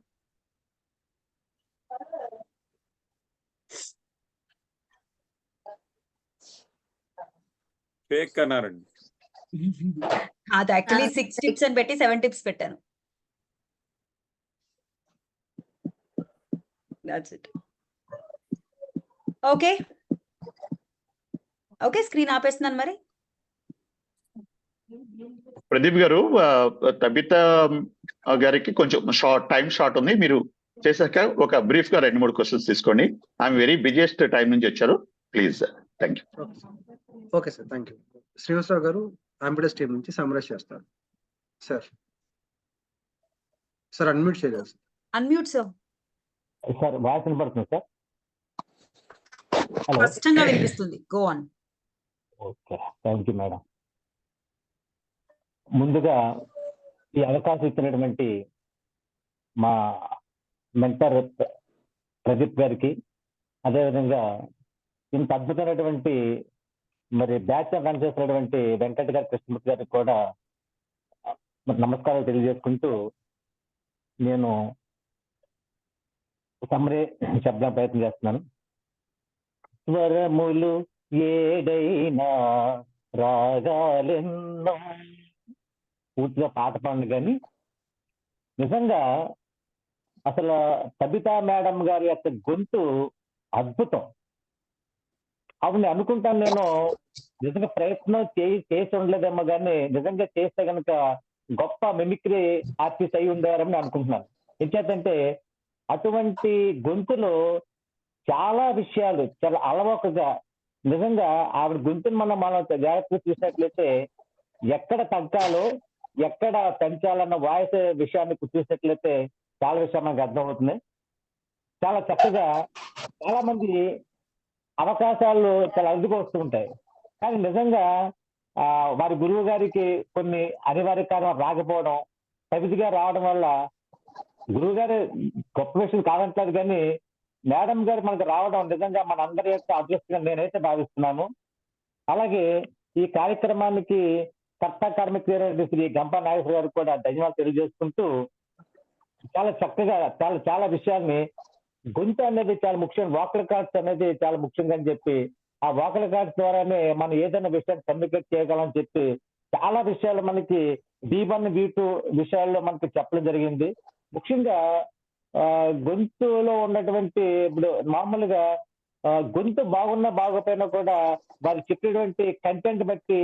ఫేక్ అన్నారండి. అది యాక్చువల్లీ 6 టిప్స్ అని పెట్టి 7 టిప్స్ పెట్టాను. That's it. ఓకే, స్క్రీన్ ఆపేస్తున్నాను మరి. ప్రదీప్ గారు, తబిత గారికి కొంచెం టైం షార్ట్ ఉంది. మీరు చేశాక ఒక బ్రీఫ్ గా 2-3 క్వశ్చన్స్ తీసుకోండి. ఐఎమ్ వెరీ బిజియెస్ట్ టైం నుంచి వచ్చారు. Please. Thank you. Okay sir, thank you. Srinivasarao garu ambitious team నుంచి సమ్మరైజ్ చేస్తారు. సార్ అన్మ్యూట్ చేయలేదు. Unmute sir. సార్ వాయిస్ వినపడుతుంది సార్? స్పష్టంగా వినిపిస్తుంది. Go on. Okay, thank you madam. ముందుగా ఈ అవకాశం ఇచ్చినటువంటి మా మెంటర్ ప్రదీప్ గారికి, అదేవిధంగా ఇంత అద్భుతమైనటువంటి మరి బ్యాచ్ రన్ చేసినటువంటి వెంకట్ గారి, కృష్ణమూర్తి గారికి కూడా నమస్కారాలు తెలియజేసుకుంటూ, నేను సమ్మరీ చెప్పడానికి ప్రయత్నం చేస్తున్నాను. స్వరములు ఏడైనా రాగాలెన్నో, పూర్తిగా పాట పాడండి. కానీ నిజంగా అసలు సబితా మేడం గారి యొక్క గొంతు అద్భుతం. అవును అనుకుంటాను నేను, నిజంగా ప్రయత్నం చేసి ఉండలేదేమో కానీ నిజంగా చేస్తే కనుక గొప్ప మిమిక్రీ ఆర్టిస్ట్ అయి ఉండేవారని అనుకుంటున్నాను. ఎందుకంటే అటువంటి గొంతులో చాలా విషయాలు చాలా అలవోకగా, నిజంగా ఆవిడ గొంతుని మనం జాగ్రత్తగా చూసినట్లయితే ఎక్కడ తగ్గాలో ఎక్కడ పెంచాలన్న వాయిస్ విషయాన్ని చూసినట్లయితే చాలా విషయం మనకు అర్థమవుతుంది. చాలా చక్కగా చాలా మంది అవకాశాలు చాలా అదుపు వస్తూ ఉంటాయి. కానీ నిజంగా వారి గురువు గారికి కొన్ని అనివార్య కారణం రాకపోవడం, సవిధిగా రావడం వల్ల గురువు గారు గొప్ప విషయం కాదంటలేదు, కానీ మేడం గారు మనకు రావడం నిజంగా మన అందరి యొక్క అదృష్టంగా నేనైతే భావిస్తున్నాను. అలాగే ఈ కార్యక్రమానికి కర్త కార్మిక శ్రీ గంప నాగేశ్వర గారికి కూడా ధన్యవాదాలు తెలియజేసుకుంటూ, చాలా చక్కగా చాలా విషయాల్ని, గొంతు అనేది చాలా ముఖ్యం, వాకల్ కార్డ్స్ అనేది చాలా ముఖ్యంగా అని చెప్పి, ఆ వాకల్ కార్డ్స్ ద్వారానే మనం ఏదైనా విషయాన్ని కమ్యూనికేట్ చేయగలని చెప్పి చాలా విషయాలు మనకి B1 B2 విషయాల్లో మనకి చెప్పడం జరిగింది. ముఖ్యంగా గొంతులో ఉన్నటువంటి, ఇప్పుడు మామూలుగా గొంతు బాగున్నా బాగోపోయినా కూడా వారు చెప్పినటువంటి కంటెంట్ బట్టి,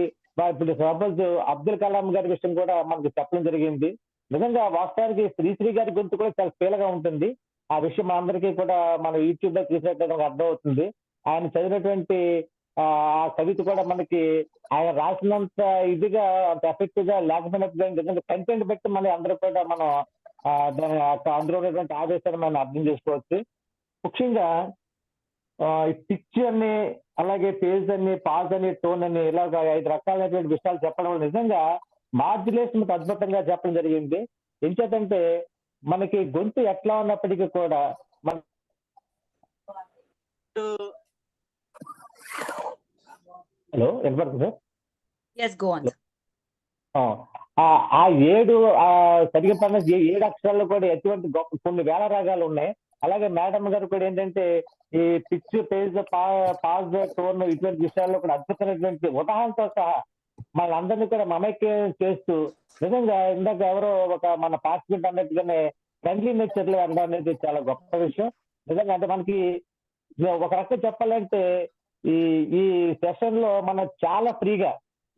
ఇప్పుడు సపోజ్ అబ్దుల్ కలాం గారి విషయం కూడా మనకి చెప్పడం జరిగింది. నిజంగా వాస్తవానికి శ్రీశ్రీ గారి గొంతు కూడా చాలా ఫీల్గా ఉంటుంది. ఆ విషయం మా అందరికీ కూడా మనం యూట్యూబ్ లో చూసినట్టు అర్థం అవుతుంది. ఆయన చదివినటువంటి ఆ కవిత కూడా మనకి ఆయన రాసినంత ఇదిగా అంత ఎఫెక్టివ్ గా లేకపోయినప్పుడు కంటెంట్ బట్టి మళ్ళీ అందరూ కూడా మనం దాని అందులో ఉన్నటువంటి ఆదేశాన్ని మనం అర్థం చేసుకోవచ్చు. ముఖ్యంగా పిచ్ అని, అలాగే పేజ్ అని, పాజ్ అని, టోన్ అని, ఇలాగ 5 రకాలైనటువంటి విషయాలు చెప్పడం వల్ల నిజంగా మాడ్యులేషన్ అద్భుతంగా చెప్పడం జరిగింది. ఎంచేతంటే మనకి గొంతు ఎట్లా ఉన్నప్పటికీ కూడా మన హలో వినపడుతుంది సార్? yes go on ఆ 7 సరిగ్గా 7 అక్షరాల్లో కూడా ఎటువంటి గొప్ప కొన్ని వేల రాగాలు ఉన్నాయి. అలాగే మేడం గారు కూడా ఏంటంటే ఈ పిచ్, పేజ్, పాజ్, టోన్ ఇటువంటి విషయాల్లో కూడా అద్భుతమైనటువంటి ఉదాహరణతో సహా మనందరినీ కూడా మమైక్యం చేస్తూ, నిజంగా ఇందాక ఎవరో ఒక మన పార్టిసిపెంట్ అన్నట్టుగానే ఫ్రెండ్లీ నేచర్ లో అనడం అనేది చాలా గొప్ప విషయం. నిజంగా అంటే మనకి ఒక రకంగా చెప్పాలంటే ఈ సెషన్ లో మనం చాలా ఫ్రీగా,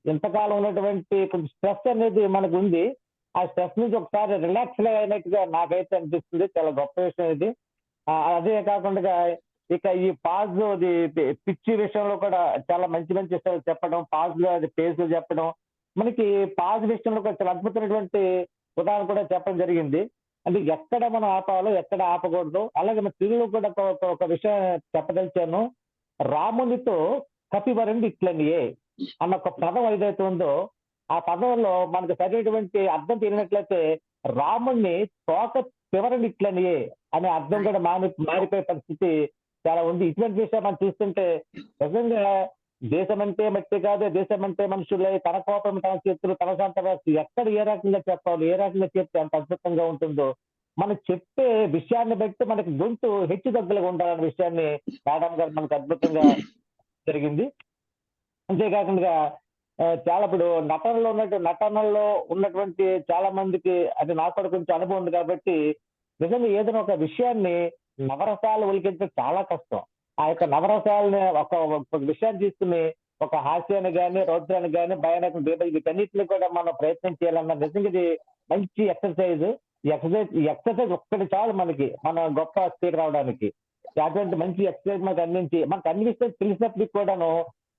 ఇంతకాలం ఉన్నటువంటి కొంచెం స్ట్రెస్ అనేది మనకు ఉంది. ఆ స్ట్రెస్ నుంచి ఒకసారి రిలాక్స్ అయినట్టుగా నాకైతే అనిపిస్తుంది. చాలా గొప్ప విషయం ఇది. అదే కాకుండా ఇక ఈ పాజ్ పిచ్చి విషయంలో కూడా చాలా మంచి విషయాలు చెప్పడం, పాజ్ లో అది పేజ్ చెప్పడం, మనకి పాజ్ విషయంలో కూడా చాలా అద్భుతమైనటువంటి ఉదాహరణ కూడా చెప్పడం జరిగింది. అంటే ఎక్కడ మనం ఆపాలో ఎక్కడ ఆపకూడదు. అలాగే మన తెలుగులో కూడా ఒక విషయం చెప్పదలిచాను. రామునితో కపివరుండి ఇట్లనియే అన్న ఒక పదం ఏదైతే ఉందో, ఆ పదంలో మనకు సరైనటువంటి అర్థం తెలియనట్లయితే రాముణ్ణి తోక పివరండి ఇట్లనియే అనే అర్థం కూడా మారిపోయే పరిస్థితి చాలా ఉంది. ఇటువంటి విషయం మనం చూస్తుంటే నిజంగా దేశం అంటే మట్టి కాదు, దేశం అంటే మనుషులే, తన కోపం తన చేతులు తన సొంత ఎక్కడ ఏ రకంగా చెప్పాలి, ఏ రకంగా చెప్తే అంత అద్భుతంగా ఉంటుందో, మనం చెప్పే విషయాన్ని బట్టి మనకి గొంతు హెచ్చు తగ్గులుగా ఉండాలనే విషయాన్ని మేడం గారు మనకు అద్భుతంగా జరిగింది. అంతేకాకుండా చాలా ఇప్పుడు నటనలో ఉన్నటువంటి చాలా మందికి, అది నాకు కూడా కొంచెం అనుభవం ఉంది కాబట్టి నిజంగా ఏదైనా ఒక విషయాన్ని నవరసాలు ఒలికించడం చాలా కష్టం. ఆ యొక్క నవరసాలని ఒక విషయాన్ని తీసుకుని ఒక హాస్యాన్ని కానీ, రౌద్రాన్ని కానీ, భయానకం, వీటన్నిటిని కూడా మనం ప్రయత్నం చేయాలన్న నిజంగా ఇది మంచి ఎక్సర్సైజ్. ఈ ఎక్సర్సైజ్ ఒక్కటి చాలు మనకి మన గొప్ప స్పీడ్ రావడానికి. అటువంటి మంచి ఎక్సర్సైజ్ మనకు అందించి, మనకు అన్ని విషయాలు తెలిసినప్పటికీ కూడాను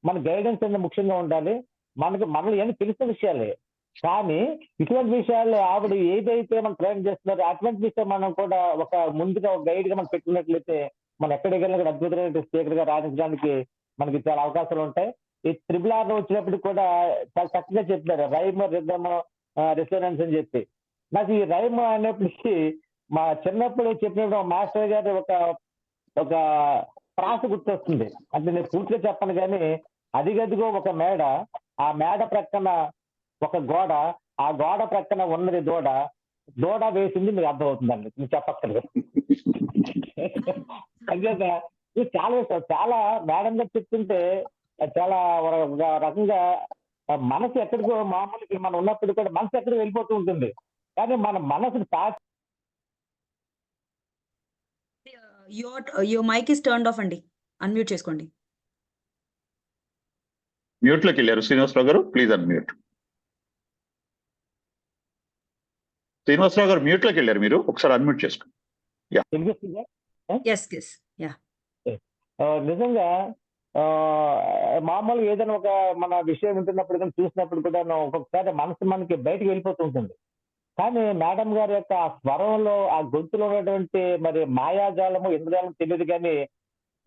మన గైడెన్స్ అనేది ముఖ్యంగా ఉండాలి. మనల్ని ఏమి తెలిసిన విషయాలే, కానీ ఇటువంటి విషయాలు ఆవిడ ఏదైతే మనం ప్రయాణం చేస్తున్నారో అటువంటి విషయం మనం కూడా ఒక ముందుగా ఒక గైడ్ గా మనం పెట్టుకున్నట్లయితే మనం ఎక్కడికైనా కూడా అద్భుతమైన స్పీకర్ గా రాణించడానికి మనకి చాలా అవకాశాలు ఉంటాయి. ఈ RRR వచ్చినప్పుడు కూడా చాలా చక్కగా చెప్పారు, రైమ్, రిథమ్, రెసోనెన్స్ అని చెప్పి. నాకు ఈ రైమ్ అనేప్పటికీ మా చిన్నప్పుడు చెప్పినప్పుడు మాస్టర్ గారు ఒక ప్రాస గుర్తొస్తుంది. అంటే నేను పూర్తిగా చెప్పను కానీ, అదిగదిగో ఒక మేడ, ఆ మేడ ప్రక్కన ఒక గోడ, ఆ గోడ ప్రక్కన ఉన్నది దూడ, దూడ వేసింది మీకు అర్థమవుతుందండి, మీకు చెప్పక్కర్లేదు. అంచేత ఇది చాలా మేడం గారు చెప్తుంటే చాలా ఒక రకంగా మనసు ఎక్కడికో, మామూలుగా మనం ఉన్నప్పుడు కూడా మనసు ఎక్కడికి వెళ్ళిపోతూ ఉంటుంది, కానీ మన మనసుని your mic is turned off అండి, అన్మ్యూట్ చేసుకోండి. మ్యూట్ లోకి వెళ్ళారు శ్రీనివాసరావు గారు, ప్లీజ్ అన్మ్యూట్. శ్రీనివాసరావు గారు మ్యూట్ లోకి వెళ్ళారు, మీరు ఒకసారి అన్మ్యూట్ చేసుకోండి. నిజంగా మామూలుగా ఏదైనా ఒక మన విషయం వింటున్నప్పుడు కానీ చూసినప్పుడు కూడా ఒక్కొక్కసారి మనసు మనకి బయటకు వెళ్ళిపోతూ ఉంటుంది. కానీ మేడం గారి యొక్క ఆ స్వరంలో, ఆ గొంతులో ఉన్నటువంటి మరి మాయాజాలము ఇంద్రజాలం తెలియదు, కానీ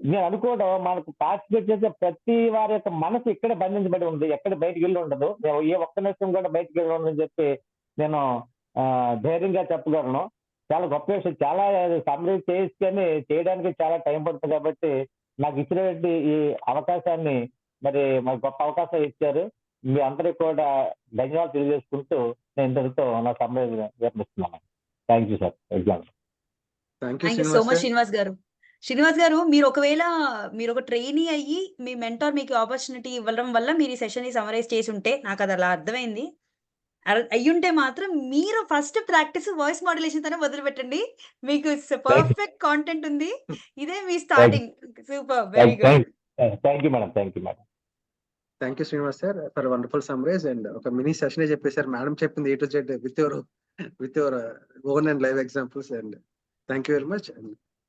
నేను అనుకోవడం మనకు పార్టిసిపేట్ చేసే ప్రతి వారి యొక్క మనసు ఇక్కడే బంధించబడి ఉంది, ఎక్కడ బయటకు వెళ్ళి ఉండదు. ఏ ఒక్క నిమిషం కూడా బయటకు వెళ్ళి ఉండదని చెప్పి నేను ధైర్యంగా చెప్పగలను. చాలా గొప్ప విషయం, చాలా సమ్మరీ చేసుకొని చేయడానికి చాలా టైం పడుతుంది. కాబట్టి నాకు ఇచ్చినటువంటి ఈ అవకాశాన్ని మరి మాకు గొప్ప అవకాశం ఇచ్చారు. మీ అందరికీ కూడా ధన్యవాదాలు తెలియజేసుకుంటూ నేను ఇంతటితో నా సమ్మరీ విరమిస్తున్నాను. Thank you sir. Thank you so much Srinivas garu. Srinivas గారు, మీరు ఒకవేళ మీరు ఒక ట్రైనీ అయ్యి మీ మెంటార్ మీకు ఆపర్చునిటీ ఇవ్వడం వల్ల మీరు ఈ సెషన్ ని సమరైజ్ చేసి ఉంటే, నాకు అది అలా అర్థమైంది. అయ్యుంటే మాత్రం మీరు ఫస్ట్ ప్రాక్టీస్ వాయిస్ మాడ్యులేషన్ తోనే మొదలుపెట్టండి. మీకు పర్ఫెక్ట్ కాంటెంట్ ఉంది. ఇదే మీ starting. Super, very good. Thank you madam. Thank you Srinivas sir for wonderful summarise and ఒక మినీ సెషన్ చెప్పేశారు. మేడం చెప్పింది A to Z with your own and live examples. And thank you very much.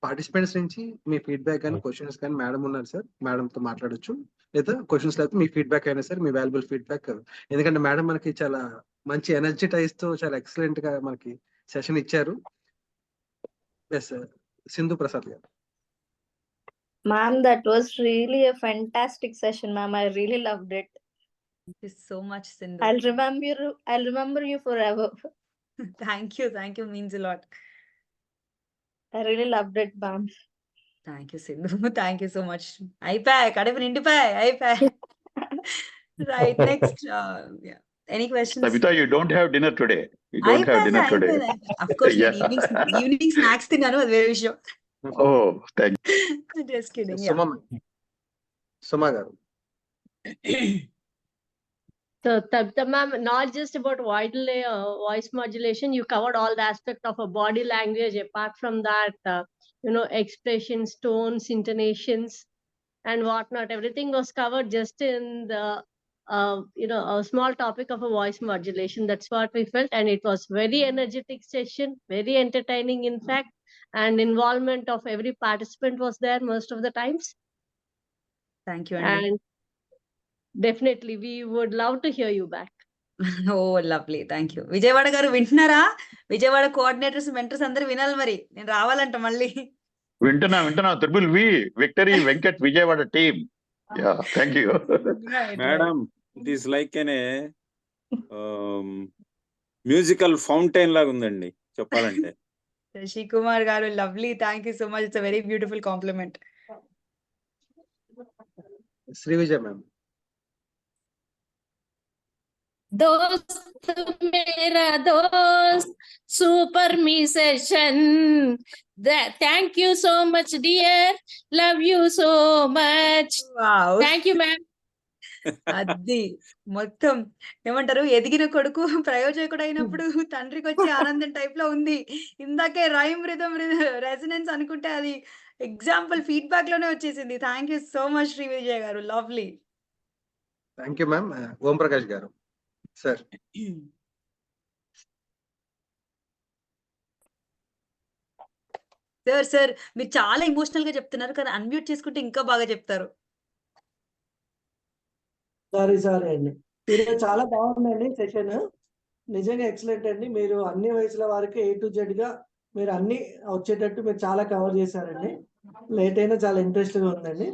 Participants నుంచి మీ feedback కానీ questions కానీ madam ఉన్నారు sir, మేడంతో మాట్లాడొచ్చు. లేదా క్వశ్చన్స్ లేకపోతే మీ ఫీడ్బ్యాక్ అయినా సార్, మీ వాల్యుబుల్ ఫీడ్బ్యాక్. ఎందుకంటే మేడం మనకి చాలా మంచి ఎనర్జిటైజ్ తో చాలా ఎక్సలెంట్ గా మనకి సెషన్ ఇచ్చారు. ఎస్ సార్, సింధు ప్రసాద్ గారు. Ma'am, that was really a fantastic session, ma'am. I really loved it. Thank you so much, Sindhu. I'll remember you forever. Thank you, means a lot. I really loved it, ma'am. Thank you, Sindhu. Thank you so much. కడుపు నిండిపోయి. Right, next. Yeah. Any questions? Tabitha, you don't have dinner today. You don't have dinner today. Of course, Yeah. evening snacks తిన్నాను, అది వేరే విషయం. Oh, thank Just kidding. Yeah. సుమా గారు. So, Tabitha ma'am, not just about voice modulation, you covered all the aspect of a body language. Apart from that, expressions, tones, intonations, and whatnot. Everything was covered just in the, a small topic of a voice modulation. That's what we felt, and it was very energetic session, very entertaining, in fact, and involvement of every participant was there most of the times. Thank you, Andy. And definitely, we would love to hear you back. Oh, lovely. Thank you. Vijayawada గారు వింటున్నారా? Vijayawada coordinators, mentors అందరూ వినాలి మరి. నేను రావాలంట మళ్ళీ. వింటున్నా. Triple V, Victory, Venkat, Vijayawada team. Yeah, thank you. Madam, it is like an musical fountain లాగా ఉందండి చెప్పాలంటే. Shashi Kumar garu, lovely. Thank you so much. It's a very beautiful compliment. Shri Vijay ma'am. दोस्त मेरा दोस्त, super me session. Thank you so much, dear. Love you so much. Wow. Thank you, ma'am. అది మొత్తం ఏమంటారు, ఎదిగిన కొడుకు ప్రయోజకుడు అయినప్పుడు తండ్రికి వచ్చే ఆనందం టైప్ లో ఉంది. ఇందాకే రైమ్ రిథమ్ రెసినెన్స్ అనుకుంటే అది ఎగ్జాంపుల్ ఫీడ్బ్యాక్ లోనే వచ్చేసింది. Thank you so much Shri Vijay garu, lovely. Thank you ma'am. Om Prakash garu sir. Sir మీరు చాలా ఎమోషనల్ గా చెప్తున్నారు, కానీ అన్మ్యూట్ చేసుకుంటే ఇంకా బాగా చెప్తారు. సారీ అండి. ఈరోజు చాలా బాగుందండి సెషన్, నిజంగా ఎక్సలెంట్ అండి. మీరు అన్ని వయసుల వారికి A to Z గా మీరు అన్ని వచ్చేటట్టు మీరు చాలా కవర్ చేశారండి. లేట్ అయినా చాలా ఇంట్రెస్ట్ గా ఉందండి,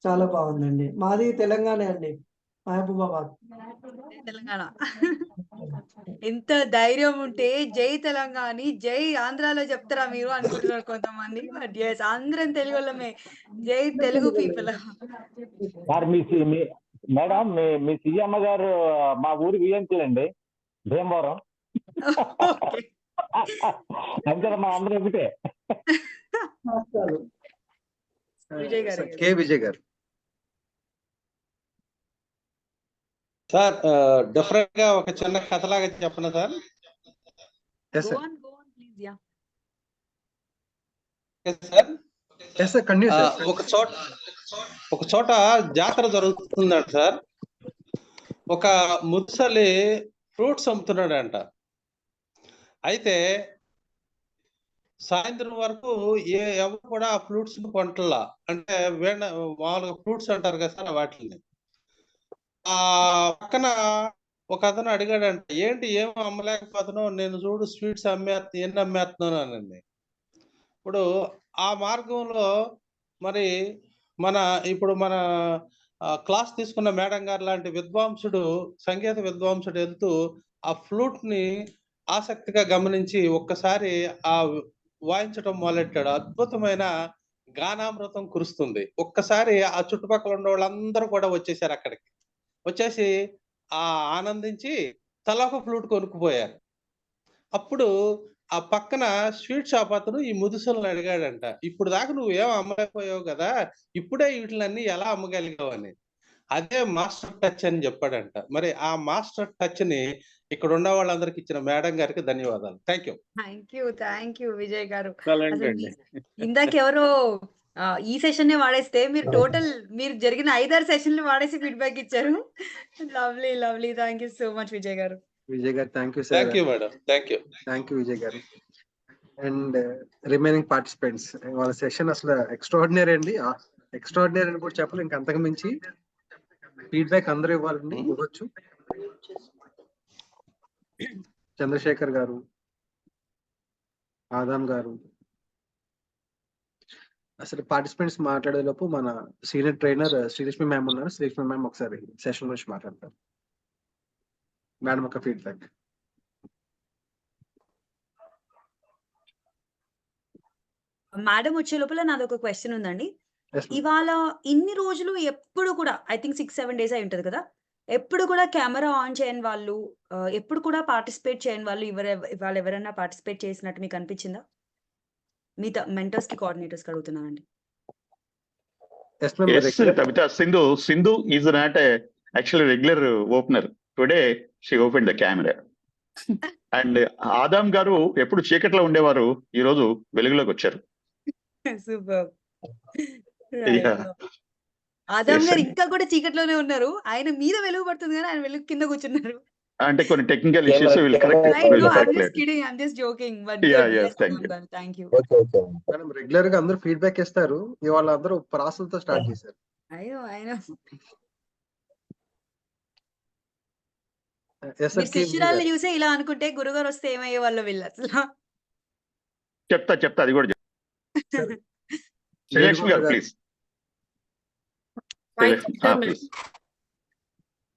చాలా బాగుందండి. మాది తెలంగాణ అండి, మహబూబాబాద్. తెలంగాణ. ఎంత ధైర్యం ఉంటే జై తెలంగాణ, జై ఆంధ్రాలో చెప్తారా మీరు అనుకుంటున్నారు కొంతమంది. బట్ yes, ఆంధ్రం తెలుగు వాళ్ళమే. జై తెలుగు పీపుల్. మేడం, మీ సీఎమ్మ గారు మా ఊరి విఎంపీ అండి, భీమవరం. అంతేనమ్మా, అందరూ ఒకటే. విజయ్ గారు. కే విజయ్ గారు. సార్ డిఫరెంట్ గా ఒక చిన్న కథలాగా చెప్పండి sir. Yes Go sir. on, please. Yeah. Sir yes sir, continue sir. ఒక చోట జాతర జరుగుతుందంట సార్. ఒక ముసలి ఫ్రూట్స్ అమ్ముతున్నాడంట. అయితే సాయంత్రం వరకు ఎవరు కూడా ఆ ఫ్రూట్స్ కొంటలా, అంటే మామూలుగా ఫ్రూట్స్ అంటారు కదా సార్ వాటిని. ఆ పక్కన ఒక అతను అడిగాడంట, ఏంటి ఏం అమ్మలేకపోతున్నావు, నేను చూడు స్వీట్స్ ఎన్ని అమ్మేస్తున్నాను అనండి. ఇప్పుడు ఆ మార్గంలో మరి ఇప్పుడు మన క్లాస్ తీసుకున్న మేడం గారు లాంటి విద్వాంసుడు, సంగీత విద్వాంసుడు వెళ్తూ ఆ ఫ్లూట్ ని ఆసక్తిగా గమనించి ఒక్కసారి ఆ వాయించడం మొదలెట్టాడు. అద్భుతమైన గానామృతం కురుస్తుంది. ఒక్కసారి ఆ చుట్టుపక్కల ఉన్న వాళ్ళందరూ కూడా వచ్చేసారు అక్కడికి. వచ్చేసి ఆనందించి తలొక ఫ్లూట్ కొనుక్కుపోయారు. అప్పుడు ఆ పక్కన స్వీట్ షాప్ అతను ఈ ముదుసలను అడిగాడంట, ఇప్పుడు దాకా నువ్వేం అమ్మలేకపోయావు కదా, ఇప్పుడే వీటిలన్నీ ఎలా అమ్మగలిగావు అని. అదే మాస్టర్ టచ్ అని చెప్పాడంట. మరి ఆ మాస్టర్ టచ్ ని ఇక్కడ ఉన్న వాళ్ళందరికి ఇచ్చిన మేడం గారికి ధన్యవాదాలు. థ్యాంక్ యూ విజయ్ గారు. Excellent అసలు అండి. ఇందాక ఎవరో ఈ సెషన్ నే వాడేస్తే మీరు జరిగిన 5-6 సెషన్లు వాడేసి ఫీడ్బ్యాక్ ఇచ్చారు. Lovely. Thank you so much Vijay గారు. విజయ్ గారు, thank you sir. Thank you madam. Thank you Vijay గారు. అండ్ రిమైనింగ్ పార్టిసిపెంట్స్, వాళ్ళ సెషన్ అసలు ఎక్స్ట్రాడినరీ అండి. ఎక్స్ట్రాడినరీ అని కూడా చెప్పాలి, ఇంకా అంతకు మించి ఫీడ్బ్యాక్ అందరూ ఇవ్వాలండి, ఇవ్వచ్చు. చంద్రశేఖర్ గారు, ఆదాం గారు, అసలు పార్టిసిపెంట్స్ మాట్లాడే లోపు మన సీనియర్ ట్రైనర్ శ్రీలక్ష్మి మ్యామ్ ఉన్నారు. శ్రీలక్ష్మి మ్యామ్ ఒకసారి సెషన్ గురించి మాట్లాడతారు. మేడం ఒక ఫీడ్బ్యాక్. మేడం వచ్చే లోపల నాది ఒక క్వశ్చన్ ఉందండి. ఇవాళ ఇన్ని రోజులు ఎప్పుడు కూడా ఐ థింక్ 6-7 డేస్ అయి ఉంటది కదా, ఎప్పుడు కూడా కెమెరా ఆన్ చేయని వాళ్ళు, ఎప్పుడు కూడా పార్టిసిపేట్ చేయని వాళ్ళు ఇవాళ ఎవరైనా పార్టిసిపేట్ చేసినట్టు మీకు అనిపించిందా? మీతో మెంటర్స్ కి కోఆర్డినేటర్స్ కి అడుగుతున్నానండి. Kavitha, Sindhu is not actually regular opener. Today she open the camera. And Adam garu ఎప్పుడు చీకట్లో ఉండేవారు, ఈ రోజు వెలుగులోకి వచ్చారు. సూపర్. ఆదాం గారు ఇంకా కూడా చీకట్లోనే ఉన్నారు. ఆయన మీద వెలుగు పడుతుంది కానీ ఆయన వెలుగు కింద కూర్చున్నారు. అంటే కొన్ని technical issues will correct. Thank you. Madam regular గా అందరూ ఫీడ్బ్యాక్ ఇస్తారు, ఇవాళ అందరూ ప్రాసలతో స్టార్ట్ చేశారు. శిష్యురాలు చూసే ఇలా అనుకుంటే గురుగారు వస్తే ఏమయ్యే వాళ్ళు వీళ్ళు అసలు. చెప్తా అది కూడా శ్రీలక్ష్మి గారు please.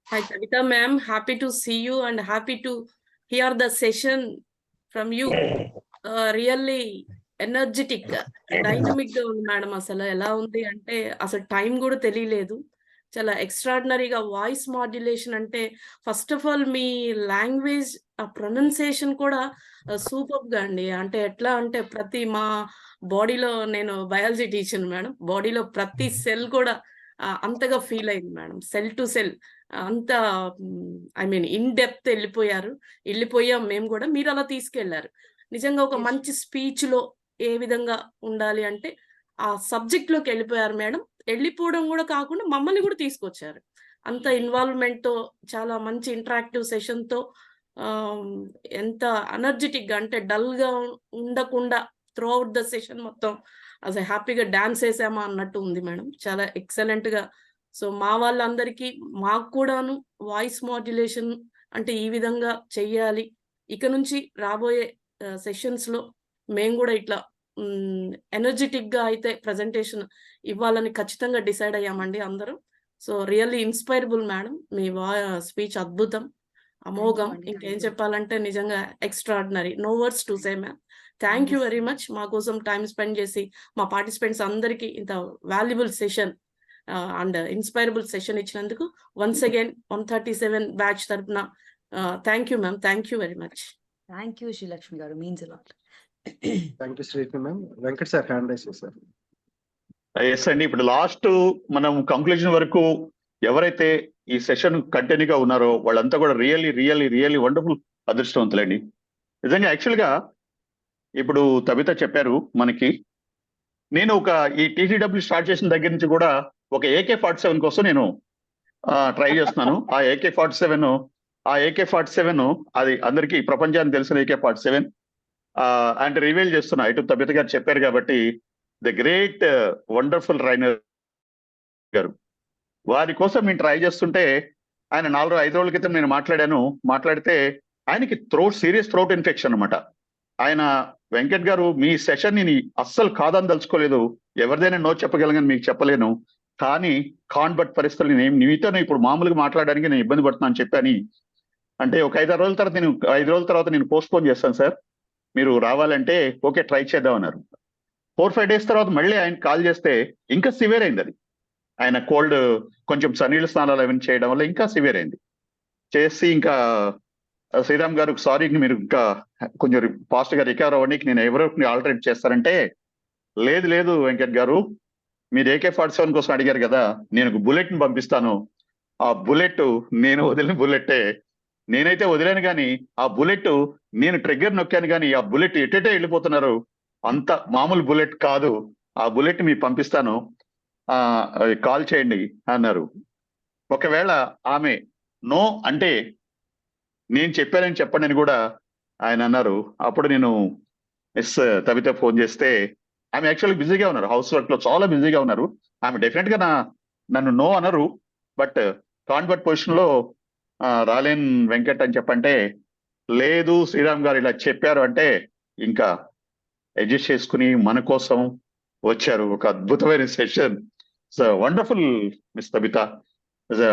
Hi Kavita ma'am, happy to see you and happy to hear the session from you. Really energetic, dynamic గా ఉంది మేడం. అసలు ఎలా ఉంది అంటే అసలు టైం కూడా తెలియలేదు. చాలా ఎక్స్ట్రాడినరీగా వాయిస్ మాడ్యులేషన్ అంటే first of all me language pronunciation కూడా సూపర్ గా అండి. అంటే ఎట్లా అంటే ప్రతి మా బాడీలో, నేను బయాలజీ టీచర్ మేడం, బాడీలో ప్రతి సెల్ కూడా అంతగా ఫీల్ అయింది మేడం. సెల్ టు సెల్ అంత ఐ మీన్ ఇన్ డెప్త్ వెళ్ళిపోయాం మేము కూడా. మీరు అలా తీసుకెళ్లారు. నిజంగా ఒక మంచి స్పీచ్ లో ఏ విధంగా ఉండాలి అంటే ఆ సబ్జెక్ట్ లోకి వెళ్ళిపోయారు మేడం. వెళ్ళిపోవడం కూడా కాకుండా మమ్మల్ని కూడా తీసుకొచ్చారు. అంత ఇన్వాల్వ్మెంట్ తో, చాలా మంచి ఇంటరాక్టివ్ సెషన్ తో, ఎంత ఎనర్జెటిక్ గా అంటే డల్ గా ఉండకుండా త్రూ అవుట్ ద సెషన్ మొత్తం అసలు హ్యాపీగా డాన్స్ వేసామా అన్నట్టు ఉంది మేడం. చాలా ఎక్సలెంట్ గా. సో మా వాళ్ళందరికీ, మాకు కూడాను వాయిస్ మాడ్యులేషన్ అంటే ఈ విధంగా చెయ్యాలి, ఇక నుంచి రాబోయే సెషన్స్ లో మేము కూడా ఇట్లా ఎనర్జెటిక్ గా అయితే ప్రజెంటేషన్ ఇవ్వాలని ఖచ్చితంగా డిసైడ్ అయ్యామండి అందరూ. So really inspirable madam. మీ స్పీచ్ అద్భుతం, అమోఘం. ఇంకేం చెప్పాలంటే నిజంగా extraordinary. No words to say ma'am. Thank you very much. మా కోసం టైం స్పెండ్ చేసి మా పార్టిసిపెంట్స్ అందరికీ ఇంత valuable session and inspirable session ఇచ్చినందుకు వన్స్ అగైన్ 137 బ్యాచ్ తరఫున thank you ma'am. Thank you very much. Thank you Srilakshmi garu, means a lot. Thank you Srilakshmi ma'am. Venkat sir hand raise చేశారు. Yes అండి, ఇప్పుడు లాస్ట్ మనం కంక్లూజన్ వరకు ఎవరైతే ఈ సెషన్ కంటిన్యూగా ఉన్నారో వాళ్ళంతా కూడా రియల్లీ వండర్ఫుల్ అదృష్టవంతులండి. నిజంగా యాక్చువల్గా ఇప్పుడు తబిత చెప్పారు మనకి, నేను ఒక ఈ టీటీడబ్ల్యూ స్టార్ట్ చేసిన దగ్గర నుంచి కూడా ఒక AK-47 కోసం నేను ట్రై చేస్తున్నాను. ఆ AK-47 అది అందరికీ ప్రపంచానికి తెలిసిన AK-47 అంటే రివీల్ చేస్తున్నా. ఇటు తబిత గారు చెప్పారు కాబట్టి ద గ్రేట్ వండర్ఫుల్ రైనర్ గారు, వారి కోసం నేను ట్రై చేస్తుంటే ఆయన 4-5 రోజుల క్రితం నేను మాట్లాడితే ఆయనకి సీరియస్ థ్రోట్ ఇన్ఫెక్షన్ అనమాట. ఆయన వెంకట్ గారు మీ సెషన్ ని అస్సలు కాదని తలుచుకోలేదు, ఎవరిదైనా నో చెప్పగలను మీకు చెప్పలేను, కానీ బట్ పరిస్థితులు మీతో ఇప్పుడు మామూలుగా మాట్లాడడానికి నేను ఇబ్బంది పడుతున్నాను చెప్పని అంటే ఒక 5 రోజుల తర్వాత నేను పోస్ట్ పోన్ చేస్తాను సార్, మీరు రావాలంటే ఓకే ట్రై చేద్దాం అన్నారు. 4-5 డేస్ తర్వాత మళ్ళీ ఆయన కాల్ చేస్తే ఇంకా సివియర్ అయింది. అది ఆయన కోల్డ్ కొంచెం సన్నీళ్ళ స్నానాలు అవన్నీ చేయడం వల్ల ఇంకా సివియర్ అయింది. చేసి ఇంకా శ్రీరామ్ గారు సారీ మీరు ఇంకా కొంచెం ఫాస్ట్ గా రికవర్ అవ్వడానికి నేను ఎవరికి ఆల్టరేట్ చేస్తారంటే, లేదు వెంకట్ గారు, మీరు AK-47 కోసం అడిగారు కదా, నేను బుల్లెట్ ని పంపిస్తాను. ఆ బుల్లెట్ నేను వదిలిన బుల్లెట్టే, నేనైతే వదిలేను కానీ ఆ బుల్లెట్ నేను ట్రిగ్గర్ నొక్కాను కానీ ఆ బుల్లెట్ ఎటేటే వెళ్ళిపోతున్నారు, అంత మామూలు బుల్లెట్ కాదు, ఆ బుల్లెట్ మీకు పంపిస్తాను, కాల్ చేయండి అన్నారు. ఒకవేళ ఆమె నో అంటే నేను చెప్పానని చెప్పండి అని కూడా ఆయన అన్నారు. అప్పుడు నేను మిస్ తబిత ఫోన్ చేస్తే ఆమె యాక్చువల్గా బిజీగా ఉన్నారు, హౌస్ వర్క్ లో చాలా బిజీగా ఉన్నారు. ఆమె డెఫినెట్ గా నన్ను నో అనరు, బట్ కాన్వర్ట్ పొజిషన్ లో రాలేన్ వెంకట్ అని చెప్పంటే, లేదు శ్రీరామ్ గారు ఇలా చెప్పారు అంటే ఇంకా అడ్జస్ట్ చేసుకుని మన కోసం వచ్చారు. ఒక అద్భుతమైన session. Wonderful miss Tabitha. It's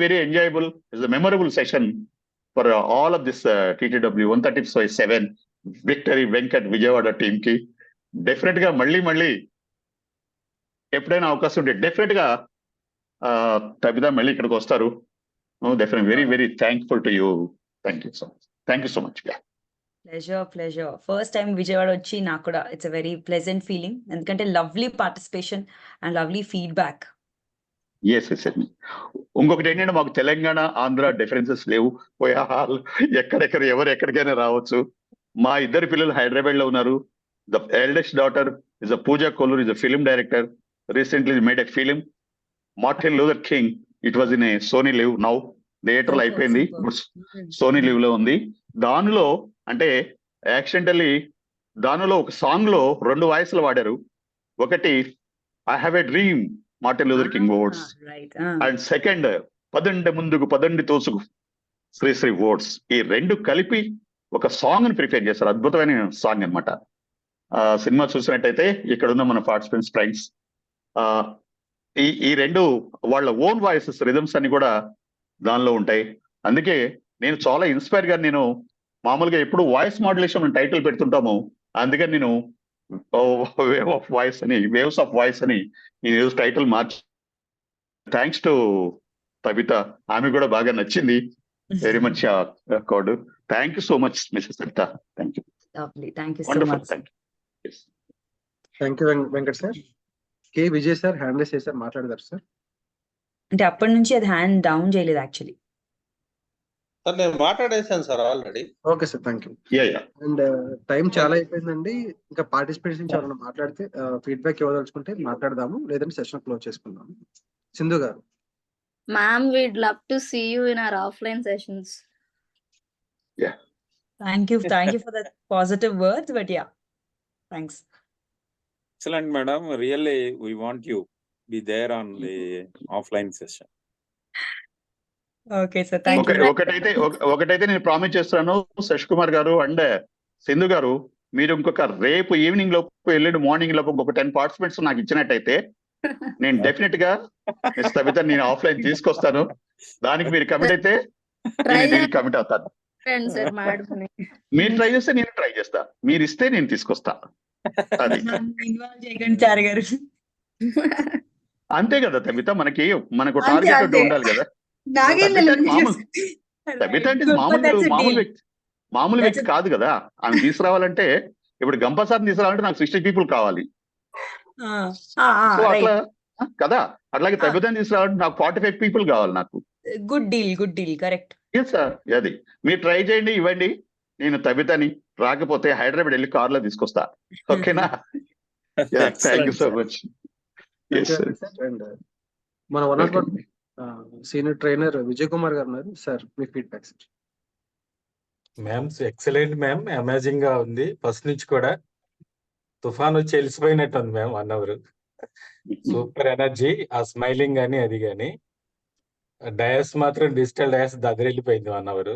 very enjoyable, it's memorable session for all of this TTW 137 victory Venkat Vijayawada team కి. డెఫినెట్ గా మళ్ళీ ఎప్పుడైనా అవకాశం ఉంటే డెఫినెట్ గా తబిత మళ్ళీ ఇక్కడికి వస్తారు. Definite very thankful to you. Thank you so much. Pleasure. First time Vijayawada వచ్చి నాకు కూడా it's a very pleasant feeling, ఎందుకంటే lovely participation and lovely feedback. Yes. ఇంకొకటి ఏంటంటే మాకు తెలంగాణ ఆంధ్ర డిఫరెన్సెస్ లేవు, ఎక్కడెక్కడ ఎవరు ఎక్కడికైనా రావచ్చు. మా ఇద్దరు పిల్లలు హైదరాబాద్ లో ఉన్నారు. The eldest daughter is Pooja Kollur, is a film director, recently made a film Martin Luther King. It was in a Sony LIV, now థియేటర్లో అయిపోయింది, సోనీ లివ్ లో ఉంది. దానిలో అంటే యాక్సిడెంటల్లీ దానిలో ఒక సాంగ్ లో 2 వాయిస్లు వాడారు. ఒకటి I have a dream Martin Luther king words, and second 10 ముందుకు 10 తోసుకు శ్రీ వర్డ్స్. ఈ 2 కలిపి ఒక సాంగ్ ని ప్రిపేర్ చేశారు. అద్భుతమైన సాంగ్ అనమాట. సినిమా చూసినట్టయితే ఇక్కడ ఉన్న మన పార్టిసిపెంట్స్ ఫ్రెండ్స్ ఈ 2 వాళ్ళ ఓన్ వాయిసెస్ రిథమ్స్ అన్ని కూడా దానిలో ఉంటాయి. అందుకే నేను చాలా ఇన్స్పైర్ గా, నేను మామూలుగా ఎప్పుడు వాయిస్ మాడ్యులేషన్ టైటిల్ పెడుతుంటాము, అందుకని నేను వేవ్స్ ఆఫ్ వాయిస్ అని ఈ టైటిల్ మార్చి. థ్యాంక్స్ టు తబిత, ఆమె కూడా బాగా నచ్చింది. Very much good. Thank you so much Mrs Tabitha. Thank you. Thank you Venkat sir. K Vijay sir hand raise చేశారు, మాట్లాడతారు సార్. అంటే అప్పటి నుంచి అది హ్యాండ్ డౌన్ చేయలేదు యాక్చువల్లీ. సార్ నేను మాట్లాడేసాను sir already. Okay sir, thank you. And time చాలా అయిపోయిందండి. ఇంకా పార్టిసిపేట్స్ నుంచి ఎవరైనా మాట్లాడితే ఫీడ్బ్యాక్ ఇవ్వదలుచుకుంటే మాట్లాడదాము, లేదంటే సెషన్ క్లోజ్ చేసుకుందాము. సింధు గారు. Ma'am, we'd love to see you in our offline sessions. Thank you for the positive words, but yeah, thanks. Excellent, madam. Really, we want you be there on the offline session. Okay, sir. Thank you. ఒకటైతే నేను promise చేస్తున్నాను, శశ్ కుమార్ గారు and Sindhu గారు, మీరు ఇంకొక రేపు evening లోపు ఎల్లుండి మార్నింగ్ లోపు ఇంకొక 10 పార్టిసిపెంట్స్ నాకు ఇచ్చినట్టయితే నేను డెఫినెట్ గా మిస్ తబిత నేను ఆఫ్లైన్ తీసుకొస్తాను. దానికి మీరు కమిట్ అయితే నేను కమిట్ అవుతాను. మీరు ట్రై చేస్తే నేను ట్రై చేస్తా, మీరు ఇస్తే నేను తీసుకొస్తా. అది అంతే కదా తబిత, మనకు టార్గెట్ ఉండాలి కదా. తబిత అంటే మామూలు వ్యక్తి, మామూలు That's వ్యక్తి కాదు కదా. ఆమె తీసుకురావాలంటే ఇప్పుడు గంపసారిని తీసుకురావాలంటే నాకు 60 పీపుల్ కావాలి. సో అట్లా కదా. అట్లాగే తబితని తీసుకురావాలంటే నాకు 45 పీపుల్ కావాలి నాకు. Good deal correct. Yes sir, అది మీరు ట్రై చేయండి, ఇవ్వండి. నేను తబితని రాకపోతే హైదరాబాద్ వెళ్ళి కార్లో తీసుకొస్తా. ఓకేనా? Thank you so much. And మన one of senior trainer Vijay Kumar garu ఉన్నారు సార్, మీ feedback sir. Ma'am excellent ma'am, amazing గా ఉంది. ఫస్ట్ నుంచి కూడా తుఫాన్ వచ్చి వెలిసిపోయినట్టు ఉంది మ్యామ్. 1 hour super energy. ఆ స్మైలింగ్ గానీ అది గానీ, డయాస్ మాత్రం డిజిటల్ డయాస్ దగ్గరెళ్ళిపోయింది 1 hour.